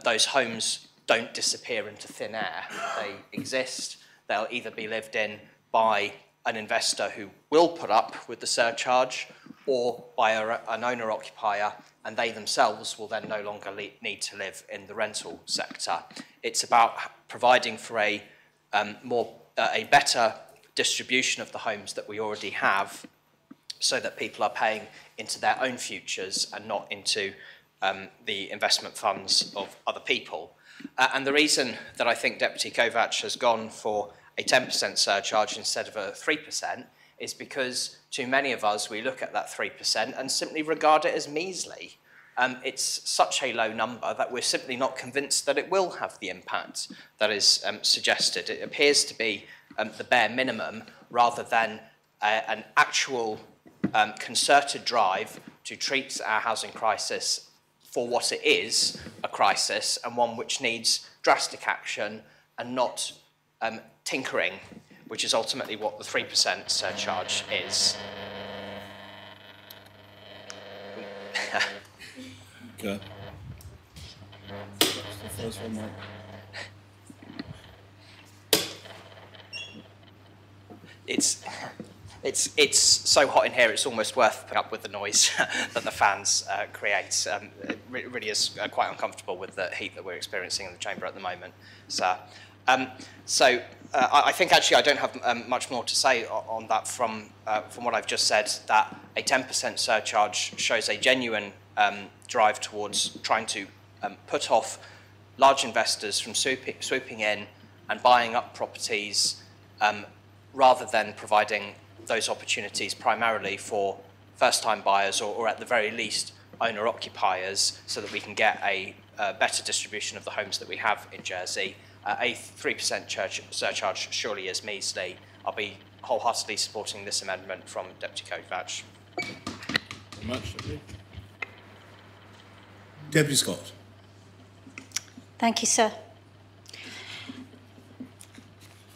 Those homes don't disappear into thin air. They exist. They'll either be lived in by an investor who will put up with the surcharge or by an owner-occupier, and they themselves will then no longer need to live in the rental sector. It's about providing for a better distribution of the homes that we already have, so that people are paying into their own futures and not into the investment funds of other people. And the reason that I think Deputy Kovacs has gone for a 10% surcharge instead of a 3% is because too many of us, we look at that 3% and simply regard it as measly. It's such a low number that we're simply not convinced that it will have the impact that is suggested. It appears to be the bare minimum rather than an actual concerted drive to treat our housing crisis for what it is, a crisis, and one which needs drastic action and not tinkering, which is ultimately what the 3% surcharge is. first one, Mike. It's so hot in here, it's almost worth putting up with the noise that the fans create. It really is quite uncomfortable with the heat that we're experiencing in the chamber at the moment. So, I think actually I don't have much more to say on that from what I've just said, that a 10% surcharge shows a genuine drive towards trying to put off large investors from swooping in and buying up properties rather than providing those opportunities primarily for first-time buyers or at the very least owner-occupiers, so that we can get a better distribution of the homes that we have in Jersey. A 3% surcharge surely is measly. I'll be wholeheartedly supporting this amendment from Deputy Kovacs. Very much. Deputy Scott. Thank you, sir.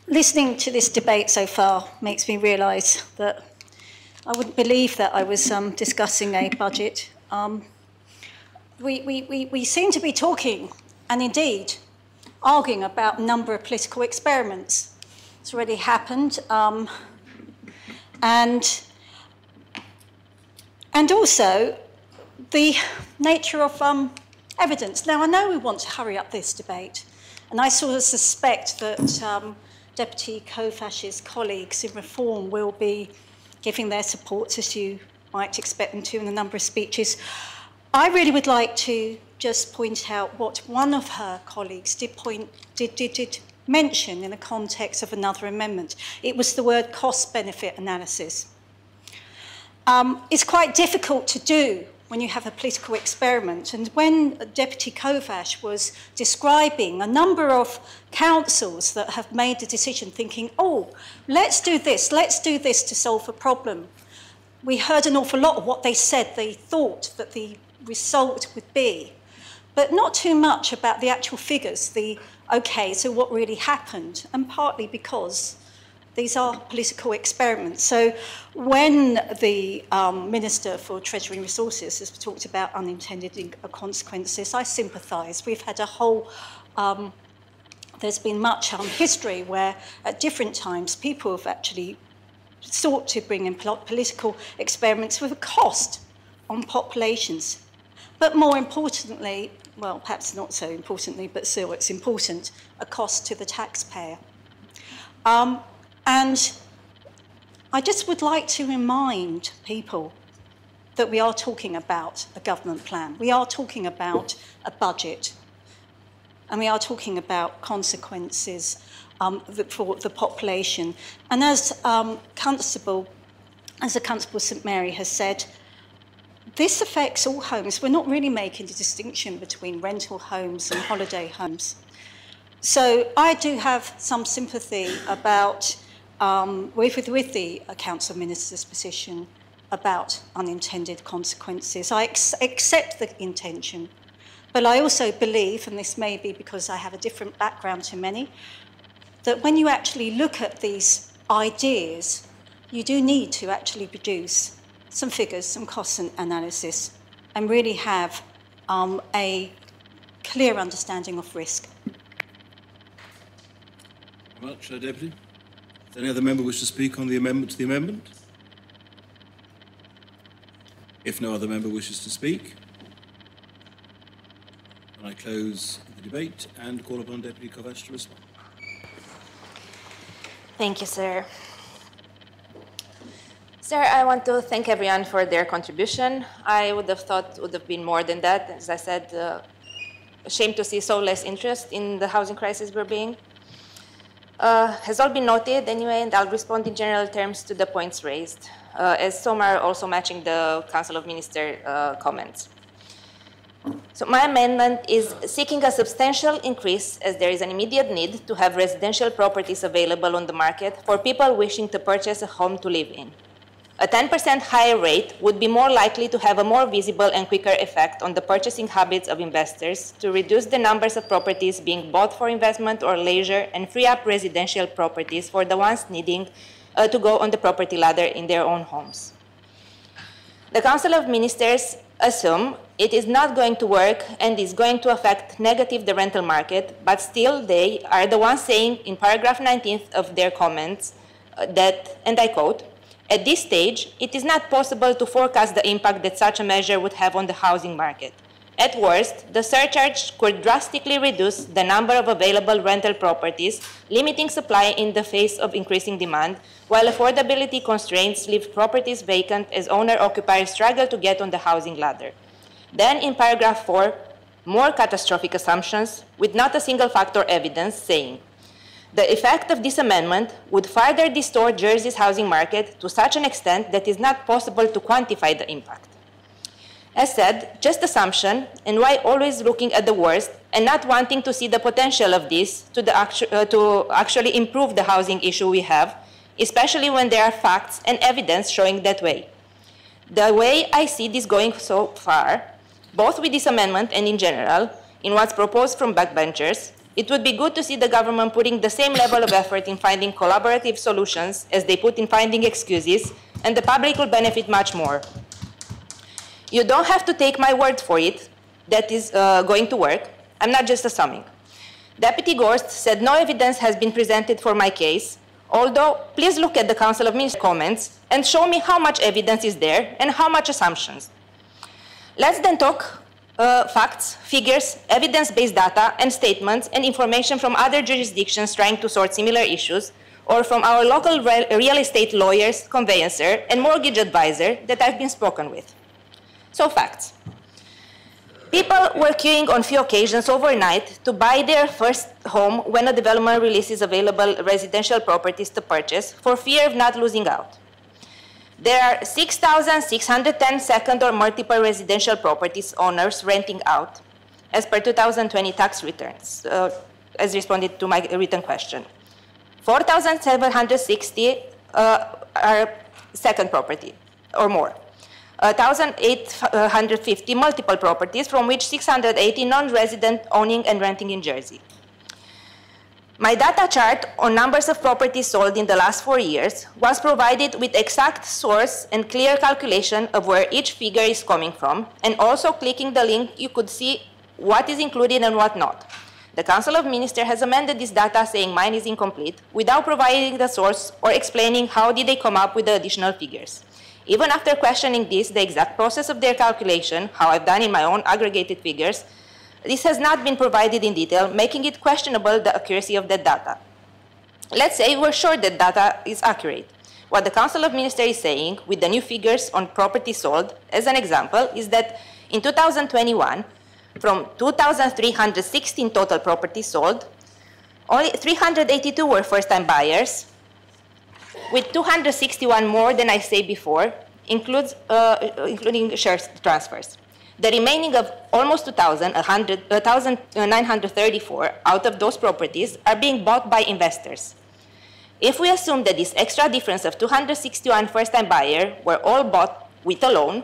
Listening to this debate so far makes me realise that I wouldn't believe that I was discussing a budget. We seem to be talking, and indeed arguing, about a number of political experiments. It's already happened, and also the nature of evidence. Now, I know we want to hurry up this debate, and I sort of suspect that Deputy Kovacs's colleagues in Reform will be giving their support, as you might expect them to, in a number of speeches. I really would like to just point out what one of her colleagues did mention in the context of another amendment. It was the word cost-benefit analysis. It's quite difficult to do when you have a political experiment. And when Deputy Kovacs was describing a number of councils that have made the decision thinking, oh, let's do this to solve a problem, we heard an awful lot of what they said they thought that the result would be, but not too much about the actual figures, okay, so what really happened, and partly because these are political experiments. So when the Minister for Treasury and Resources has talked about unintended consequences, I sympathise. We've had a whole, there's been much history where at different times people have actually sought to bring in political experiments with a cost on populations. But more importantly, well, perhaps not so importantly, but still it's important, a cost to the taxpayer. And I just would like to remind people that we are talking about a government plan. We are talking about a budget. And we are talking about consequences for the population. And as the Constable St Mary has said, this affects all homes. We're not really making the distinction between rental homes and holiday homes. So I do have some sympathy about with the Council Minister's position about unintended consequences. I accept the intention, but I also believe, and this may be because I have a different background to many, that when you actually look at these ideas, you do need to actually produce some figures, some cost analysis, and really have a clear understanding of risk. Very much, Deputy. Does any other member wish to speak on the amendment to the amendment? If no other member wishes to speak, then I close the debate and call upon Deputy Kovacs to respond. Thank you, sir. Sir, I want to thank everyone for their contribution. I would have thought it would have been more than that. As I said, ashamed to see so less interest in the housing crisis we're being. Has all been noted anyway, and I'll respond in general terms to the points raised, as some are also matching the Council of Ministers comments. So my amendment is seeking a substantial increase, as there is an immediate need to have residential properties available on the market for people wishing to purchase a home to live in. A 10% higher rate would be more likely to have a more visible and quicker effect on the purchasing habits of investors, to reduce the numbers of properties being bought for investment or leisure, and free up residential properties for the ones needing to go on the property ladder in their own homes. The Council of Ministers assume it is not going to work and is going to affect negatively the rental market, but still they are the ones saying in paragraph 19 of their comments that, and I quote, "At this stage, it is not possible to forecast the impact that such a measure would have on the housing market. At worst, the surcharge could drastically reduce the number of available rental properties, limiting supply in the face of increasing demand, while affordability constraints leave properties vacant as owner-occupiers struggle to get on the housing ladder." Then in paragraph 4, more catastrophic assumptions with not a single factor evidence saying, "The effect of this amendment would further distort Jersey's housing market to such an extent that it is not possible to quantify the impact." As said, just assumption, and why always looking at the worst and not wanting to see the potential of this to actually improve the housing issue we have, especially when there are facts and evidence showing that way. The way I see this going so far, both with this amendment and in general, in what's proposed from backbenchers, it would be good to see the government putting the same level of effort in finding collaborative solutions as they put in finding excuses, and the public will benefit much more. You don't have to take my word for it that is going to work. I'm not just assuming. Deputy Gorst said no evidence has been presented for my case, although please look at the Council of Ministers comments and show me how much evidence is there and how much assumptions. Let's then talk facts, figures, evidence-based data, and statements and information from other jurisdictions trying to sort similar issues, or from our local real estate lawyers, conveyancer, and mortgage advisor that I've been spoken with. So facts. People were queuing on few occasions overnight to buy their first home when a development releases available residential properties to purchase for fear of not losing out. There are 6,610 second or multiple residential properties owners renting out, as per 2020 tax returns, as responded to my written question. 4,760 are second property or more. 1,850 multiple properties, from which 680 non-resident owning and renting in Jersey. My data chart on numbers of properties sold in the last 4 years was provided with exact source and clear calculation of where each figure is coming from, and also clicking the link you could see what is included and what not. The Council of Ministers has amended this data saying mine is incomplete without providing the source or explaining how did they come up with the additional figures. Even after questioning this, the exact process of their calculation, how I've done in my own aggregated figures, this has not been provided in detail, making it questionable the accuracy of that data. Let's say we're sure that data is accurate. What the Council of Ministers is saying with the new figures on property sold, as an example, is that in 2021, from 2,316 total properties sold, only 382 were first-time buyers, with 261 more than I said before, including share transfers. The remaining of almost 1,934 out of those properties are being bought by investors. If we assume that this extra difference of 261 first-time buyers were all bought with a loan,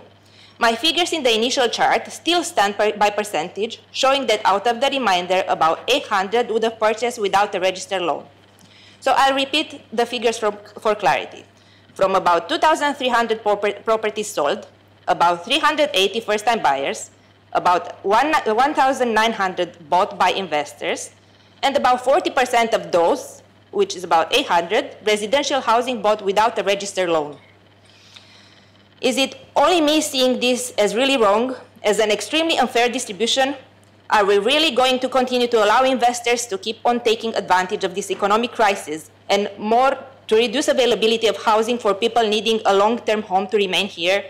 my figures in the initial chart still stand by percentage, showing that out of the remainder, about 800 would have purchased without a registered loan. So I'll repeat the figures for clarity. From about 2,300 properties sold, about 380 first-time buyers, about 1,900 bought by investors, and about 40% of those, which is about 800, residential housing bought without a registered loan. Is it only me seeing this as really wrong, as an extremely unfair distribution? Are we really going to continue to allow investors to keep on taking advantage of this economic crisis and more to reduce availability of housing for people needing a long-term home to remain here?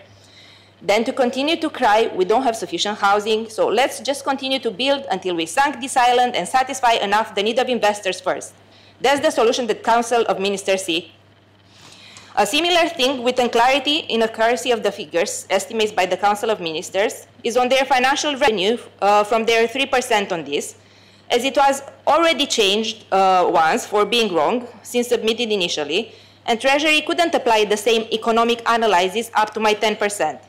Then to continue to cry, we don't have sufficient housing, so let's just continue to build until we sunk this island and satisfy enough the need of investors first. That's the solution that Council of Ministers see. A similar thing with unclarity in accuracy of the figures, estimates by the Council of Ministers, is on their financial revenue from their 3% on this, as it was already changed once for being wrong since submitted initially, and Treasury couldn't apply the same economic analysis up to my 10%.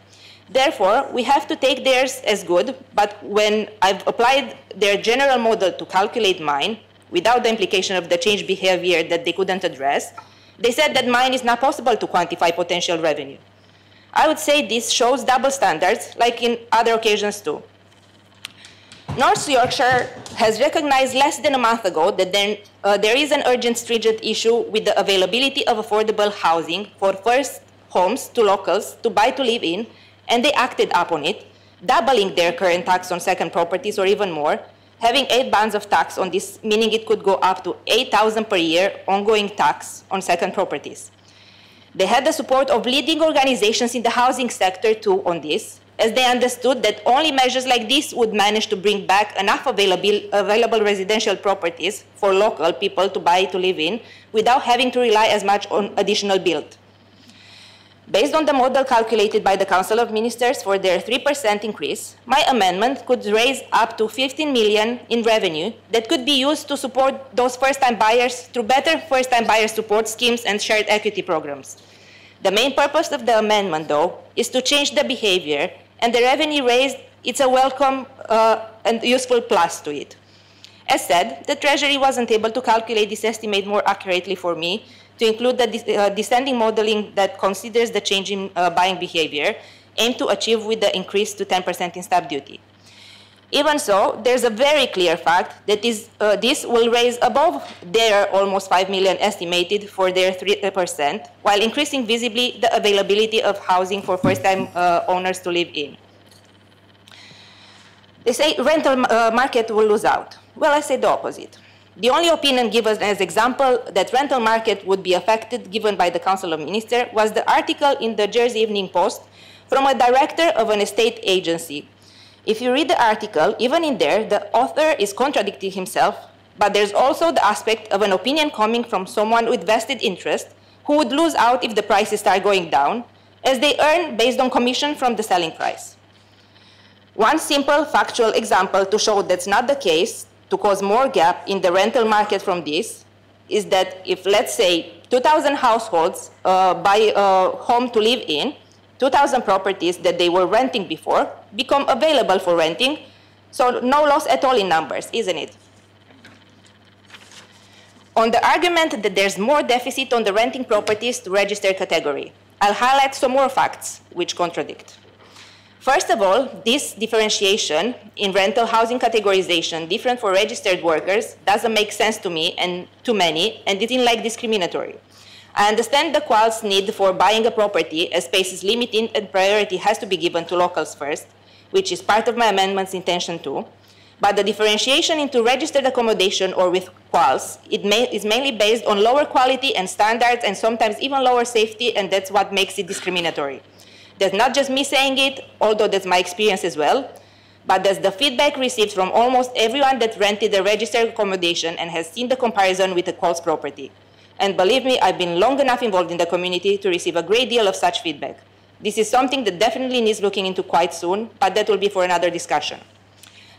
Therefore, we have to take theirs as good, but when I've applied their general model to calculate mine, without the implication of the changed behavior that they couldn't address, they said that mine is not possible to quantify potential revenue. I would say this shows double standards, like in other occasions too. North Yorkshire has recognized less than a month ago that there is an urgent, stringent issue with the availability of affordable housing for first homes to locals to buy to live in, and they acted upon it, doubling their current tax on second properties or even more, having 8 bands of tax on this, meaning it could go up to 8,000 per year ongoing tax on second properties. They had the support of leading organizations in the housing sector too on this, as they understood that only measures like this would manage to bring back enough available residential properties for local people to buy to live in without having to rely as much on additional build. Based on the model calculated by the Council of Ministers for their 3% increase, my amendment could raise up to 15 million in revenue that could be used to support those first-time buyers through better first-time buyer support schemes and shared equity programs. The main purpose of the amendment, though, is to change the behavior, and the revenue raised, it's a welcome and useful plus to it. As said, the Treasury wasn't able to calculate this estimate more accurately for me to include the descending modeling that considers the change in buying behavior aimed to achieve with the increase to 10% in stamp duty. Even so, there's a very clear fact that this will raise above their almost 5 million estimated for their 3%, while increasing visibly the availability of housing for first-time owners to live in. They say rental market will lose out. Well, I say the opposite. The only opinion given as example that rental market would be affected given by the Council of Ministers was the article in the Jersey Evening Post from a director of an estate agency. If you read the article, even in there, the author is contradicting himself, but there's also the aspect of an opinion coming from someone with vested interest who would lose out if the prices start going down, as they earn based on commission from the selling price. One simple factual example to show that's not the case, to cause more gap in the rental market from this, is that if, let's say, 2,000 households buy a home to live in, 2,000 properties that they were renting before become available for renting, so no loss at all in numbers, isn't it? On the argument that there's more deficit on the renting properties to register category, I'll highlight some more facts which contradict. First of all, this differentiation in rental housing categorization different for registered workers doesn't make sense to me and to many, and it isn't like discriminatory. I understand the Qual's need for buying a property as space is limited and priority has to be given to locals first, which is part of my amendment's intention too. But the differentiation into registered accommodation or with Quals is mainly based on lower quality and standards and sometimes even lower safety, and that's what makes it discriminatory. That's not just me saying it, although that's my experience as well, but that's the feedback received from almost everyone that rented a registered accommodation and has seen the comparison with a Qual's property. And believe me, I've been long enough involved in the community to receive a great deal of such feedback. This is something that definitely needs looking into quite soon, but that will be for another discussion.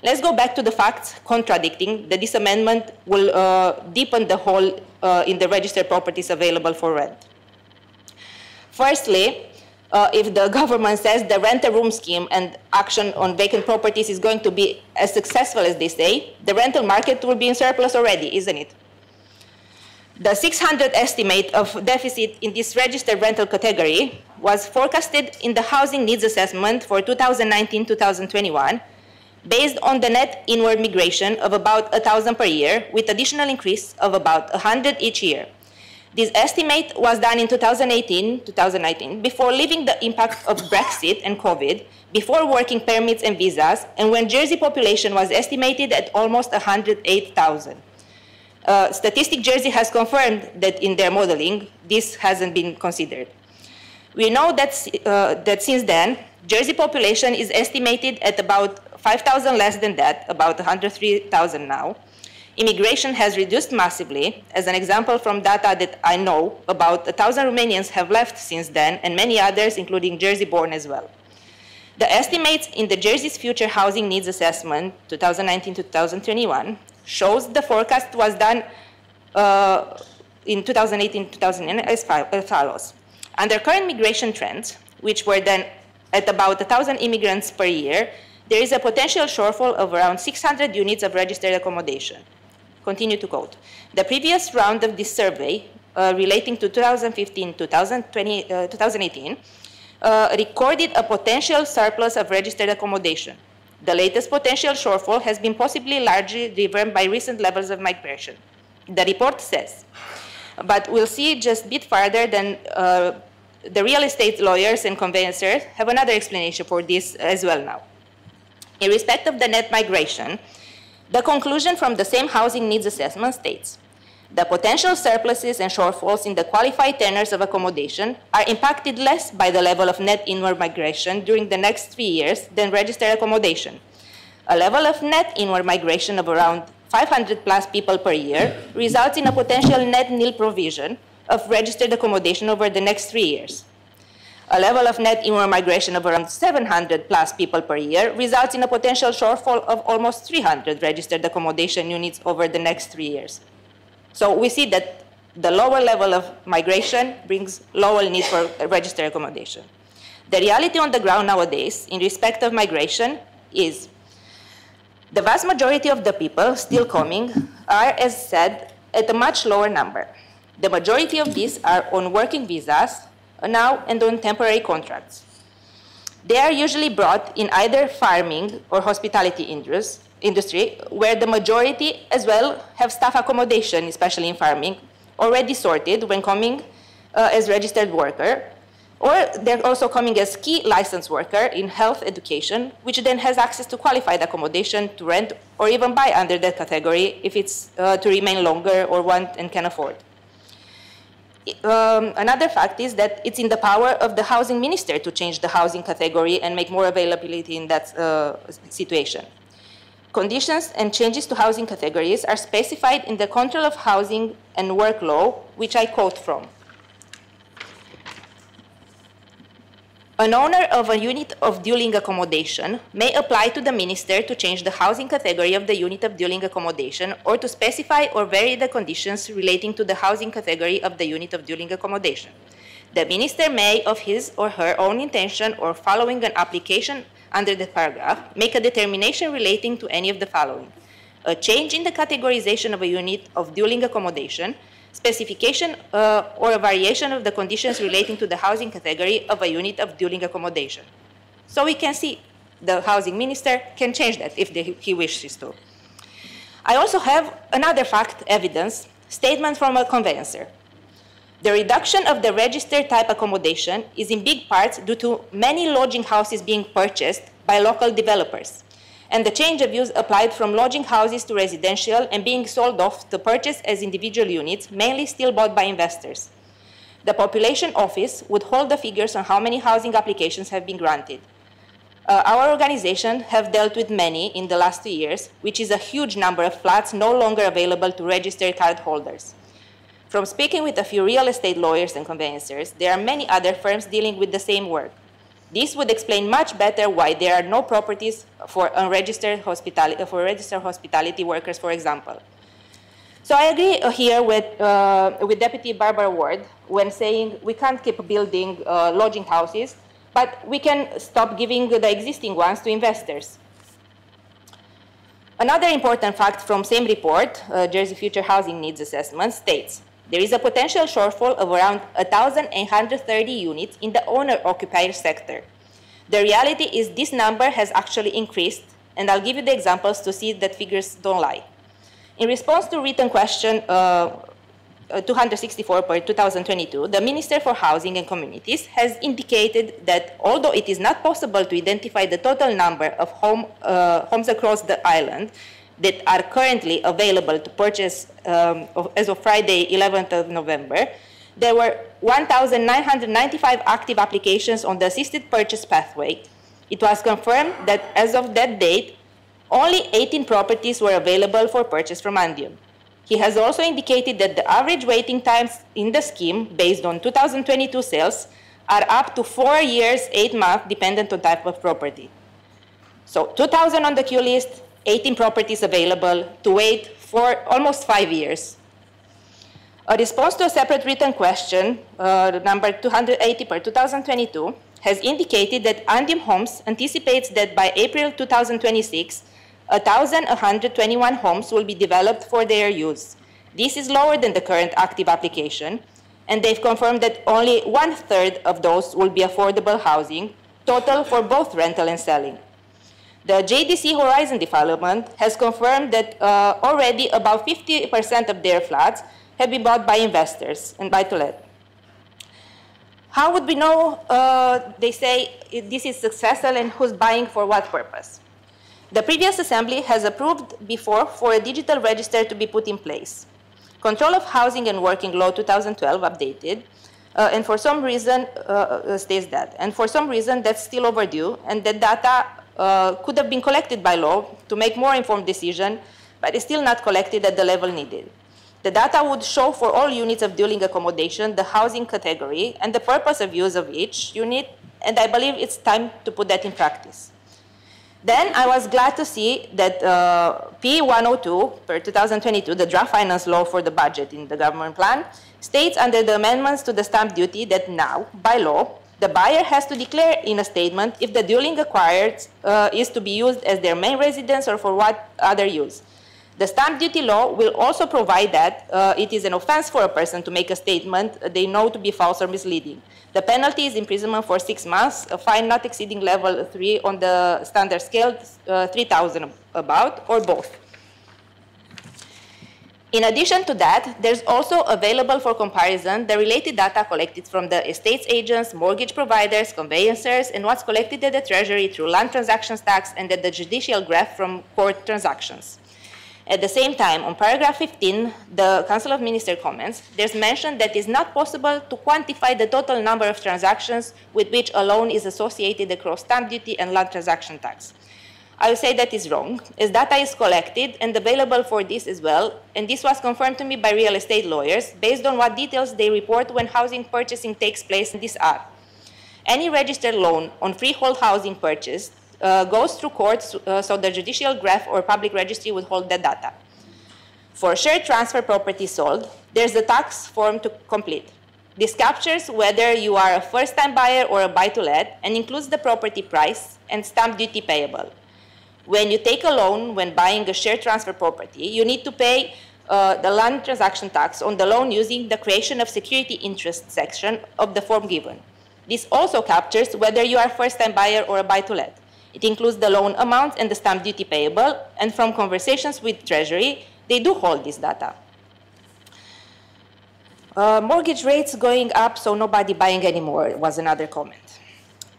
Let's go back to the facts contradicting that this amendment will deepen the hole in the registered properties available for rent. Firstly, if the government says the rent-a-room scheme and action on vacant properties is going to be as successful as they say, the rental market will be in surplus already, isn't it? The 600 estimate of deficit in this registered rental category was forecasted in the housing needs assessment for 2019-2021 based on the net inward migration of about 1,000 per year with additional increase of about 100 each year. This estimate was done in 2018-2019 before leaving the impact of Brexit and COVID, before working permits and visas, and when Jersey population was estimated at almost 108,000. Statistic Jersey has confirmed that in their modeling, this hasn't been considered. We know that since then, Jersey population is estimated at about 5,000 less than that, about 103,000 now. Immigration has reduced massively. As an example from data that I know, about 1,000 Romanians have left since then, and many others, including Jersey-born as well. The estimates in the Jersey's Future Housing Needs Assessment, 2019-2021, shows the forecast was done in 2018-2019 as follows. Under current migration trends, which were then at about 1,000 immigrants per year, there is a potential shortfall of around 600 units of registered accommodation. Continue to quote. The previous round of this survey relating to 2015-2018 recorded a potential surplus of registered accommodation. The latest potential shortfall has been possibly largely driven by recent levels of migration. The report says, but we'll see just a bit further than the real estate lawyers and conveyancers have another explanation for this as well now. In respect of the net migration, the conclusion from the same housing needs assessment states, the potential surpluses and shortfalls in the qualified tenures of accommodation are impacted less by the level of net inward migration during the next 3 years than registered accommodation. A level of net inward migration of around 500 plus people per year results in a potential net nil provision of registered accommodation over the next 3 years. A level of net inward migration of around 700 plus people per year results in a potential shortfall of almost 300 registered accommodation units over the next 3 years. So we see that the lower level of migration brings lower need for registered accommodation. The reality on the ground nowadays in respect of migration is the vast majority of the people still coming are, as said, at a much lower number. The majority of these are on working visas now and on temporary contracts. They are usually brought in either farming or hospitality industry, where the majority as well have staff accommodation, especially in farming, already sorted when coming as registered worker, or they're also coming as key licensed worker in health education, which then has access to qualified accommodation to rent or even buy under that category if it's to remain longer or want and can afford. Another fact is that it's in the power of the housing minister to change the housing category and make more availability in that situation. Conditions and changes to housing categories are specified in the Control of Housing and Work Law, which I quote from. An owner of a unit of dwelling accommodation may apply to the minister to change the housing category of the unit of dwelling accommodation or to specify or vary the conditions relating to the housing category of the unit of dwelling accommodation. The minister may, of his or her own intention or following an application under the paragraph, make a determination relating to any of the following: a change in the categorization of a unit of dwelling accommodation, specification or a variation of the conditions relating to the housing category of a unit of dwelling accommodation. So we can see the housing minister can change that if he wishes to. I also have another fact, evidence, statement from a conveyancer. The reduction of the registered type accommodation is in big parts due to many lodging houses being purchased by local developers, and the change of use applied from lodging houses to residential and being sold off to purchase as individual units, mainly still bought by investors. The Population Office would hold the figures on how many housing applications have been granted. Our organization have dealt with many in the last 2 years, which is a huge number of flats no longer available to registered card holders. From speaking with a few real estate lawyers and conveyancers, there are many other firms dealing with the same work. This would explain much better why there are no properties for unregistered hospitality workers, for example. So I agree here with Deputy Barbara Ward when saying we can't keep building lodging houses, but we can stop giving the existing ones to investors. Another important fact from same report, Jersey Future Housing Needs Assessment, states there is a potential shortfall of around 1,830 units in the owner-occupier sector. The reality is this number has actually increased, and I'll give you the examples to see that figures don't lie. In response to written question 264 per 2022, the Minister for Housing and Communities has indicated that although it is not possible to identify the total number of homes across the island that are currently available to purchase as of Friday, 11th of November, there were 1,995 active applications on the assisted purchase pathway. It was confirmed that as of that date, only 18 properties were available for purchase from Andium. He has also indicated that the average waiting times in the scheme, based on 2022 sales, are up to 4 years, 8 months, dependent on type of property. So 2,000 on the queue list, 18 properties available to wait for almost 5 years. A response to a separate written question, number 280 per 2022, has indicated that Andium Homes anticipates that by April 2026, 1,121 homes will be developed for their use. This is lower than the current active application, and they've confirmed that only 1/3 of those will be affordable housing, total for both rental and selling. The JDC Horizon development has confirmed that already about 50% of their flats have been bought by investors and buy-to-let. How would we know, they say, if this is successful and who's buying for what purpose? The previous assembly has approved before for a digital register to be put in place. Control of Housing and Working Law 2012 updated, and for some reason states that. And for some reason that's still overdue, and the data could have been collected by law to make more informed decision, but is still not collected at the level needed. The data would show for all units of dwelling accommodation the housing category and the purpose of use of each unit, and I believe it's time to put that in practice. Then I was glad to see that P102 per 2022, the draft finance law for the budget in the government plan, states under the amendments to the stamp duty that now, by law, the buyer has to declare in a statement if the dwelling acquired is to be used as their main residence or for what other use. The stamp duty law will also provide that it is an offense for a person to make a statement they know to be false or misleading. The penalty is imprisonment for 6 months, a fine not exceeding level 3 on the standard scale, 3,000 about, or both. In addition to that, there's also available for comparison the related data collected from the estates agents, mortgage providers, conveyancers, and what's collected at the Treasury through land transactions tax and at the judicial graph from court transactions. At the same time, on paragraph 15, the Council of Ministers comments, there's mention that it's not possible to quantify the total number of transactions with which a loan is associated across stamp duty and land transaction tax. I will say that is wrong, as data is collected and available for this as well, and this was confirmed to me by real estate lawyers based on what details they report when housing purchasing takes place, and these are: any registered loan on freehold housing purchase goes through courts, so the judicial graph or public registry would hold the data. For share transfer property sold, there's a tax form to complete. This captures whether you are a first-time buyer or a buy-to-let and includes the property price and stamp duty payable. When you take a loan when buying a share transfer property, you need to pay the land transaction tax on the loan using the creation of security interest section of the form given. This also captures whether you are a first-time buyer or a buy-to-let. It includes the loan amount and the stamp duty payable, and from conversations with Treasury, they do hold this data. Mortgage rates going up, so nobody buying anymore was another comment.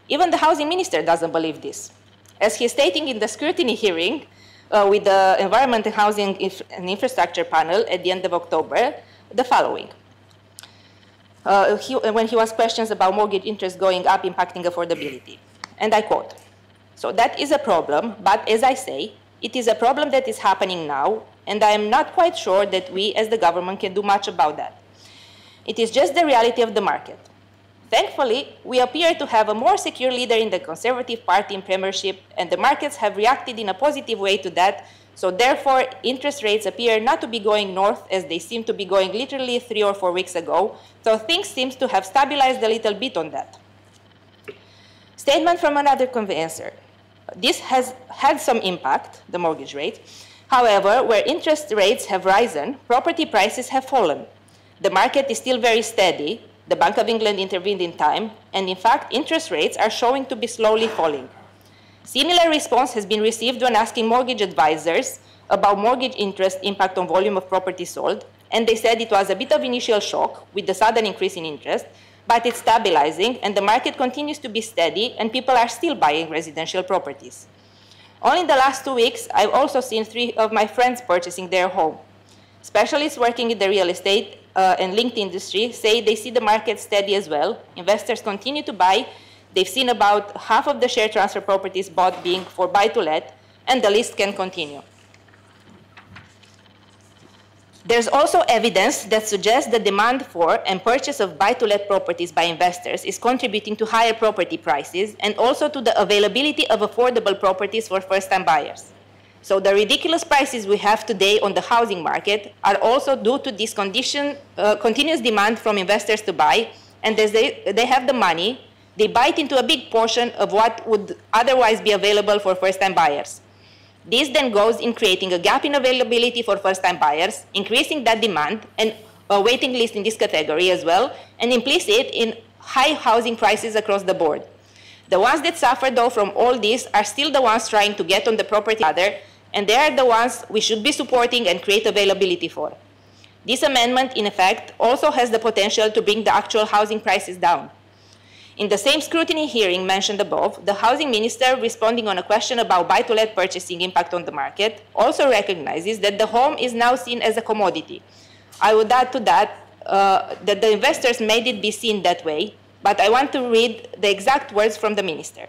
Even the housing minister doesn't believe this, as he's stating in the scrutiny hearing with the Environment and Housing and Infrastructure panel at the end of October, the following. When he was questioned about mortgage interest going up impacting affordability, and I quote, "So that is a problem, but as I say, it is a problem that is happening now, and I am not quite sure that we as the government can do much about that. It is just the reality of the market. Thankfully, we appear to have a more secure leader in the Conservative Party in premiership, and the markets have reacted in a positive way to that, so therefore interest rates appear not to be going north as they seem to be going literally 3 or 4 weeks ago, so things seem to have stabilized a little bit on that." Statement from another conveyancer. This has had some impact, the mortgage rate. However, where interest rates have risen, property prices have fallen. The market is still very steady. The Bank of England intervened in time, and in fact, interest rates are showing to be slowly falling. Similar response has been received when asking mortgage advisors about mortgage interest impact on volume of property sold, and they said it was a bit of initial shock with the sudden increase in interest, but it's stabilizing and the market continues to be steady and people are still buying residential properties. Only in the last 2 weeks, I've also seen 3 of my friends purchasing their home. Specialists working in the real estate and linked industry say they see the market steady as well. Investors continue to buy. They've seen about half of the share transfer properties bought being for buy-to-let, and the list can continue. There's also evidence that suggests the demand for and purchase of buy-to-let properties by investors is contributing to higher property prices and also to the availability of affordable properties for first-time buyers. So the ridiculous prices we have today on the housing market are also due to this continuous demand from investors to buy, and as they have the money, they buy it into a big portion of what would otherwise be available for first-time buyers. This then goes in creating a gap in availability for first-time buyers, increasing that demand, and waiting list in this category as well, and implicit in high housing prices across the board. The ones that suffer, though, from all this are still the ones trying to get on the property ladder, and they are the ones we should be supporting and create availability for. This amendment, in effect, also has the potential to bring the actual housing prices down. In the same scrutiny hearing mentioned above, the Housing Minister, responding on a question about buy-to-let purchasing impact on the market, also recognizes that the home is now seen as a commodity. I would add to that that the investors made it be seen that way, but I want to read the exact words from the Minister.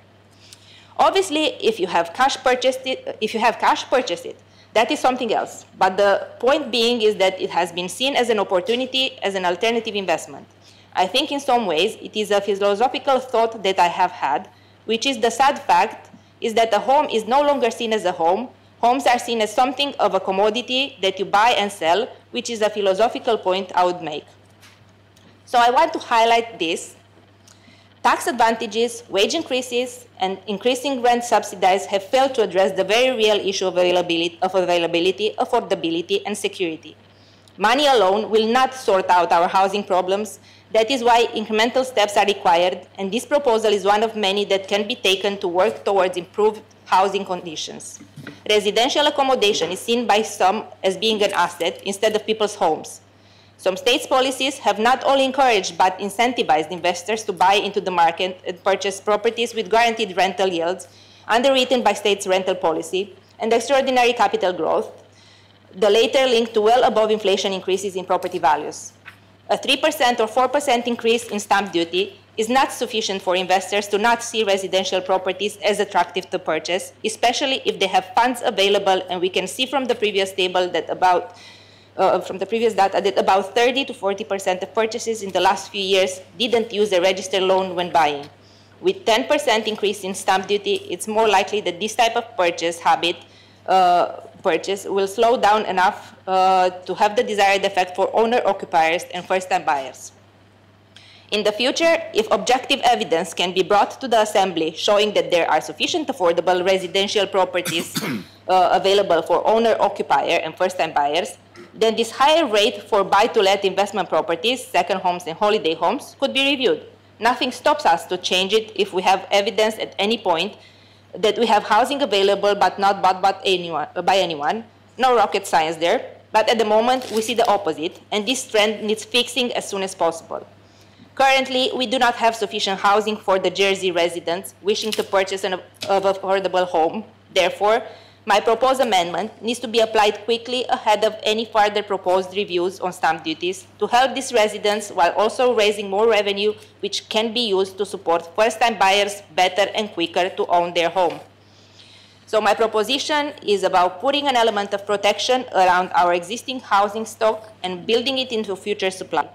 Obviously, if you have cash purchased it, that is something else. But the point being is that it has been seen as an opportunity, as an alternative investment. I think in some ways it is a philosophical thought that I have had, which is the sad fact is that a home is no longer seen as a home. Homes are seen as something of a commodity that you buy and sell, which is a philosophical point I would make. So I want to highlight this. Tax advantages, wage increases, and increasing rent subsidies have failed to address the very real issue of availability, affordability, and security. Money alone will not sort out our housing problems. That is why incremental steps are required, and this proposal is one of many that can be taken to work towards improved housing conditions. Residential accommodation is seen by some as being an asset instead of people's homes. Some states' policies have not only encouraged but incentivized investors to buy into the market and purchase properties with guaranteed rental yields, underwritten by states' rental policy, and extraordinary capital growth, the latter linked to well above inflation increases in property values. A 3% or 4% increase in stamp duty is not sufficient for investors to not see residential properties as attractive to purchase, especially if they have funds available, and we can see from the previous table that from the previous data that about 30 to 40% of purchases in the last few years didn't use a registered loan when buying. With 10% increase in stamp duty, it's more likely that this type of purchase will slow down enough to have the desired effect for owner-occupiers and first-time buyers. In the future, if objective evidence can be brought to the Assembly showing that there are sufficient affordable residential properties available for owner-occupier and first-time buyers, then this higher rate for buy-to-let investment properties, second homes and holiday homes, could be reviewed. Nothing stops us to change it if we have evidence at any point that we have housing available but not bought by anyone. No rocket science there. But at the moment, we see the opposite, and this trend needs fixing as soon as possible. Currently, we do not have sufficient housing for the Jersey residents wishing to purchase an affordable home. Therefore, my proposed amendment needs to be applied quickly ahead of any further proposed reviews on stamp duties to help these residents while also raising more revenue, which can be used to support first-time buyers better and quicker to own their home. So my proposition is about putting an element of protection around our existing housing stock and building it into future supply.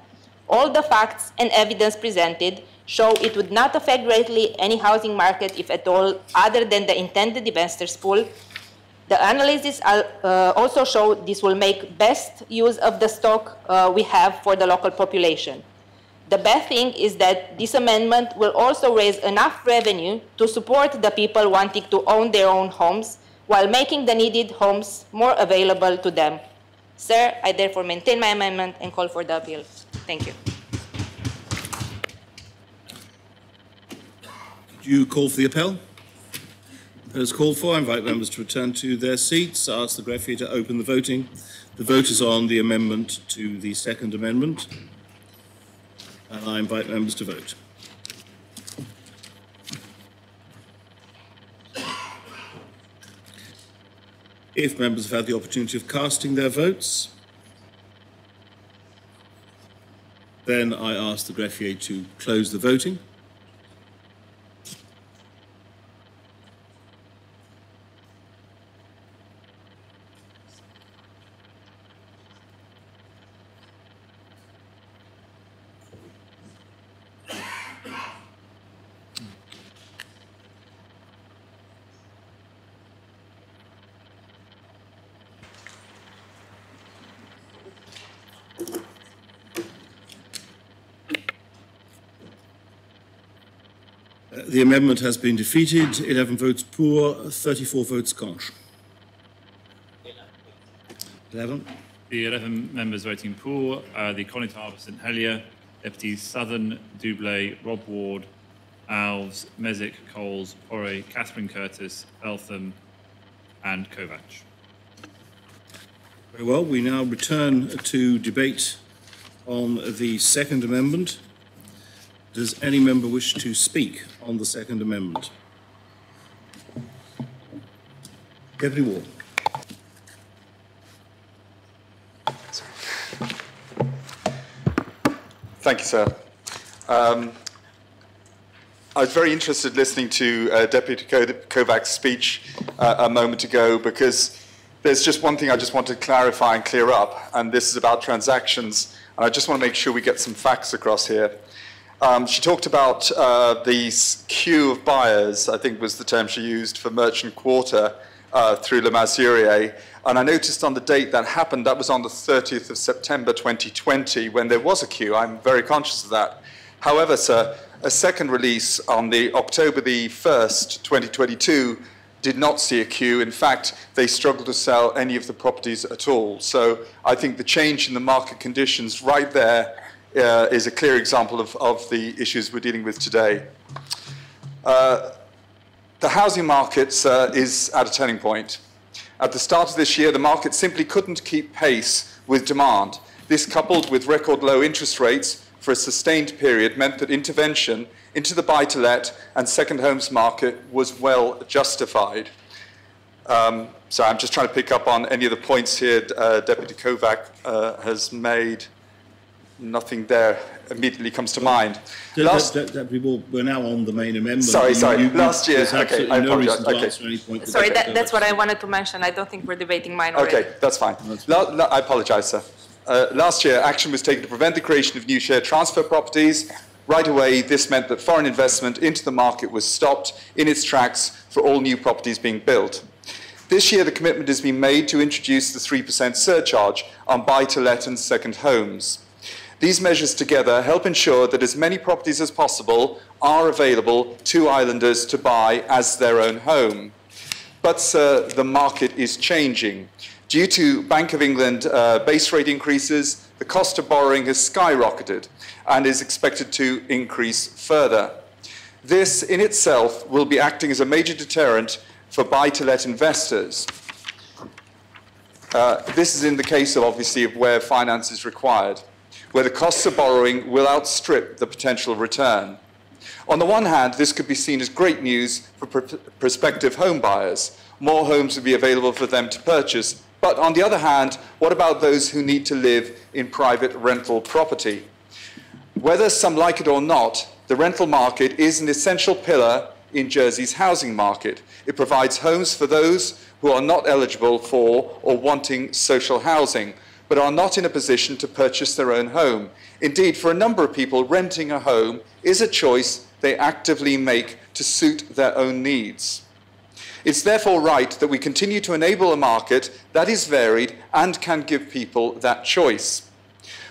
All the facts and evidence presented show it would not affect greatly any housing market, if at all, other than the intended investors pool. The analysis also show this will make best use of the stock we have for the local population. The best thing is that this amendment will also raise enough revenue to support the people wanting to own their own homes while making the needed homes more available to them. Sir, I therefore maintain my amendment and call for the appeal. Thank you. Do you call for the appel? As called for, I invite members to return to their seats. I ask the greffier to open the voting. The vote is on the amendment to the second amendment. And I invite members to vote. If members have had the opportunity of casting their votes, then I ask the greffier to close the voting. The amendment has been defeated. 11 votes pour, 34 votes contre. 11? The 11 members voting for, the Conitar St Helier, Deputy Southern, Doublé, Rob Ward, Alves, Mesic, Coles, Porre, Catherine Curtis, Eltham and Kovac. Very well, we now return to debate on the Second Amendment. Does any member wish to speak on the Second Amendment? Deputy Ward. Thank you, sir. I was very interested listening to Deputy Kovac's speech a moment ago, because there's just one thing I just want to clarify and clear up, and this is about transactions, and I just want to make sure we get some facts across here. She talked about the queue of buyers, I think was the term she used, for Merchant Quarter through Le Masurier. And I noticed on the date that happened, that was on the 30th of September 2020, when there was a queue. I'm very conscious of that. However, sir, a second release on the October the 1st, 2022, did not see a queue. In fact, they struggled to sell any of the properties at all. So I think the change in the market conditions right there is a clear example of the issues we're dealing with today. The housing market is at a turning point. At the start of this year, the market simply couldn't keep pace with demand. This, coupled with record low interest rates for a sustained period, meant that intervention into the buy-to-let and second homes market was well justified. So I'm just trying to pick up on any of the points here Deputy Kovac has made. Nothing there immediately comes to mind. Deputy Ward, we're now on the main amendment. Sorry. Last year, okay, I apologize. Okay. Sorry, that's what I wanted to mention. I don't think we're debating mine already. Okay, that's fine. I apologize, sir. Last year, action was taken to prevent the creation of new share transfer properties. Right away, this meant that foreign investment into the market was stopped in its tracks for all new properties being built. This year, the commitment has been made to introduce the 3% surcharge on buy-to-let and second homes. These measures together help ensure that as many properties as possible are available to islanders to buy as their own home. But, sir, the market is changing. Due to Bank of England base rate increases, the cost of borrowing has skyrocketed and is expected to increase further. This in itself will be acting as a major deterrent for buy-to-let investors. This is in the case of, obviously, of where finance is required, where the costs of borrowing will outstrip the potential return. On the one hand, this could be seen as great news for prospective home buyers. More homes will be available for them to purchase. But on the other hand, what about those who need to live in private rental property? Whether some like it or not, the rental market is an essential pillar in Jersey's housing market. It provides homes for those who are not eligible for or wanting social housing, but are not in a position to purchase their own home. Indeed, for a number of people, renting a home is a choice they actively make to suit their own needs. It's therefore right that we continue to enable a market that is varied and can give people that choice.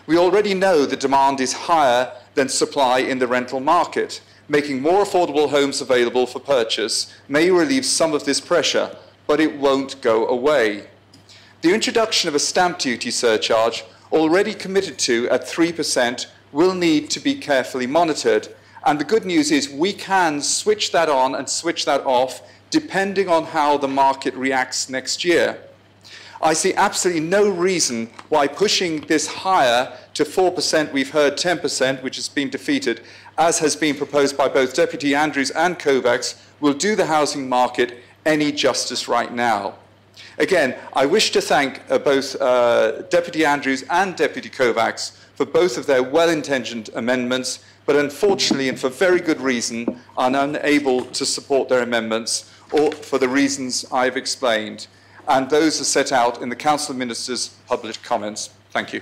We already know the demand is higher than supply in the rental market. Making more affordable homes available for purchase may relieve some of this pressure, but it won't go away. The introduction of a stamp duty surcharge, already committed to at 3%, will need to be carefully monitored. And the good news is we can switch that on and switch that off depending on how the market reacts next year. I see absolutely no reason why pushing this higher to 4%, we've heard 10%, which has been defeated, as has been proposed by both Deputy Andrews and Kovacs, will do the housing market any justice right now. Again, I wish to thank both Deputy Andrews and Deputy Kovacs for both of their well-intentioned amendments, but unfortunately, and for very good reason, are unable to support their amendments, or for the reasons I've explained. And those are set out in the Council of Ministers' published comments. Thank you.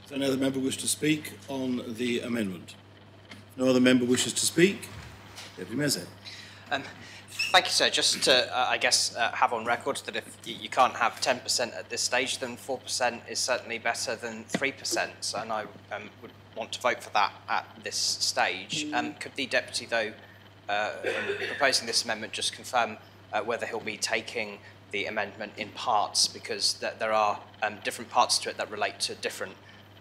Does any other member wish to speak on the amendment? No other member wishes to speak? Deputy Mezet. Thank you, sir. Just to, I guess, have on record that if you can't have 10% at this stage, then 4% is certainly better than 3%. So, and I would want to vote for that at this stage. Could the Deputy, though, in proposing this amendment, just confirm whether he'll be taking the amendment in parts, because there are different parts to it that relate to different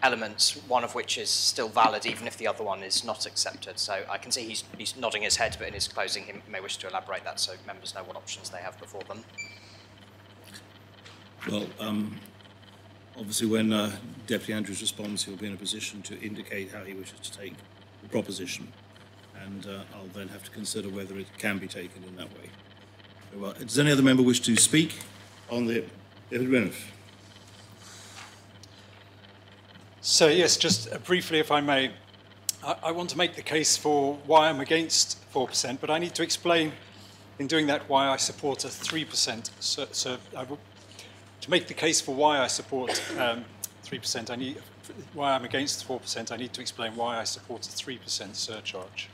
elements, one of which is still valid even if the other one is not accepted. So I can see he's nodding his head, but in his closing he may wish to elaborate that so members know what options they have before them. Well, obviously when Deputy Andrews responds, he'll be in a position to indicate how he wishes to take the proposition, and I'll then have to consider whether it can be taken in that way. Well, does any other member wish to speak on the... David Renouf. So yes, just briefly, if I may, I want to make the case for why I'm against 4%, but I need to explain in doing that why I support a 3%. So to make the case for why I support 3%, why I'm against 4%, I need to explain why I support a 3% surcharge.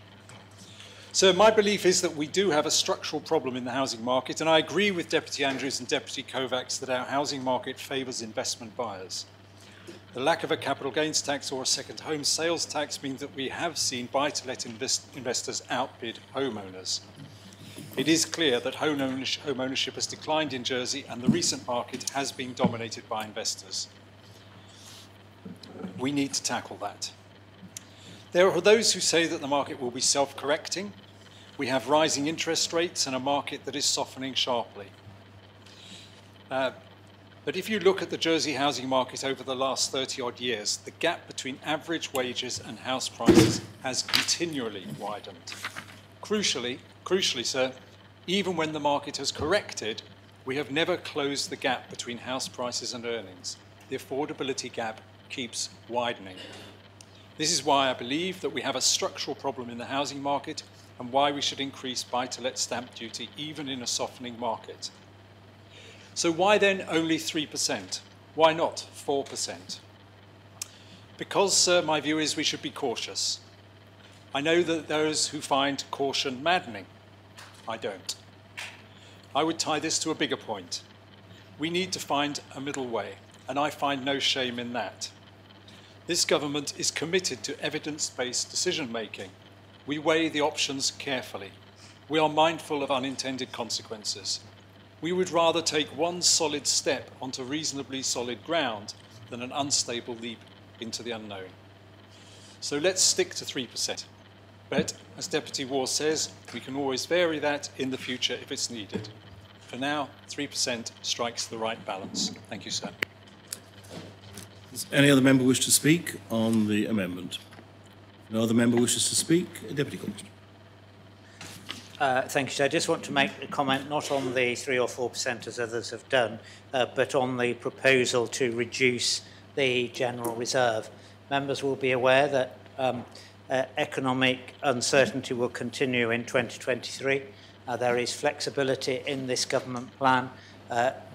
So my belief is that we do have a structural problem in the housing market, and I agree with Deputy Andrews and Deputy Kovacs that our housing market favours investment buyers. The lack of a capital gains tax or a second home sales tax means that we have seen buy-to-let investors outbid homeowners. It is clear that home ownership has declined in Jersey, and the recent market has been dominated by investors. We need to tackle that. There are those who say that the market will be self-correcting. We have rising interest rates and a market that is softening sharply. But if you look at the Jersey housing market over the last 30-odd years, the gap between average wages and house prices has continually widened. Crucially, sir, even when the market has corrected, we have never closed the gap between house prices and earnings. The affordability gap keeps widening. This is why I believe that we have a structural problem in the housing market and why we should increase buy-to-let stamp duty even in a softening market. So why then only 3%? Why not 4%? Because, sir, my view is we should be cautious. I know that those who find caution maddening. I don't. I would tie this to a bigger point. We need to find a middle way, and I find no shame in that. This government is committed to evidence-based decision-making. We weigh the options carefully. We are mindful of unintended consequences. We would rather take one solid step onto reasonably solid ground than an unstable leap into the unknown. So let's stick to 3%. But, as Deputy Ward says, we can always vary that in the future if it's needed. For now, 3% strikes the right balance. Thank you, sir. Does any other member wish to speak on the amendment? No other member wishes to speak. Deputy Colston. Thank you, sir. I just want to make a comment not on the 3 or 4% as others have done, but on the proposal to reduce the general reserve. Members will be aware that economic uncertainty will continue in 2023. There is flexibility in this government plan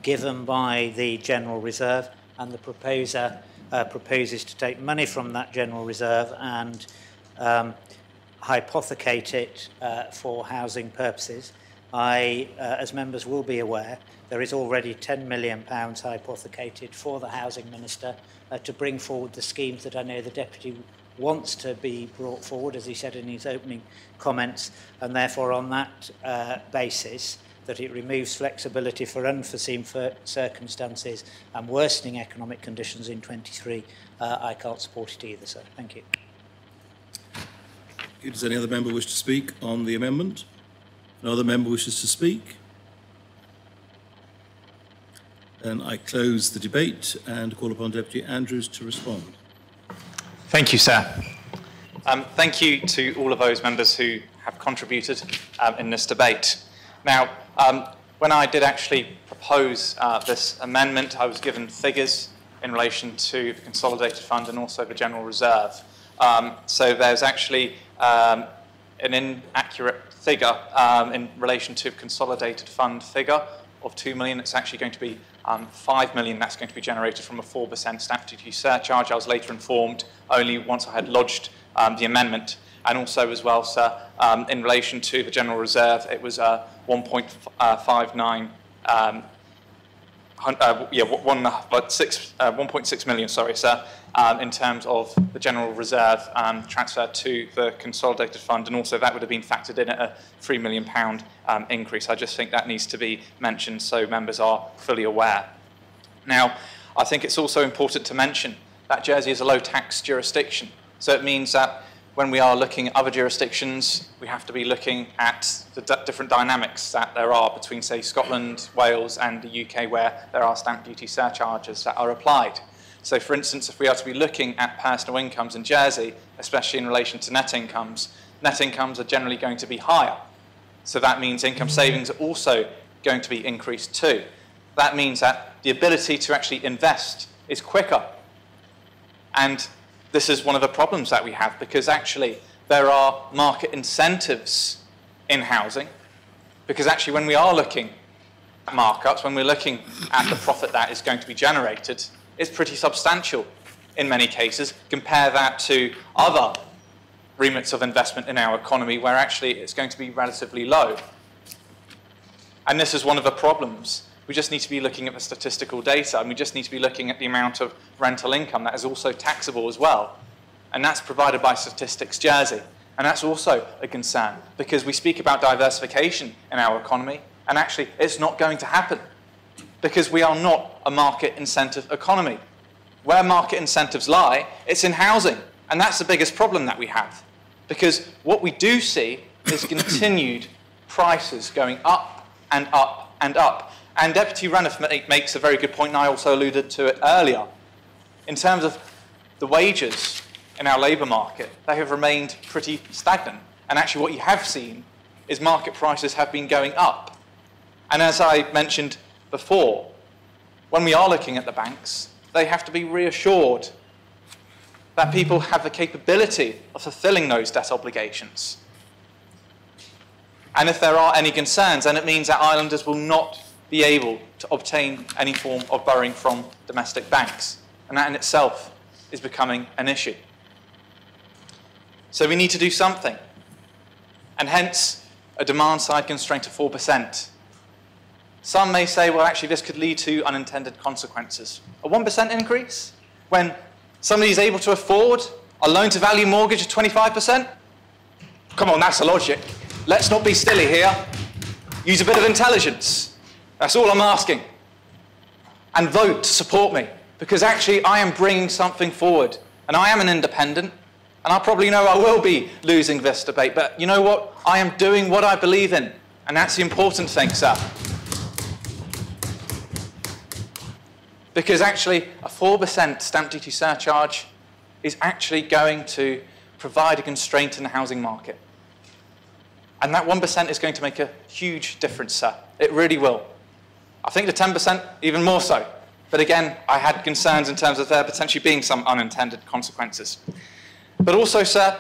given by the general reserve, and the proposer proposes to take money from that general reserve and hypothecate it for housing purposes. As members will be aware, there is already £10 million hypothecated for the Housing Minister to bring forward the schemes that I know the Deputy wants to be brought forward, as he said in his opening comments, and therefore on that basis, that it removes flexibility for unforeseen circumstances and worsening economic conditions in 23, I can't support it either, sir. Thank you. Does any other member wish to speak on the amendment? No other member wishes to speak? Then I close the debate and call upon Deputy Andrews to respond. Thank you, sir. Thank you to all of those members who have contributed in this debate. Now, when I did actually propose this amendment, I was given figures in relation to the Consolidated Fund and also the General Reserve. So there's actually an inaccurate figure in relation to Consolidated Fund figure of 2 million. It's actually going to be 5 million that's going to be generated from a 4% stamp duty surcharge. I was later informed only once I had lodged the amendment. And also as well, sir, in relation to the General Reserve, it was 1.59 1.6 million, sorry, sir, in terms of the general reserve transferred to the consolidated fund, and also that would have been factored in at a £3 million increase. I just think that needs to be mentioned so members are fully aware. Now, I think it's also important to mention that Jersey is a low tax jurisdiction, so it means that when we are looking at other jurisdictions, we have to be looking at the different dynamics that there are between, say, Scotland, Wales and the UK, where there are stamp duty surcharges that are applied. So, for instance, if we are to be looking at personal incomes in Jersey, especially in relation to net incomes are generally going to be higher. So that means income savings are also going to be increased too. That means that the ability to actually invest is quicker. And this is one of the problems that we have, because actually there are market incentives in housing, because actually when we are looking at markups, when we're looking at the profit that is going to be generated, it's pretty substantial in many cases. Compare that to other remits of investment in our economy where actually it's going to be relatively low. And this is one of the problems. We just need to be looking at the statistical data, and we just need to be looking at the amount of rental income that is also taxable as well. And that's provided by Statistics Jersey. And that's also a concern, because we speak about diversification in our economy, and actually it's not going to happen, because we are not a market incentive economy. Where market incentives lie, it's in housing. And that's the biggest problem that we have, because what we do see is continued prices going up and up and up. And Deputy Ranniff makes a very good point, and I also alluded to it earlier. In terms of the wages in our labour market, they have remained pretty stagnant. And actually what you have seen is market prices have been going up. And as I mentioned before, when we are looking at the banks, they have to be reassured that people have the capability of fulfilling those debt obligations. And if there are any concerns, then it means that islanders will not be able to obtain any form of borrowing from domestic banks. And that in itself is becoming an issue. So we need to do something. And hence, a demand-side constraint of 4%. Some may say, well, actually, this could lead to unintended consequences. A 1% increase when somebody is able to afford a loan-to-value mortgage of 25%? Come on, that's the logic. Let's not be silly here. Use a bit of intelligence. That's all I'm asking. And vote to support me, because actually I am bringing something forward. And I am an independent, and I probably know I will be losing this debate, but you know what? I am doing what I believe in, and that's the important thing, sir. Because actually a 4% stamp duty surcharge is actually going to provide a constraint in the housing market. And that 1% is going to make a huge difference, sir. It really will. I think the 10% even more so. But again, I had concerns in terms of there potentially being some unintended consequences. But also, sir,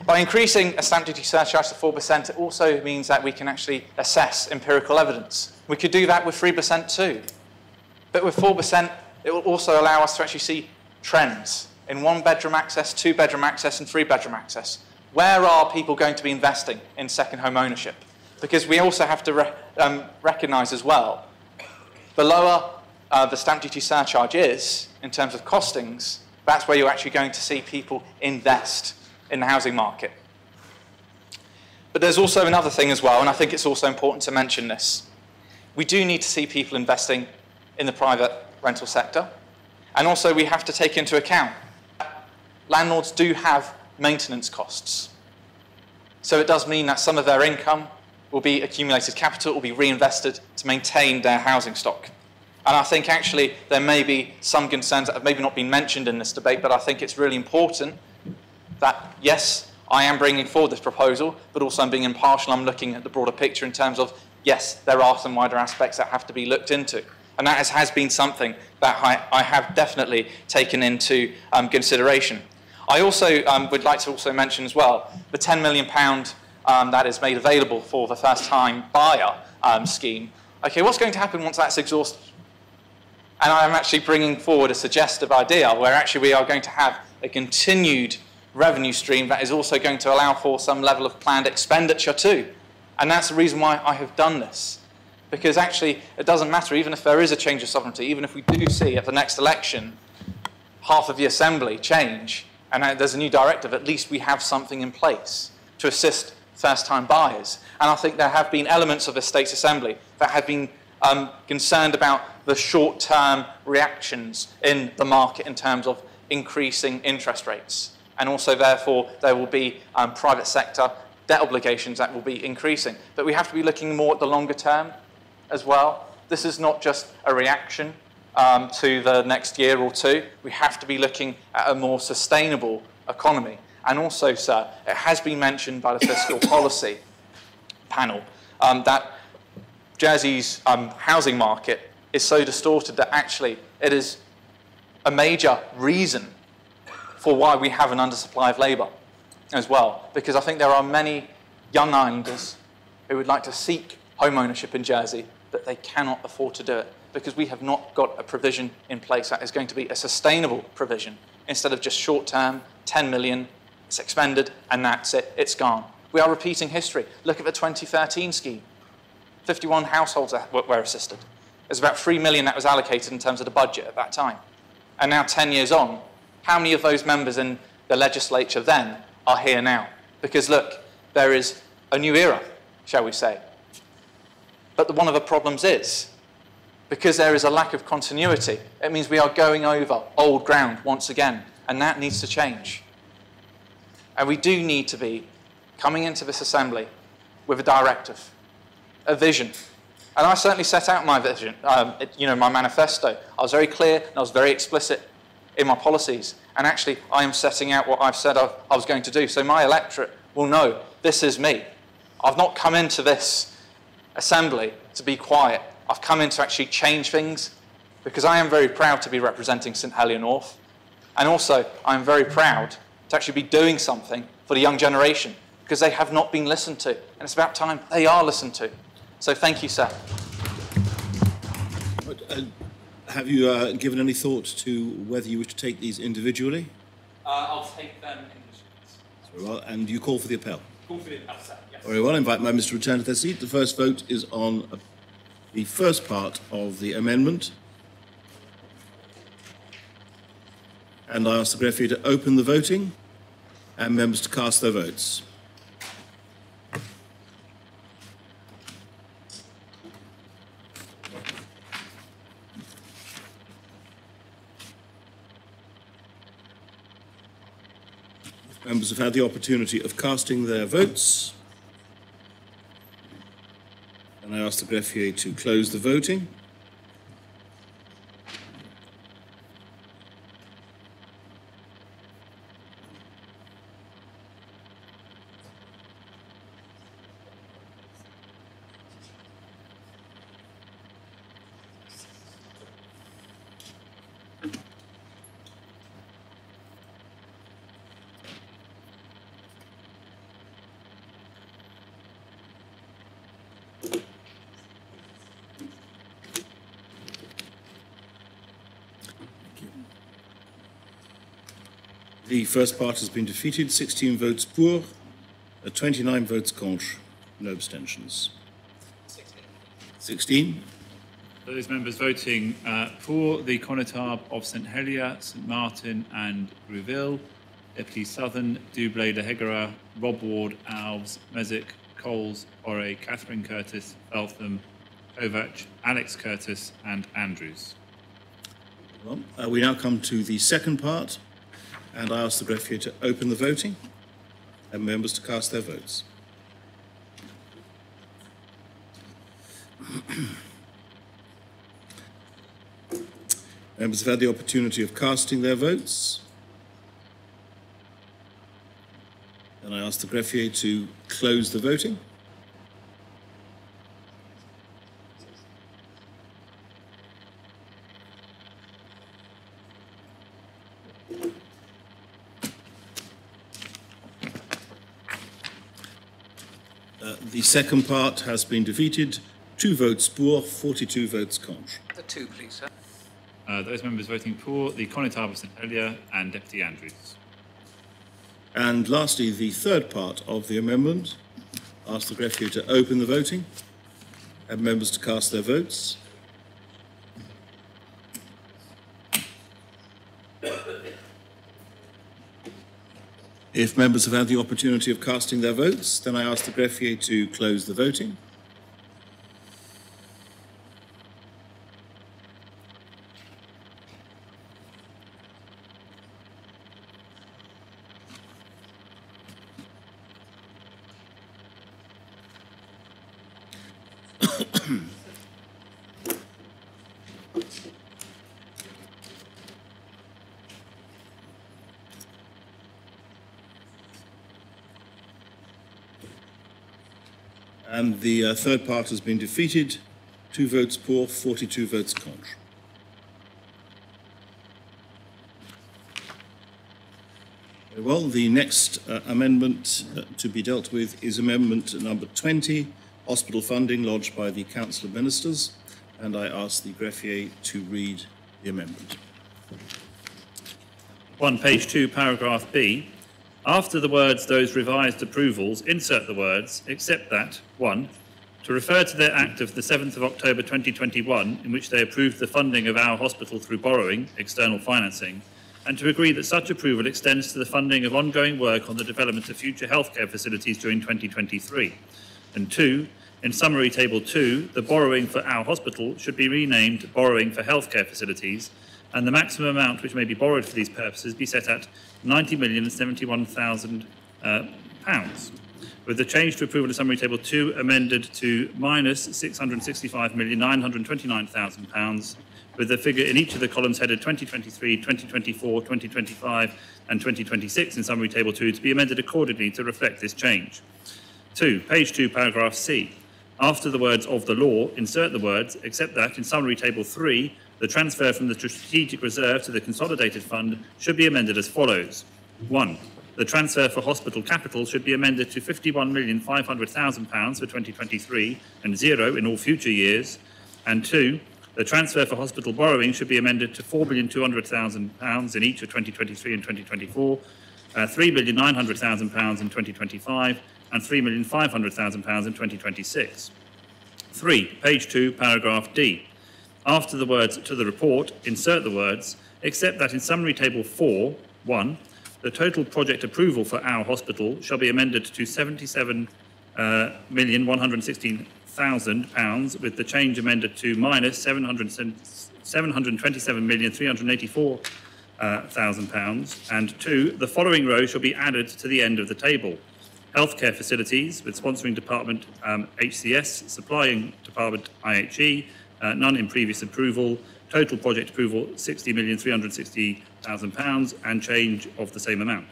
by increasing a stamp duty surcharge to 4%, it also means that we can actually assess empirical evidence. We could do that with 3% too. But with 4%, it will also allow us to actually see trends in one-bedroom access, two-bedroom access, and three-bedroom access. Where are people going to be investing in second home ownership? Because we also have to recognise as well, the lower the stamp duty surcharge is in terms of costings, that's where you're actually going to see people invest in the housing market. But there's also another thing as well, and I think it's also important to mention this. We do need to see people investing in the private rental sector, and also we have to take into account landlords do have maintenance costs. So it does mean that some of their income will be accumulated capital, will be reinvested to maintain their housing stock. And I think actually there may be some concerns that have maybe not been mentioned in this debate, but I think it's really important that, yes, I am bringing forward this proposal, but also I'm being impartial. I'm looking at the broader picture in terms of, yes, there are some wider aspects that have to be looked into. And that has been something that I have definitely taken into consideration. I also would like to also mention as well the £10 million that is made available for the first-time buyer scheme. Okay, what's going to happen once that's exhausted? And I'm actually bringing forward a suggestive idea where actually we are going to have a continued revenue stream that is also going to allow for some level of planned expenditure too. And that's the reason why I have done this. Because actually, it doesn't matter, even if there is a change of sovereignty, even if we do see at the next election half of the Assembly change, and there's a new directive, at least we have something in place to assist first-time buyers. And I think there have been elements of the States Assembly that have been concerned about the short-term reactions in the market in terms of increasing interest rates. And also, therefore, there will be private sector debt obligations that will be increasing. But we have to be looking more at the longer term as well. This is not just a reaction to the next year or two. We have to be looking at a more sustainable economy. And also, sir, it has been mentioned by the Fiscal Policy panel that Jersey's housing market is so distorted that actually it is a major reason for why we have an undersupply of labour as well. Because I think there are many young islanders who would like to seek home ownership in Jersey, but they cannot afford to do it because we have not got a provision in place that is going to be a sustainable provision. Instead of just short-term, 10 million, it's expended, and that's it, it's gone. We are repeating history. Look at the 2013 scheme. 51 households were assisted. There's about 3 million that was allocated in terms of the budget at that time. And now 10 years on, how many of those members in the legislature then are here now? Because look, there is a new era, shall we say. But one of the problems is, because there is a lack of continuity, it means we are going over old ground once again, and that needs to change. And we do need to be coming into this assembly with a directive, a vision. And I certainly set out my vision, my manifesto. I was very clear and I was very explicit in my policies. And actually, I am setting out what I've said I was going to do. So my electorate will know this is me. I've not come into this assembly to be quiet. I've come in to actually change things because I am very proud to be representing St Helier North. And also, I'm very proud to actually be doing something for the young generation because they have not been listened to. And it's about time they are listened to. So thank you, sir. Have you given any thought to whether you wish to take these individually? I'll take them individually. Very well. And you call for the appel? Call for the appel, sir, yes. Very well. I invite members to return to their seat. The first vote is on the first part of the amendment. And I ask the referee to open the voting and members to cast their votes. Members have had the opportunity of casting their votes. And I ask the greffier to close the voting. The first part has been defeated, 16 votes pour, 29 votes contre, no abstentions. 16. Those members voting for the Connétable of St Helier, St Martin and Grouville, Deputy Southern, Doublé, Lehegara, Rob Ward, Alves, Mesic, Coles, Ore, Catherine Curtis, Feltham, Kovac, Alex Curtis and Andrews. Well, we now come to the second part. And I ask the greffier to open the voting and members to cast their votes. Members have had the opportunity of casting their votes. And I ask the greffier to close the voting. The second part has been defeated, 2 votes pour, 42 votes contre. The two, please, sir. Those members voting for the Connétable of St Helier and Deputy Andrews. And lastly, the third part of the amendment. Ask the greffier to open the voting Have members to cast their votes. If members have had the opportunity of casting their votes, then I ask the greffier to close the voting. And the third part has been defeated. 2 votes pour, 42 votes contre. Very well, the next amendment to be dealt with is amendment number 20, hospital funding, lodged by the Council of Ministers. And I ask the greffier to read the amendment. 1, page 2, paragraph B. After the words "those revised approvals," insert the words, except that, 1, to refer to their act of the 7th of October 2021, in which they approved the funding of our hospital through borrowing, external financing, and to agree that such approval extends to the funding of ongoing work on the development of future healthcare facilities during 2023. And 2, in summary table 2, the borrowing for our hospital should be renamed borrowing for healthcare facilities, and the maximum amount which may be borrowed for these purposes be set at £90,071,000, with the change to approval of summary table 2 amended to minus £665,929,000, with the figure in each of the columns headed 2023, 2024, 2025 and 2026 in summary table 2 to be amended accordingly to reflect this change. 2, page 2, paragraph C. After the words "of the law," insert the words, except that in summary table 3, the transfer from the strategic reserve to the consolidated fund should be amended as follows. 1. The transfer for hospital capital should be amended to £51,500,000 for 2023 and 0 in all future years. And 2. The transfer for hospital borrowing should be amended to £4,200,000 in each of 2023 and 2024, £3,900,000 in 2025, and £3,500,000 in 2026. 3. Page 2, paragraph D. After the words "to the report," insert the words, except that in summary table 4, 1, the total project approval for our hospital shall be amended to £77,116,000, with the change amended to minus £727,384,000, and 2, the following row shall be added to the end of the table. Healthcare facilities, with sponsoring department HCS, supplying department IHE, none in previous approval, total project approval £60,360,000 and change of the same amount.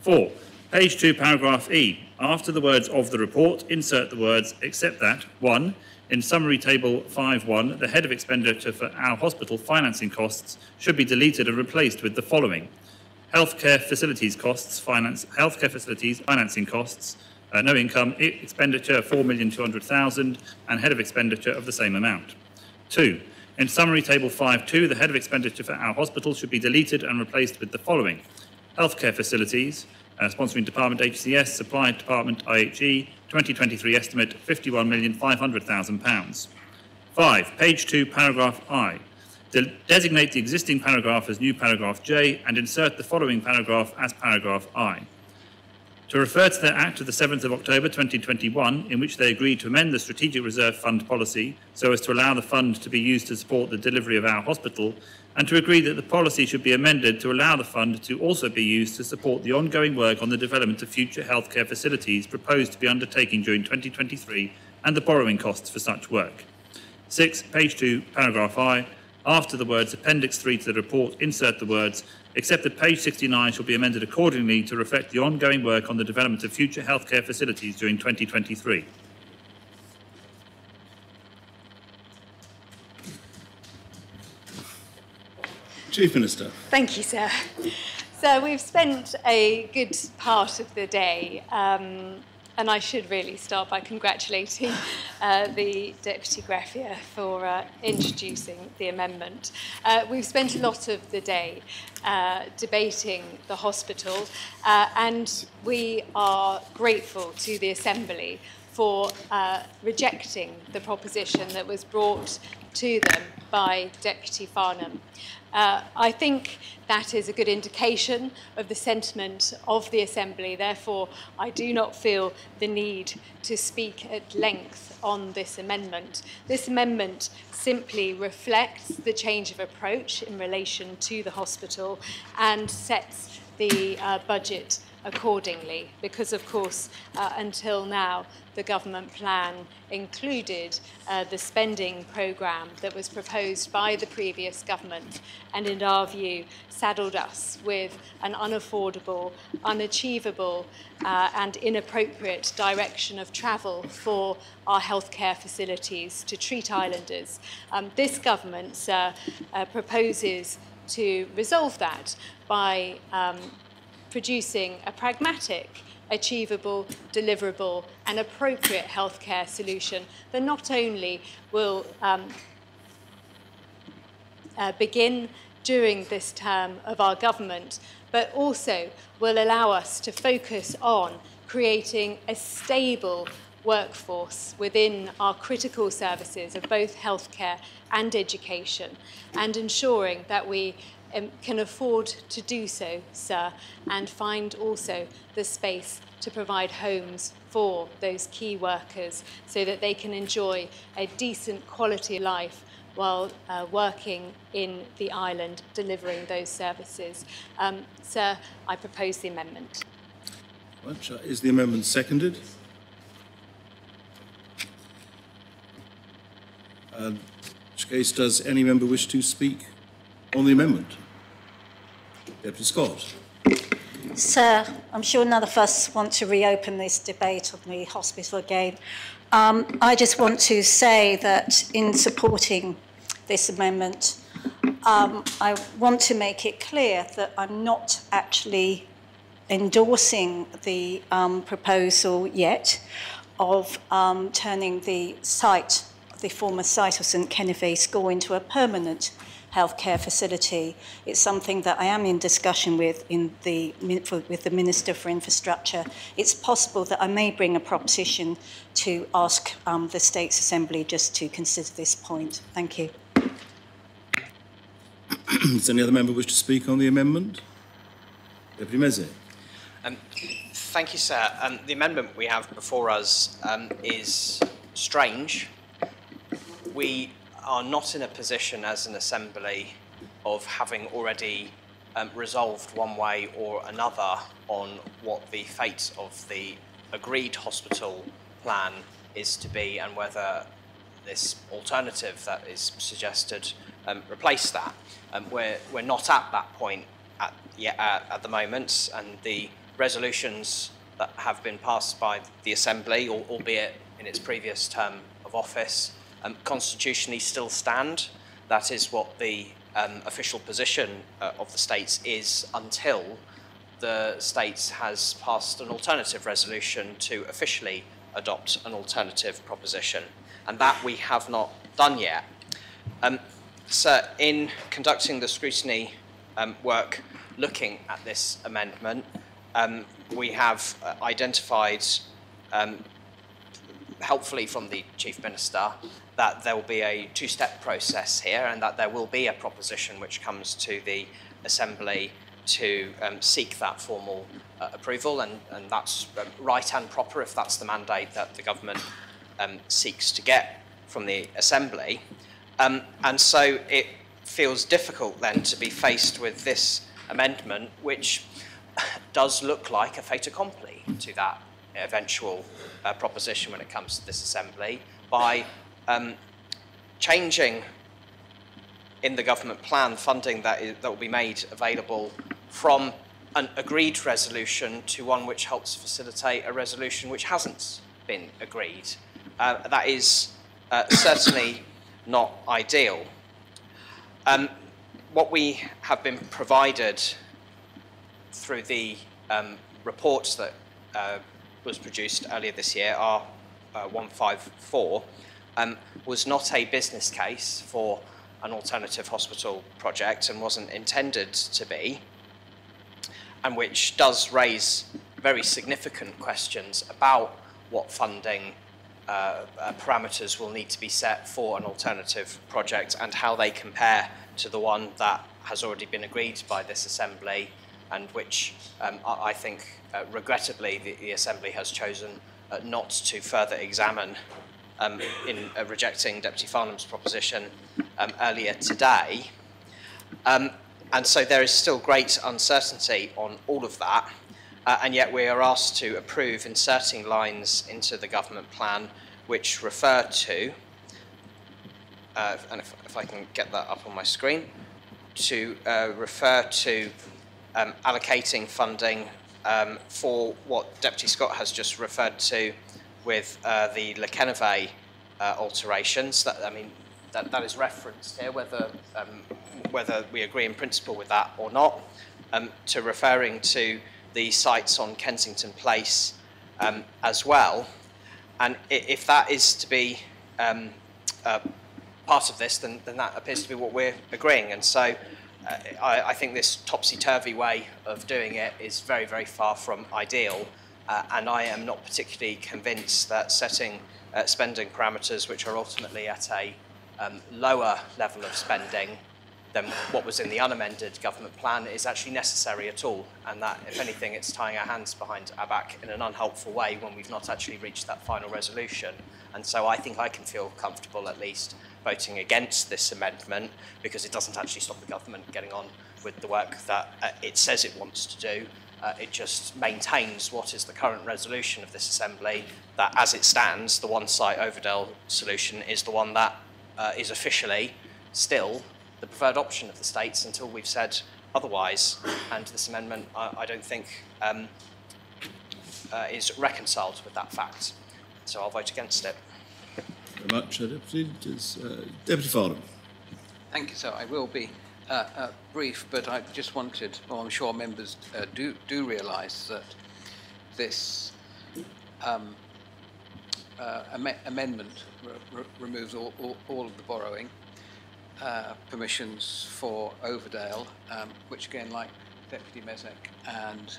4. Page 2, paragraph E. After the words "of the report," insert the words, except that 1. In summary table 5.1, the head of expenditure for our hospital financing costs should be deleted and replaced with the following: healthcare facilities costs, healthcare facilities financing costs, no income, expenditure £4,200,000 and head of expenditure of the same amount. 2. In summary table 5.2, the head of expenditure for our hospital should be deleted and replaced with the following: healthcare facilities, sponsoring department HCS, supply department IHE, 2023 estimate £51,500,000. 5. Page 2, paragraph I. Designate the existing paragraph as new paragraph J and insert the following paragraph as paragraph I. To refer to their act of the 7th of October 2021, in which they agreed to amend the Strategic Reserve Fund policy so as to allow the fund to be used to support the delivery of our hospital, and to agree that the policy should be amended to allow the fund to also be used to support the ongoing work on the development of future healthcare facilities proposed to be undertaken during 2023 and the borrowing costs for such work. 6. Page 2, paragraph I. After the words Appendix 3 to the report, insert the words, except that page 69 shall be amended accordingly to reflect the ongoing work on the development of future healthcare facilities during 2023. Chief Minister. Thank you, sir. So we've spent a good part of the day, and I should really start by congratulating the Deputy Greffier for introducing the amendment. We've spent a lot of the day debating the hospital, and we are grateful to the Assembly for rejecting the proposition that was brought to them by Deputy Farnham. I think that is a good indication of the sentiment of the Assembly. Therefore, I do not feel the need to speak at length on this amendment. This amendment simply reflects the change of approach in relation to the hospital and sets the budget accordingly, because of course until now the government plan included the spending programme that was proposed by the previous government, and in our view saddled us with an unaffordable, unachievable and inappropriate direction of travel for our healthcare facilities to treat islanders. This government proposes to resolve that by producing a pragmatic, achievable, deliverable and appropriate healthcare solution that not only will begin during this term of our government, but also will allow us to focus on creating a stable workforce within our critical services of both healthcare and education, and ensuring that we can afford to do so, sir, and find also the space to provide homes for those key workers so that they can enjoy a decent quality of life while working in the island, delivering those services. Sir, I propose the amendment. Right, is the amendment seconded? In which case, does any member wish to speak on the amendment? Deputy Scott. Sir, I'm sure none of us want to reopen this debate on the hospital again. I just want to say that in supporting this amendment, I want to make it clear that I'm not actually endorsing the proposal yet of turning the site, the former site of St Kennefe School, into a permanent healthcare facility. It's something that I am in discussion with the Minister for Infrastructure. It's possible that I may bring a proposition to ask the States Assembly just to consider this point. Thank you. Does any other member wish to speak on the amendment? Deputy Meze. Thank you, sir. The amendment we have before us is strange. We are not in a position as an Assembly of having already resolved one way or another on what the fate of the agreed hospital plan is to be and whether this alternative that is suggested replace that. We're not at that point at the moment, and the resolutions that have been passed by the Assembly, albeit in its previous term of office, constitutionally still stand. That is what the official position of the states is until the states has passed an alternative resolution to officially adopt an alternative proposition, and that we have not done yet. So in conducting the scrutiny work looking at this amendment, we have identified, helpfully from the Chief Minister, that there will be a two-step process here and that there will be a proposition which comes to the Assembly to seek that formal approval, and that's right and proper if that's the mandate that the government seeks to get from the Assembly. And so it feels difficult then to be faced with this amendment, which does look like a fait accompli to that eventual proposition when it comes to this Assembly, by changing in the government plan funding that will be made available from an agreed resolution to one which helps facilitate a resolution which hasn't been agreed. That is certainly not ideal. What we have been provided through the reports that was produced earlier this year, R154, was not a business case for an alternative hospital project and wasn't intended to be, and which does raise very significant questions about what funding parameters will need to be set for an alternative project and how they compare to the one that has already been agreed by this Assembly and which I think, regrettably, the Assembly has chosen not to further examine in rejecting Deputy Farnham's proposition earlier today. And so there is still great uncertainty on all of that, and yet we are asked to approve inserting lines into the government plan which refer to, and if I can get that up on my screen, to refer to allocating funding for what Deputy Scott has just referred to with the Le Kenevey alterations. That is referenced here, whether we agree in principle with that or not, to referring to the sites on Kensington Place as well. And if that is to be part of this, then that appears to be what we're agreeing. And so I think this topsy-turvy way of doing it is very, very far from ideal. And I am not particularly convinced that setting spending parameters which are ultimately at a lower level of spending than what was in the unamended government plan is actually necessary at all, and that, if anything, it's tying our hands behind our back in an unhelpful way when we've not actually reached that final resolution. And so I think I can feel comfortable at least voting against this amendment, because it doesn't actually stop the government getting on with the work that it says it wants to do. It just maintains what is the current resolution of this Assembly, that as it stands, the one-site Overdale solution is the one that is officially still the preferred option of the states until we've said otherwise. And this amendment, I don't think, is reconciled with that fact. So I'll vote against it. Very much, Deputy. Deputy Farnham. Thank you, sir. I will be brief, but I just wanted, well, I'm sure members do realise that this amendment removes all of the borrowing permissions for Overdale, which again, like Deputy Mesek, and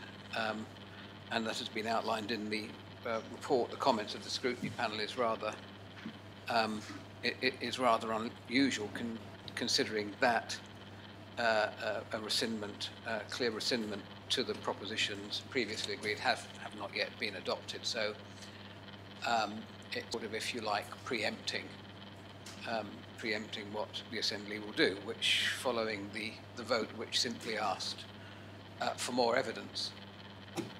that has been outlined in the report, the comments of the scrutiny panel is rather unusual, considering that a rescindment, clear rescindment to the propositions previously agreed have not yet been adopted. So it's sort of, if you like, preempting what the Assembly will do, which, following the vote which simply asked for more evidence.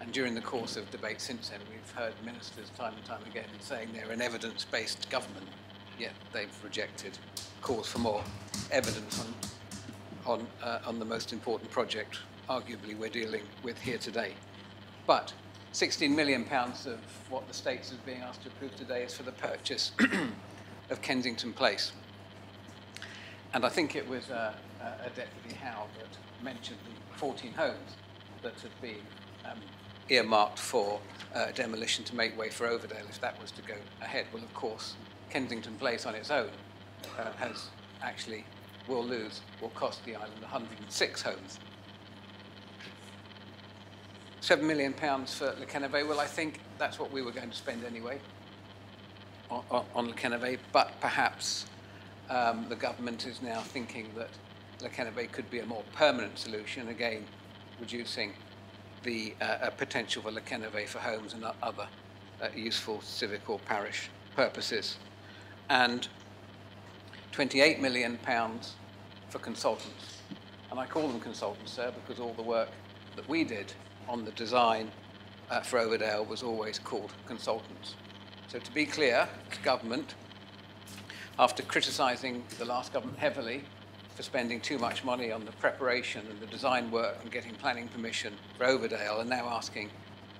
And during the course of debate since then, we've heard ministers time and time again saying they're an evidence-based government, yet they've rejected calls for more evidence on the most important project, arguably, we're dealing with here today. But £16 million of what the States is being asked to approve today is for the purchase of Kensington Place. And I think it was a Deputy Howe that mentioned the 14 homes that have been earmarked for demolition to make way for Overdale if that was to go ahead. Well, of course, Kensington Place on its own will cost the island 106 homes. £7 million for Le Kenevey. Well, I think that's what we were going to spend anyway on Le Kenevey, but perhaps the government is now thinking that Le Kenevey could be a more permanent solution, again, reducing the potential for Le Kenevey for homes and other useful civic or parish purposes. And £28 million for consultants. And I call them consultants, sir, because all the work that we did on the design for Overdale was always called consultants. So to be clear, the government, after criticising the last government heavily for spending too much money on the preparation and the design work and getting planning permission for Overdale, are now asking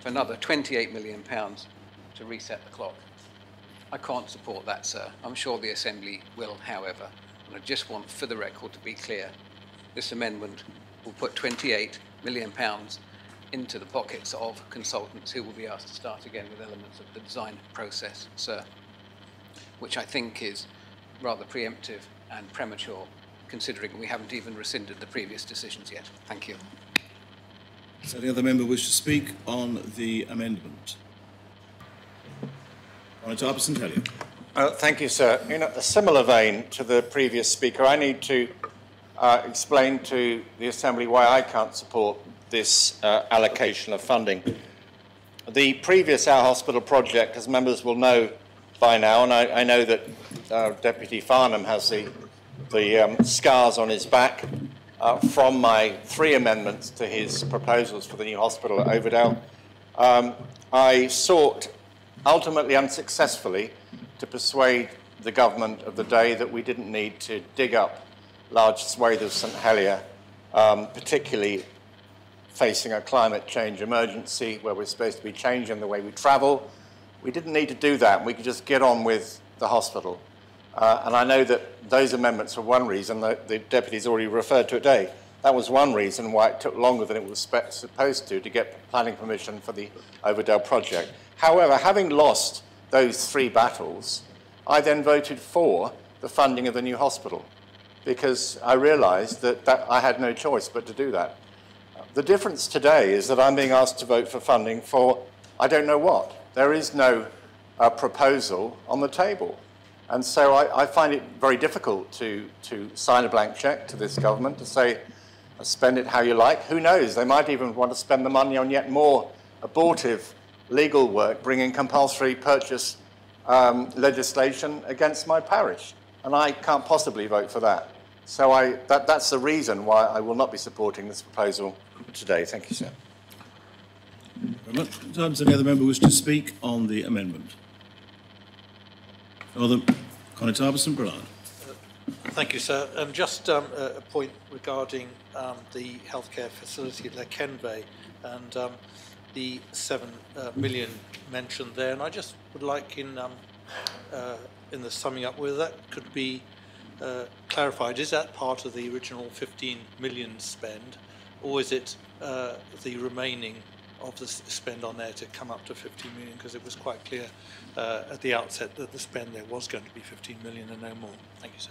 for another £28 million to reset the clock. I can't support that, sir. I'm sure the Assembly will, however. And I just want, for the record, to be clear, this amendment will put £28 million into the pockets of consultants who will be asked to start again with elements of the design process, sir, which I think is rather preemptive and premature, considering we haven't even rescinded the previous decisions yet. Thank you. Does any other member wish to speak on the amendment? Honourable St Helier. Thank you, sir. In a similar vein to the previous speaker, I need to explain to the Assembly why I can't support this allocation of funding. The previous Our Hospital project, as members will know by now, and I know that Deputy Farnham has the scars on his back from my 3 amendments to his proposals for the new hospital at Overdale. I sought, ultimately unsuccessfully, to persuade the government of the day that we didn't need to dig up large swathes of St Helier, particularly facing a climate change emergency where we're supposed to be changing the way we travel. We didn't need to do that. We could just get on with the hospital. And I know that those amendments were one reason, that the deputy's already referred to it today. That was one reason why it took longer than it was supposed to get planning permission for the Overdale project. However, having lost those 3 battles, I then voted for the funding of the new hospital because I realised that I had no choice but to do that. The difference today is that I'm being asked to vote for funding for I don't know what. There is no proposal on the table. And so I find it very difficult to sign a blank cheque to this government to say, spend it how you like. Who knows? They might even want to spend the money on yet more abortive legal work, bringing compulsory purchase legislation against my parish. And I can't possibly vote for that. So that's the reason why I will not be supporting this proposal today. Thank you, sir. Does any other member wish to speak on the amendment? Conor St Brillard. Thank you, sir. Just a point regarding the healthcare facility at Lekenve and the 7 million mentioned there. And I just would like in the summing up whether that could be clarified. Is that part of the original 15 million spend, or is it the remaining of the spend on there to come up to 15 million? Because it was quite clear at the outset that the spend there was going to be 15 million and no more. Thank you, sir.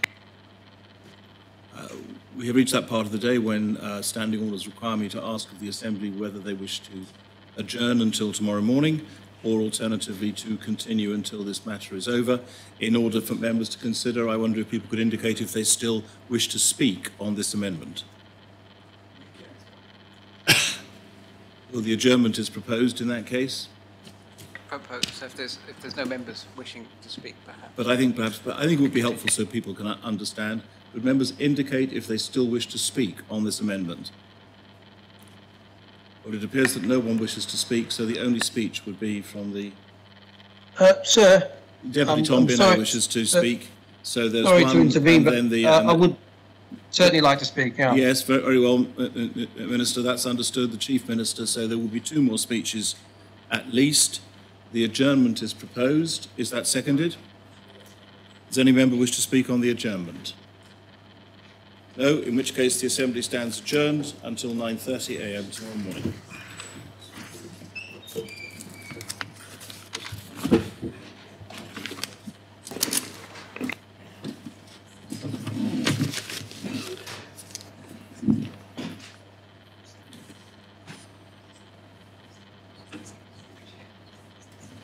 We have reached that part of the day when standing orders require me to ask of the Assembly whether they wish to adjourn until tomorrow morning or alternatively to continue until this matter is over. In order for members to consider, I wonder if people could indicate if they still wish to speak on this amendment. Well, the adjournment is proposed in that case. Proposed, so if there's no members wishing to speak, perhaps. But I think it would be helpful so people can understand. Would members indicate if they still wish to speak on this amendment? Well, it appears that no one wishes to speak, so the only speech would be from the... Sir, Deputy Tom Binno wishes to speak. So there's sorry one, to intervene, but then the, I would certainly like to speak. Yeah. Yes, very well, Minister, that's understood, the Chief Minister, so there will be 2 more speeches at least. The adjournment is proposed. Is that seconded? Does any member wish to speak on the adjournment? No, in which case the Assembly stands adjourned until 9:30 a.m. tomorrow morning.